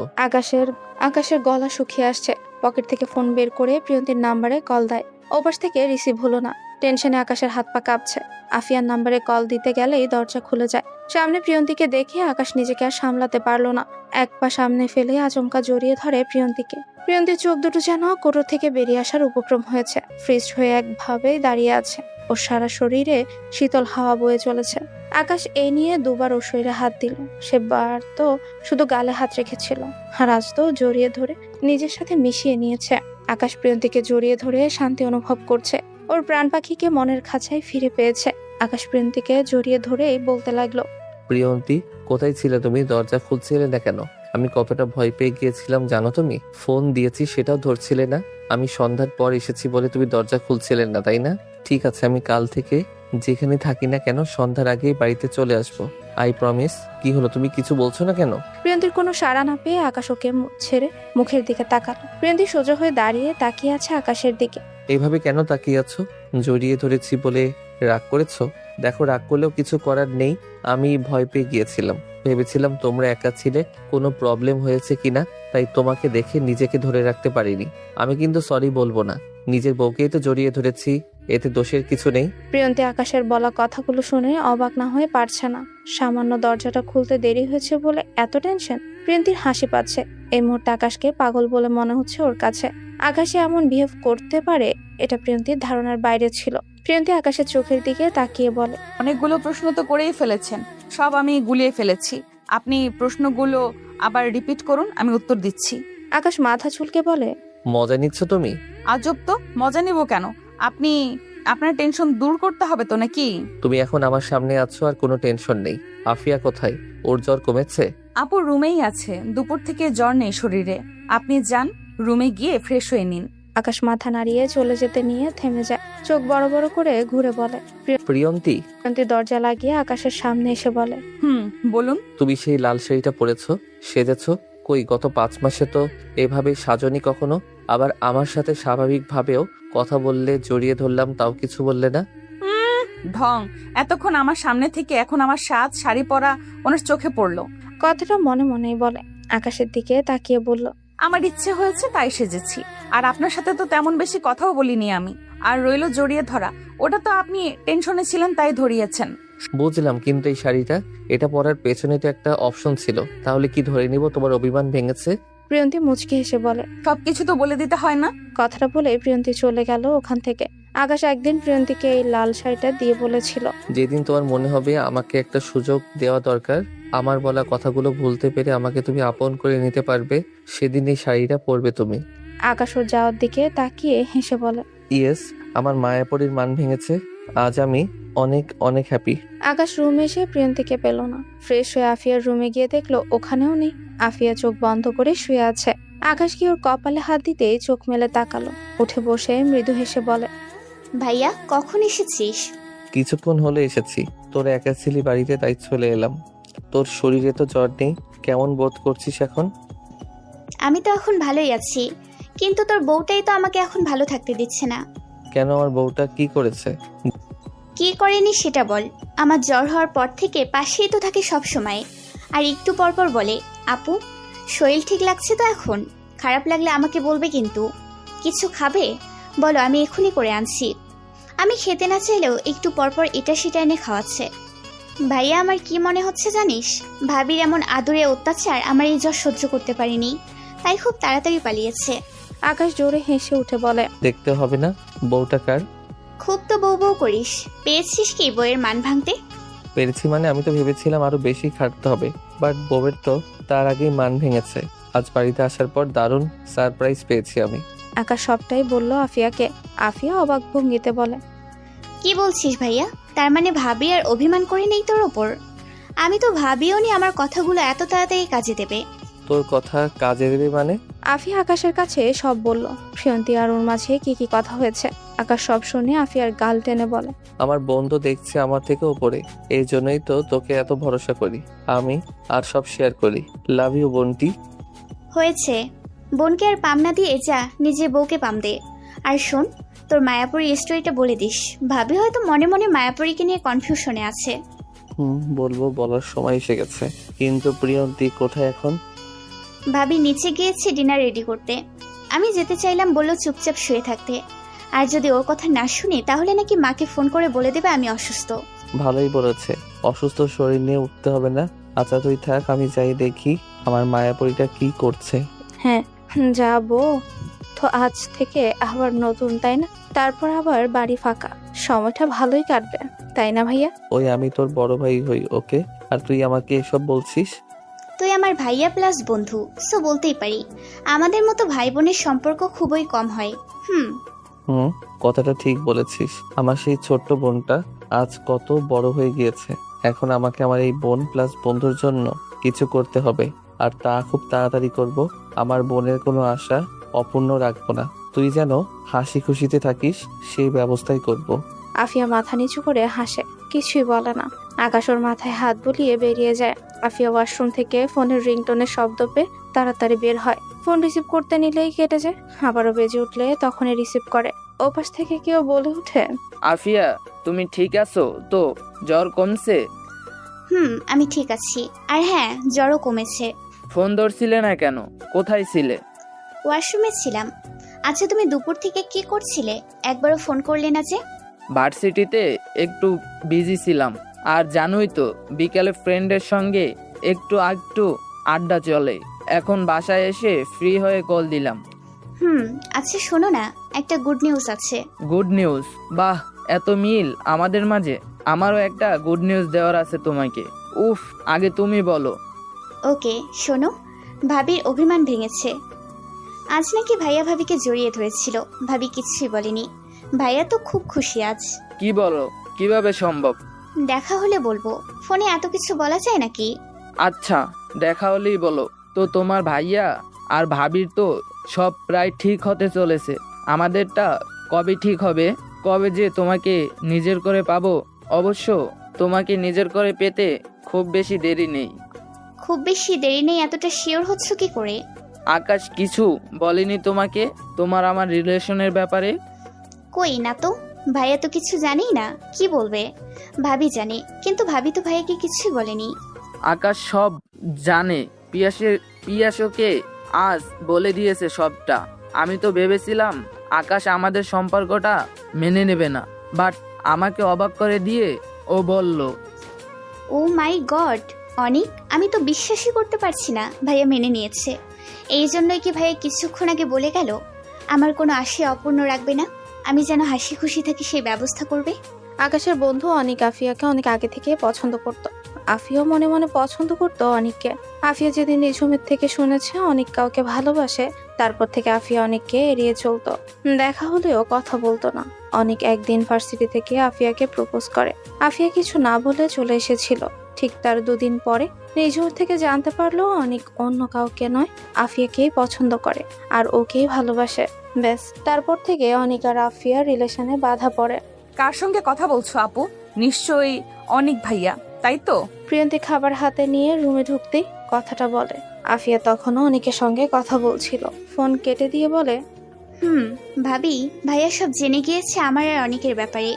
আকাশের গলা শুকিয়ে আসছে। পকেট থেকে ফোন বের করে প্রিয়ন্তীর নাম্বারে কল দেয়। ওপাশ থেকে রিসিভ হলো না। টেনশনে আকাশের হাত পা কাঁপছে। আফিয়ার নাম্বারে কল দিতে গেলেই দরজা খুলে যায়। সামনে প্রিয়ন্তীকে দেখে আকাশ নিজেকে আর সামলাতে পারলো না। এক পা সামনে ফেলে আচমকা জড়িয়ে ধরে প্রিয়ন্তীকে। প্রিয়ন্তীর চোখ দুটো যেন কোটর থেকে বেরিয়ে আসার উপক্রম হয়েছে। ফ্রিজ হয়ে একভাবেই দাঁড়িয়ে আছে। ওর সারা শরীরে শীতল হাওয়া বয়ে চলেছে। আকাশ এই নিয়ে দুবার ওর শরীরে হাত দিল। সেবার তো শুধু গালে হাত রেখেছিল, আর আজ তো জড়িয়ে ধরে নিজের সাথে মিশিয়ে নিয়েছে। আকাশ প্রিয়ন্তীকে জড়িয়ে ধরে শান্তি অনুভব করছে। ওর প্রাণ পাখিকে মনের খাঁচায় ফিরে পেয়েছে। আকাশ প্রিয়ন্তীকে জড়িয়ে ধরেই বলতে লাগলো, প্রিয়ন্তী, কোথায় ছিলে তুমি? দরজা খুলছিলে না কেন? আমি কতটা ভয় পেয়ে গিয়েছিলাম জানো তুমি? ফোন দিয়েছি সেটাও ধরছিলে না। আমি সন্ধ্যার পর এসেছি বলে তুমি দরজা খুলছিলেন না, তাই না? ঠিক আছে, আমি কাল থেকে যেখানে থাকি না কেন সন্ধ্যার আগেই বাড়িতে চলে আসবো। I promise. কি হলো, তুমি কিছু বলছো না কেন? প্রিয়ন্তীর কোনো সাড়া না পেয়ে আকাশ ওকে ছেড়ে মুখের দিকে তাকালো। প্রিয়ন্তী সোজা হয়ে দাঁড়িয়ে তাকিয়ে আছে আকাশের দিকে। এইভাবে কেন তাকিয়ে আছো? জড়িয়ে ধরেছি বলে রাগ করেছো? দেখো, রাগ করলেও কিছু করার নেই। আমি ভয় পেয়ে গিয়েছিলাম, ভেবেছিলাম তোমরা একা ছিলে, কোনো প্রবলেম হয়েছে কিনা, তাই তোমাকে দেখে নিজেকে ধরে রাখতে পারিনি। আমি কিন্তু সরি বলবো না, নিজের বউকেই তো জড়িয়ে ধরেছি, এতে দোষের কিছু নেই। প্রিয়ন্তী আকাশের বলা কথাগুলো শুনে অবাক না হয়ে পারছে না। সামান্য দরজাটা খুলতে দেরি হয়েছে বলে এত টেনশন। প্রিয়ন্তীর হাসি পাচ্ছে। এই মুহূর্তে আকাশকে পাগল বলে মনে হচ্ছে ওর কাছে। আকাশে এমন বিহেভ করতে পারে এটা প্রিয়ন্তীর ধারণার বাইরে ছিল। প্রিয়ন্তী আকাশের চোখের দিকে তাকিয়ে বলে, অনেকগুলো প্রশ্ন তো করেই ফেলেছেন, সব আমি গুলিয়ে ফেলেছি। আপনি প্রশ্নগুলো আবার রিপিট করুন, আমি উত্তর দিচ্ছি। আকাশ মাথা চুলকে বলে, মজা নিচ্ছ তুমি? আজব তো, মজা নিব কেন? আপনার টেনশন দূর করতে হবে তো নাকি? তুমি এখন আমার সামনে আছো আর কোনো টেনশন নেই। আফিয়া কোথায়? ওর জ্বর কমেছে? আপু রুমেই আছে, দুপুর থেকে জ্বর নেই শরীরে। আপনি যান, রুমে গিয়ে ফ্রেশ হয়ে নিন। আকাশ মাথা নাড়িয়ে চলে যেতে নিয়ে থেমে যায়, চোখ বড় বড় করে ঘুরে বলে। প্রিয়ন্তী, প্রিয়ন্তী দরজা লাগিয়ে আকাশের সামনে এসে বলে, বলুন। তুমি সেই লাল শাড়িটা পরেছো, সেজেছো? কই গত 5 মাসে তো এভাবে সাজনি কখনো। আবার আমার সাথে স্বাভাবিকভাবেও কথা বললে, জড়িয়ে ধরলাম, তাও কিছু বললে না। ঢং। এতক্ষণ আমার সামনে থেকে এখন আমার সাজ শাড়ি পরা ওনার চোখে পড়লো। কথাটা মনে মনেই বলে। আকাশের দিকে তাকিয়ে বলল, আমার ইচ্ছে হয়েছে তাই সেজেছি। আর আপনার সাথে তো তেমন বেশি কথাও বলিনি আমি। আর রইলো জড়িয়ে ধরা, ওটা তো আপনি টেনশনে ছিলেন তাই ধরিয়েছেন। বুঝলাম, কিন্তু এই শাড়িটা, এটা পরার পেছনে তো একটা অপশন ছিল। তাহলে কি ধরে নিব তোমার অভিমান ভেঙেছে? প্রিয়ন্তী মুচকি হেসে বলে, সবকিছু তো বলে দিতে হয় না। কথাটা বলে প্রিয়ন্তী চলে গেল ওখান থেকে। আকাশ একদিন প্রিয়ন্তীকে এই লাল শাড়িটা দিয়ে বলেছিল, যেদিন তোমার মনে হবে আমাকে একটা সুযোগ দেওয়া দরকার, আমার বলা কথাগুলো ভুলতে পেরে আমাকে তুমি আপন করে নিতে পারবে, সেদিন এই শাড়িটা পরবে তুমি। আকাশ ওর যাওয়ার দিকে তাকিয়ে হেসে বলে, ইয়েস, আমার মায়াপরীর মান ভেঙেছে। আজ আমি অনেক অনেক হ্যাপি। আকাশ রুমে এসে প্রিয়ন্তীকে পেল না। ফ্রেশ হয়ে আফিয়ার রুমে গিয়ে দেখলো ওখানেও নেই। আফিয়া চোখ বন্ধ করে শুয়ে আছে। আকাশ কি ওর কপালে হাত দিতে চোখ মেলে তাকালো, উঠে বসে মৃদু হেসে বলে, ভাইয়া কখন এসেছিস? কিছুক্ষণ হলে এসেছি। তোর একা ছিলি বাড়িতে, তাই চলে এলাম। তোর শরীরে তো জ্বর নেই, কেমন বোধ করছিস এখন? আমি তো এখন ভালোই আছি, কিন্তু তোর বউটাই তো আমাকে এখন ভালো থাকতে দিচ্ছে না। কেন, আমার বউটা কি করেছে? কি করেনি সেটা বল। আমার জ্বর হওয়ার পর থেকে পাশেই তো থাকে সব সময়, আর একটু পর পর বলে, আপু শরীর ঠিক লাগছে তো এখন? খারাপ লাগলে আমাকে বলবে কিন্তু। কিছু খাবে বলো, আমি এখনই করে আনছি। আমি খেতে না চাইলেও একটু পরপর এটা সেটা এনে খাওয়াচ্ছে। ভাইয়া আমার কি মনে হচ্ছে জানিস? ভাবির এমন আদরে অত্যাচার আমার এই জ্বর সহ্য করতে পারিনি, তাই খুব তাড়াতাড়ি পালিয়েছে। আকাশ জোরে হেসে উঠে বলে, দেখতে হবে না বউটা কার। খুব তো বউ বউ করিস, পেয়েছিস কি বইয়ের মান ভাঙতে? পেরেছি মানে, আমি তো ভেবেছিলাম আরো বেশি খাটতে হবে, বাট বউয়ের তো তার আগেই মান ভেঙেছে। আজ বাড়িতে আসার পর দারুণ সারপ্রাইজ পেয়েছি আমি। আকাশ সবটাই বলল আফিয়াকে। আফিয়া অবাক ভঙ্গিতে বলে, কি বলছিস ভাইয়া? তার মানে ভাবি আর অভিমান করে নেই তোর ওপর? আমি তো ভাবিও নি আমার কথাগুলো এত তাড়াতাড়ি কাজে দেবে। তোর কথা কাজে দেবে মানে? আফিয়া আকাশের কাছে সব বলল, প্রিয়ন্তী আর ওর মাঝে কি কি কথা হয়েছে। আকাশ সব শুনে আফিয়ার গাল টেনে বলে, আমার বন্ধু দেখছে আমার থেকে উপরে, এই জন্যই তো তোকে এত ভরসা করি আমি, আর সব শেয়ার করি। লাভ ইউ বোনটি। হয়েছে, বোনকে আর পাম না দিয়ে যা নিজের বউকে পাম দে। আর শোন, তোর মায়াপুরী স্টোরিটা বলে দিস। ভাবি হয়তো মনে মনে মায়াপুরীকে নিয়ে কনফিউশনে আছে। বলবো, বলার সময় এসে গেছে। কিন্তু প্রিয়ন্তী কোথায় এখন? ভাবি নিচে গিয়েছে ডিনার রেডি করতে। আমি যেতে চাইলাম, বললো চুপচাপ শুয়ে থাকতে। আর যদি ওর কথা না শুনি তাহলে নাকি মাকে ফোন করে বলে দেবে আমি অসুস্থ। ভালোই বলেছে, অসুস্থ শরীর নিয়ে উঠতে হবে না। আচ্ছা তুই থাক, আমি যাই দেখি আমার মায়াপরীটা কি করছে। হ্যাঁ যাবো তো, আজ থেকে আবার নতুন, তাই না? তারপর আবার বাড়ি ফাঁকা, সময়টা ভালোই কাটবে, তাই না ভাইয়া? ওই আমি তোর বড় ভাই হই, ওকে? আর তুই আমাকে এসব বলছিস? তুই আমার ভাইয়া প্লাস বন্ধু, সো বলতেই পারি। আমাদের মতো ভাই বোনের সম্পর্ক খুবই কম হয়। কথাটা ঠিক বলেছিস। আমার সেই ছোট্ট বোনটা আজ কত বড় হয়ে গিয়েছে। এখন আমাকে আমার এই বোন প্লাস বন্ধুর জন্য কিছু করতে হবে, আর তা খুব তাড়াতাড়ি করব। আমার বোনের কোনো আশা অপূর্ণ রাখবো না। তুই যেন হাসি খুশিতে থাকিস সেই ব্যবস্থাই করব। আফিয়া মাথা নিচু করে হাসে, কিছুই বলে না। আকাশ ওর মাথায় হাত বুলিয়ে বেরিয়ে যায়। আফিয়া ওয়াশরুম থেকে ফোনের রিংটোনের শব্দ পেয়ে তাড়াতাড়ি বের হয়। ফোন রিসিভ করতে নিলেই কেটে যায়, আবারও বেজে উঠলে তখনই রিসিভ করে। ওপাশ থেকে কেউ বলে উঠে, আফিয়া তুমি ঠিক আছো তো? জ্বর কমছে? আমি ঠিক আছি। আর হ্যাঁ, জ্বরও কমেছে। ফোন ধরছিলে না কেন? কোথায় ছিলে? ওয়াশরুমে ছিলাম। আচ্ছা তুমি দুপুর থেকে কি করছিলে? একবারও ফোন করলে না যে? ভার্সিটিতে একটু বিজি ছিলাম, আর জানোই তো বিকেলে ফ্রেন্ডের সঙ্গে একটু আড্ডা চলে। এখন বাসায় এসে ফ্রি হয়ে কল দিলাম। আচ্ছা শোনো না, একটা গুড নিউজ আছে। Good news? বাহ, এত মিল আমাদের মাঝে। আমারও একটা গুড নিউজ দেওয়ার আছে তোমাকে। উফ, আগে তুমি বলো। ওকে শোনো, ভাবির অভিমান ভেঙেছে। আজ নাকি ভাইয়া ভাবিকে জড়িয়ে ধরেছিল, ভাবি কিছুই বলেনি। ভাইয়া তো খুব খুশি আজ। কি বলো? কিভাবে সম্ভব? দেখা হলে বলবো, ফোনে এত কিছু বলা যায় নাকি? আচ্ছা দেখা হলেই বলো। তো তোমার ভাইয়া আর ভাবির তো সব প্রায় ঠিক হতে চলেছে। আমাদেরটা কবে ঠিক হবে, কবে যে তোমাকে নিজের করে পাবো। অবশ্য তোমাকে নিজের করে পেতে খুব বেশি দেরি নেই। খুব বেশি দেরি নেই এতটা শিওর হচ্ছ কি করে? আকাশ কিছু বলেনি তোমাকে তোমার আমার রিলেশনের ব্যাপারে? কই না তো, ভাইয়া তো কিছু জানেই না, কি বলবে? ভাবি জানে, কিন্তু ভাবি তো ভাইয়াকে কিছুই বলেনি। আকাশ সব জানে, পিয়াসকে আজ বলে দিয়েছে সবটা। আমি তো ভেবেছিলাম আকাশ আমাদের সম্পর্কটা মেনে নেবে না, বাট আমাকে অবাক করে দিয়ে ও বলল। ও মাই গড অনিক, আমি তো বিশ্বাসই করতে পারছি না ভাইয়া মেনে নিয়েছে। এই জন্যই কি ভাইয়া কিছুক্ষণ আগে বলে গেল আমার কোনো আশা অপূর্ণ রাখবে না, আমি যেন হাসি খুশি থাকি সেই ব্যবস্থা করবে। আকাশের বন্ধু অনিক আফিয়াকে অনেক আগে থেকে পছন্দ করত। আফিয়াও মনে মনে পছন্দ করতো অনিককে। আফিয়া যেদিন নিঝুমের থেকে শুনেছে অনিক কাউকে ভালোবাসে, তারপর থেকে আফিয়া অনিককে এড়িয়ে চলতো। দেখা হলেও কথা বলতো না। অনিক একদিন ভার্সিটি থেকে আফিয়াকে প্রপোজ করে। আফিয়া কিছু না বলে চলে এসেছিল। ঠিক তার 2 দিন পরে নিঝুমের থেকে জানতে পারলো অনিক অন্য কাউকে নয়, আফিয়াকেই পছন্দ করে আর ওকেই ভালোবাসে। ব্যাস, তারপর থেকে অনিক আর আফিয়ার রিলেশনে বাধা পড়ে। কার সঙ্গে কথা বলছো আপু? নিশ্চয়ই অনিক ভাইয়া, তাই তো? প্রিয়ন্তী খাবার হাতে নিয়ে রুমে ঢুকতেই কথাটা বলে। আফিয়া তখনও অনিকের সঙ্গে কথা বলছিল। ফোন কেটে দিয়ে বলে, ভাবি ভাইয়া সব জেনে গিয়েছে আমার আর অনিকের ব্যাপারে।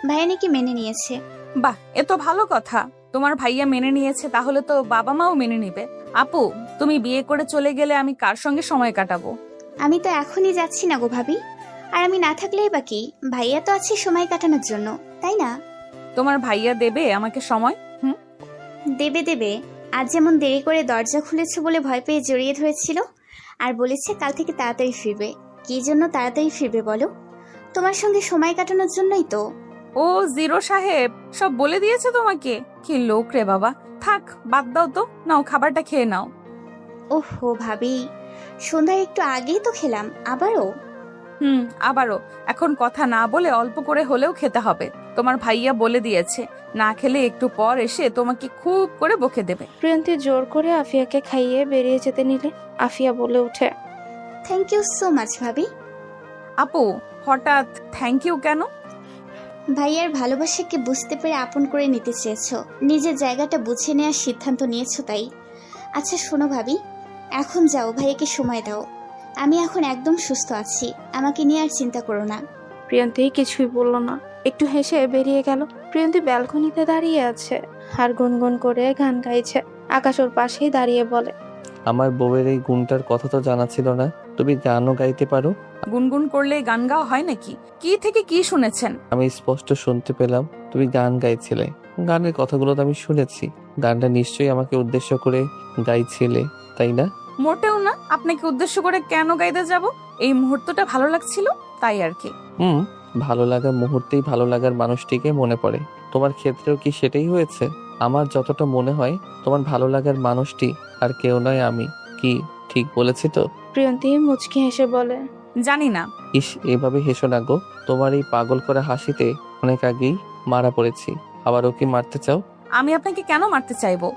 ভাইয়া নাকি মেনে নিয়েছে। বাহ, এ তো ভালো কথা। তোমার ভাইয়া মেনে নিয়েছে, তাহলে তো বাবা মাও মেনে নিবে। আপু, তুমি বিয়ে করে চলে গেলে আমি কার সঙ্গে সময় কাটাবো? আমি তো এখনই যাচ্ছি না গো ভাবি, আর আমি না থাকলেই বা কি, ভাইয়া তো আছে সময় কাটানোর জন্য, তাই না? তোমার ভাইয়া দেবে আমাকে সময়? দেবে দেবে। আজ যেমন দেরি করে দরজা খুলেছে বলে ভয় পেয়ে জড়িয়ে ধরেছিল, আর বলেছে কাল থেকে তাড়াতাড়ি ফিরবে। কি জন্য তাড়াতাড়ি ফিরবে বলো? তোমার সঙ্গে সময় কাটানোর জন্যই তো। ও জিরো সাহেব সব বলে দিয়েছে তোমাকে? কি লোক রে বাবা। থাক, বাদ দাও তো, নাও খাবারটা খেয়ে নাও। ওহো ভাবি, সন্ধ্যার একটু আগেই তো খেলাম, আবারও? আবারও? এখন কথা না বলে অল্প করে হলেও খেতে হবে। তোমার ভাইয়া বলে দিয়েছে না খেলে একটু পর এসে তোমাকে খুব করে বকে দেবে। প্রিয়ন্তী জোর করে আফিয়াকে খাইয়ে বেরিয়ে যেতে নিলে আফিয়া বলে ওঠে, থ্যাংক ইউ সো মাচ ভাবি। আপু, হঠাৎ থ্যাংক ইউ কেন? ভাইয়ার ভালোবাসাকে বুঝতে পেরে আপন করে নিতে চেয়েছো, নিজের জায়গাটা বুঝে নেওয়ার সিদ্ধান্ত নিয়েছো তাই। আচ্ছা শোনো ভাবি, এখন যাও, ভাইয়াকে সময় দাও। আমি এখন একদম সুস্থ আছি, আমাকে নিয়ে আর চিন্তা করো না। প্রিয়ন্তী কিছুই বলল না, একটু হেসে বেরিয়ে গেল। প্রিয়ন্তী ব্যালকনিতে দাঁড়িয়ে আছে আর গুনগুন করে গান গাইছে। আকাশ ওর পাশেই দাঁড়িয়ে বলে, আমার বউয়ের এই গুণটার কথা তো জানা ছিল না। তুমি গানও গাইতে পারো? গুনগুন করলে গান গাওয়া হয় নাকি? কি থেকে কি শুনেছেন? আমি স্পষ্ট শুনতে পেলাম তুমি গান গাইছিলে। গানের কথাগুলো তো আমি শুনেছি। গানটা নিশ্চয়ই আমাকে উদ্দেশ্য করে গাইছিলে, তাই না? মোটেও না। আপনাকে উদ্দেশ্য করে কেন গাইতে যাব? এই মুহূর্তটা ভালো লাগছিল তাই আর কি। ভালো লাগার মুহূর্তেই ভালো লাগার মানুষটিকে মনে পড়ে। তোমার ক্ষেত্রেও কি সেটাই হয়েছে? আমার যতটা মনে হয় তোমার ভালো লাগার মানুষটি আর কেউ নয় আমি। কি ঠিক বলেছি তো? প্রিয়ন্তী মুচকি হেসে বলে, জানি না। ইস, এভাবে হেসো না গো। তোমার এই পাগল করা হাসিতে অনেক আগেই মারা পড়েছি, আবার ওকে মারতে চাও? আমি আপনাকে কেন মারতে চাইবো?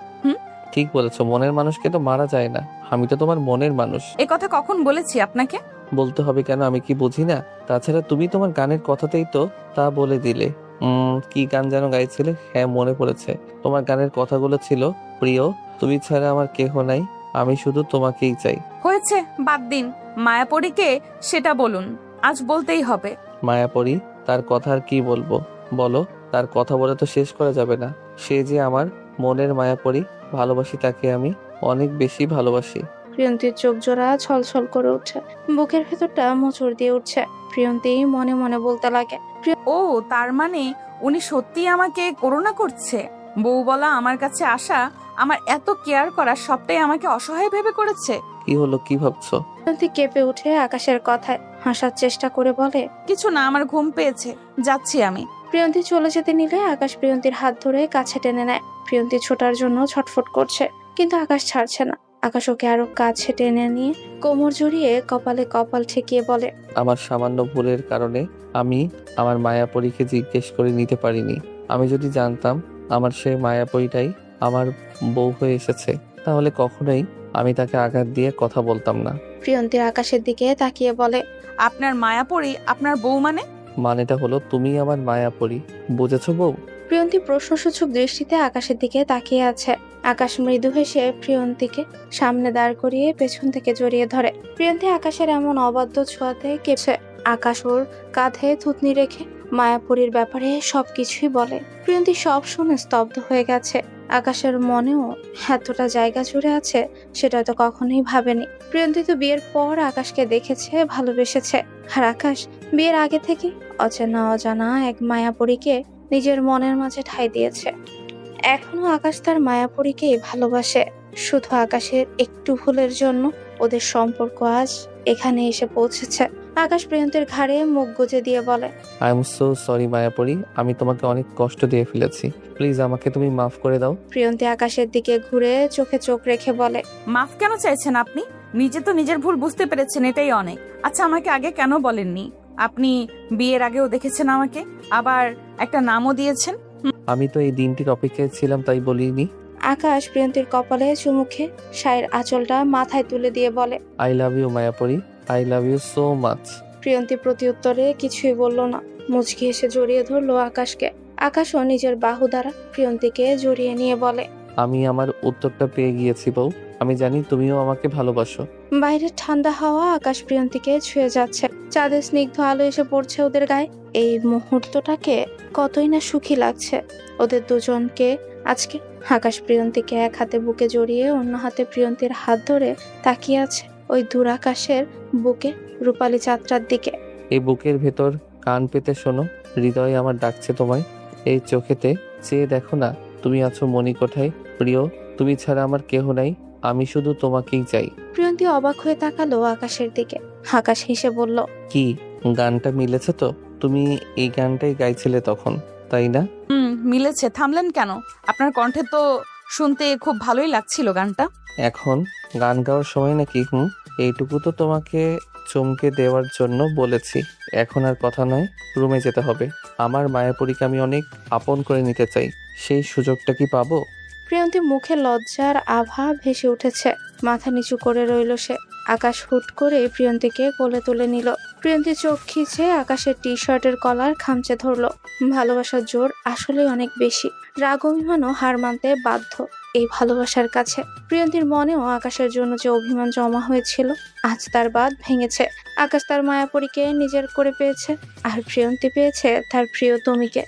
ঠিক বলেছো, মনের মানুষকে তো মারা যায় না। আমি তো তোমার মনের মানুষ। এ কথা কখন বলেছি আপনাকে? বলতে হবে কেন, আমি কি বুঝি না? তাছাড়া তুমি তোমার গানের কথাতেই তো তা বলে দিলে। কি গান যেন গাইছিলে? হ্যাঁ, মনে পড়েছে। তোমার গানের কথাগুলো ছিল, প্রিয় তুমি ছাড়া আমার কেহ নাই, আমি শুধু তোমাকেই চাই। হয়েছে, বাদ দিন। মায়াপরীকে সেটা বলুন, আজ বলতেই হবে। মায়াপরী, তার কথা আর কি বলবো বলো? তার কথা বলে তো শেষ করা যাবে না। সে যে আমার মনের মায়াপরী, ভালোবাসি তাকে, আমি অনেক বেশি ভালোবাসি। প্রিয়ন্তীর চোখ জোড়া ছলছল করে উঠছে, বুকের ভেতরটা মোচড় দিয়ে উঠছে। প্রিয়ন্তী মনে মনে বলতে লাগে, ও তার মানে উনি সত্যি আমাকে করুণা করছে। বউ বলা আমার কাছে আসা, আমার এত কেয়ার করা, সবটাই আমাকে অসহায় ভেবে করেছে। কি হলো, কি ভাবছো? প্রিয়ন্তী কেঁপে উঠে আকাশের কথায় হাসার চেষ্টা করে বলে, কিছু না, আমার ঘুম পেয়েছে, যাচ্ছি আমি। প্রিয়ন্তী চলে যেতে নিলে আকাশ প্রিয়ন্তীর হাত ধরে কাছে টেনে নেয়। প্রিয়ন্তী ছোটার জন্য ছটফট করছে, কিন্তু আকাশ ছাড়ছে না। আকাশ ওকে আরো কাছে টেনে নিয়ে কোমর জড়িয়ে কপালে কপাল ঠেকিয়ে বলে, আমার সামান্য ভুলের কারণে আমি আমার মায়াপরীকে জিজ্ঞেস করে নিতে পারিনি। আমি যদি জানতাম আমার সেই মায়াপরীটাই আমার বউ হয়ে এসেছে, তাহলে কখনোই আমি তাকে আঘাত দিয়ে কথা বলতাম না। প্রিয়ন্তীর আকাশের দিকে তাকিয়ে বলে, আপনার মায়াপরি আপনার বউ মানে? মানেটা হলো তুমি আমার মায়া পড়ি, বুঝেছো বউ? প্রিয়ন্তী প্রশ্নসূচক দৃষ্টিতে আকাশের দিকে তাকিয়ে আছে। আকাশ মৃদু হেসে প্রিয়ন্তীকে সামনে দাঁড় করিয়ে পেছন থেকে জড়িয়ে ধরে। প্রিয়ন্তী আকাশের এমন অবাধ্য ছোঁয়াতে কেঁপছে। আকাশ ওর কাঁধে থুতনি রেখে মায়াপুরীর ব্যাপারে সবকিছুই বলে। প্রিয়ন্তী সব শুনে স্তব্ধ হয়ে গেছে। আকাশের মনেও এতটা জায়গা জুড়ে আছে সেটা তো কখনোই ভাবেনি। প্রিয়ন্তী তো বিয়ের পর আকাশকে দেখেছে, ভালোবেসেছে। আর আকাশ বিয়ের আগে থেকে অচেনা অজানা এক মায়াপুরীকে নিজের মনের মাঝে ঠাঁই দিয়েছে। এখনো আকাশ তার মায়াপুরীকেই ভালোবাসে। শুধু আকাশের একটু ভুলের জন্য ওদের সম্পর্ক আজ এখানে এসে পৌঁছেছে। আকাশ প্রিয়ন্তীর ঘাড়ে মুখ গুজে দিয়ে বলে, আই এম সো সরি মায়াপরি, আমি তোমাকে অনেক কষ্ট দিয়ে ফেলেছি। প্লিজ আমাকে তুমি মাফ করে দাও। প্রিয়ন্তী আকাশের দিকে ঘুরে চোখে চোখ রেখে বলে, মাফ কেন চাইছেন আপনি? নিজে তো নিজের ভুল বুঝতে পেরেছেন, এটাই অনেক। আচ্ছা, আমাকে আগে কেন বলেননি? আপনি বিয়ের আগেও দেখেছেন আমাকে, আবার একটা নামও দিয়েছেন। আমি তো এই দিনটির অপেক্ষায় ছিলাম, তাই বলিনি। আকাশ প্রিয়ন্তীর কপালে চুমুখে শায়ের আঁচলটা মাথায় তুলে দিয়ে বলে, I love you Mayapari, I love you so much. Priyanti প্রতি উত্তরে কিছুই বলল না, মুচকি এসে জড়িয়ে ধরলো আকাশকে। আকাশও নিজের বাহু দ্বারা প্রিয়ন্তীকে জড়িয়ে নিয়ে বলে, আমি আমার উত্তরটা পেয়ে গিয়েছি বউ, আমি জানি তুমিও আমাকে ভালোবাসো। বাইরের ঠান্ডা হাওয়া আকাশ প্রিয়ন্তীকে ছুঁয়ে যাচ্ছে। চাঁদের স্নিগ্ধ আলো এসে পড়ছে ওদের গায়ে। এই মুহূর্তটাকে কতই না সুখী লাগছে ওদের দুজনকে আজকে। আকাশ প্রিয়ন্তীকে এক হাতে বুকে জড়িয়ে অন্য হাতে প্রিয়ন্তীর হাত ধরে তাকিয়ে আছে ওই দূর আকাশের বুকে রূপালী চাঁদটার দিকে। এই বুকের ভেতর কান পেতে শোনো, হৃদয় আমার ডাকছে তোমায়। এই চোখেতে চেয়ে দেখো না, তুমি আছো মণিকোঠায়। প্রিয়, তুমি ছাড়া আমার কেহ নাই, আমি শুধু তোমাকেই চাই। প্রিয়ন্তী অবাক হয়ে তাকালো আকাশের দিকে। আকাশ হেসে বলল, কি গানটা মিলেছে তো? তুমি এই গানটাই গাইছিলে তখন, তাই না? মিলেছে। থামলেন কেন? আপনার কণ্ঠে তো শুনতে খুব ভালোই লাগছিল গানটা। এখন গান গাওয়ার সময় নাকি? এইটুকু তো তোমাকে চমকে দেওয়ার জন্য বলেছি। এখন আর কথা নয়, রুমে যেতে হবে। আমার মায়াপুরীকে আমি অনেক আপন করে নিতে চাই, সেই সুযোগটা কি পাবো? প্রিয়ন্তী মুখে লজ্জার আভা ভেসে উঠেছে। মাথা নিচু করে রইল সে। আকাশ হুট করে প্রিয়ন্তীকে কোলে তুলে নিল। প্রিয়ন্তী চোখ খিচে আকাশের টি শার্টের কলার খামচে ধরলো। ভালোবাসার জোর আসলে অনেক বেশি। রাগ অভিমানও হার মানতে বাধ্য এই ভালোবাসার কাছে। প্রিয়ন্তীর মনেও আকাশের জন্য যে অভিমান জমা হয়েছিল আজ তার বাঁধ ভেঙেছে। আকাশ তার মায়াপরীকে নিজের করে পেয়েছে, আর প্রিয়ন্তী পেয়েছে তার প্রিয়তমীকে।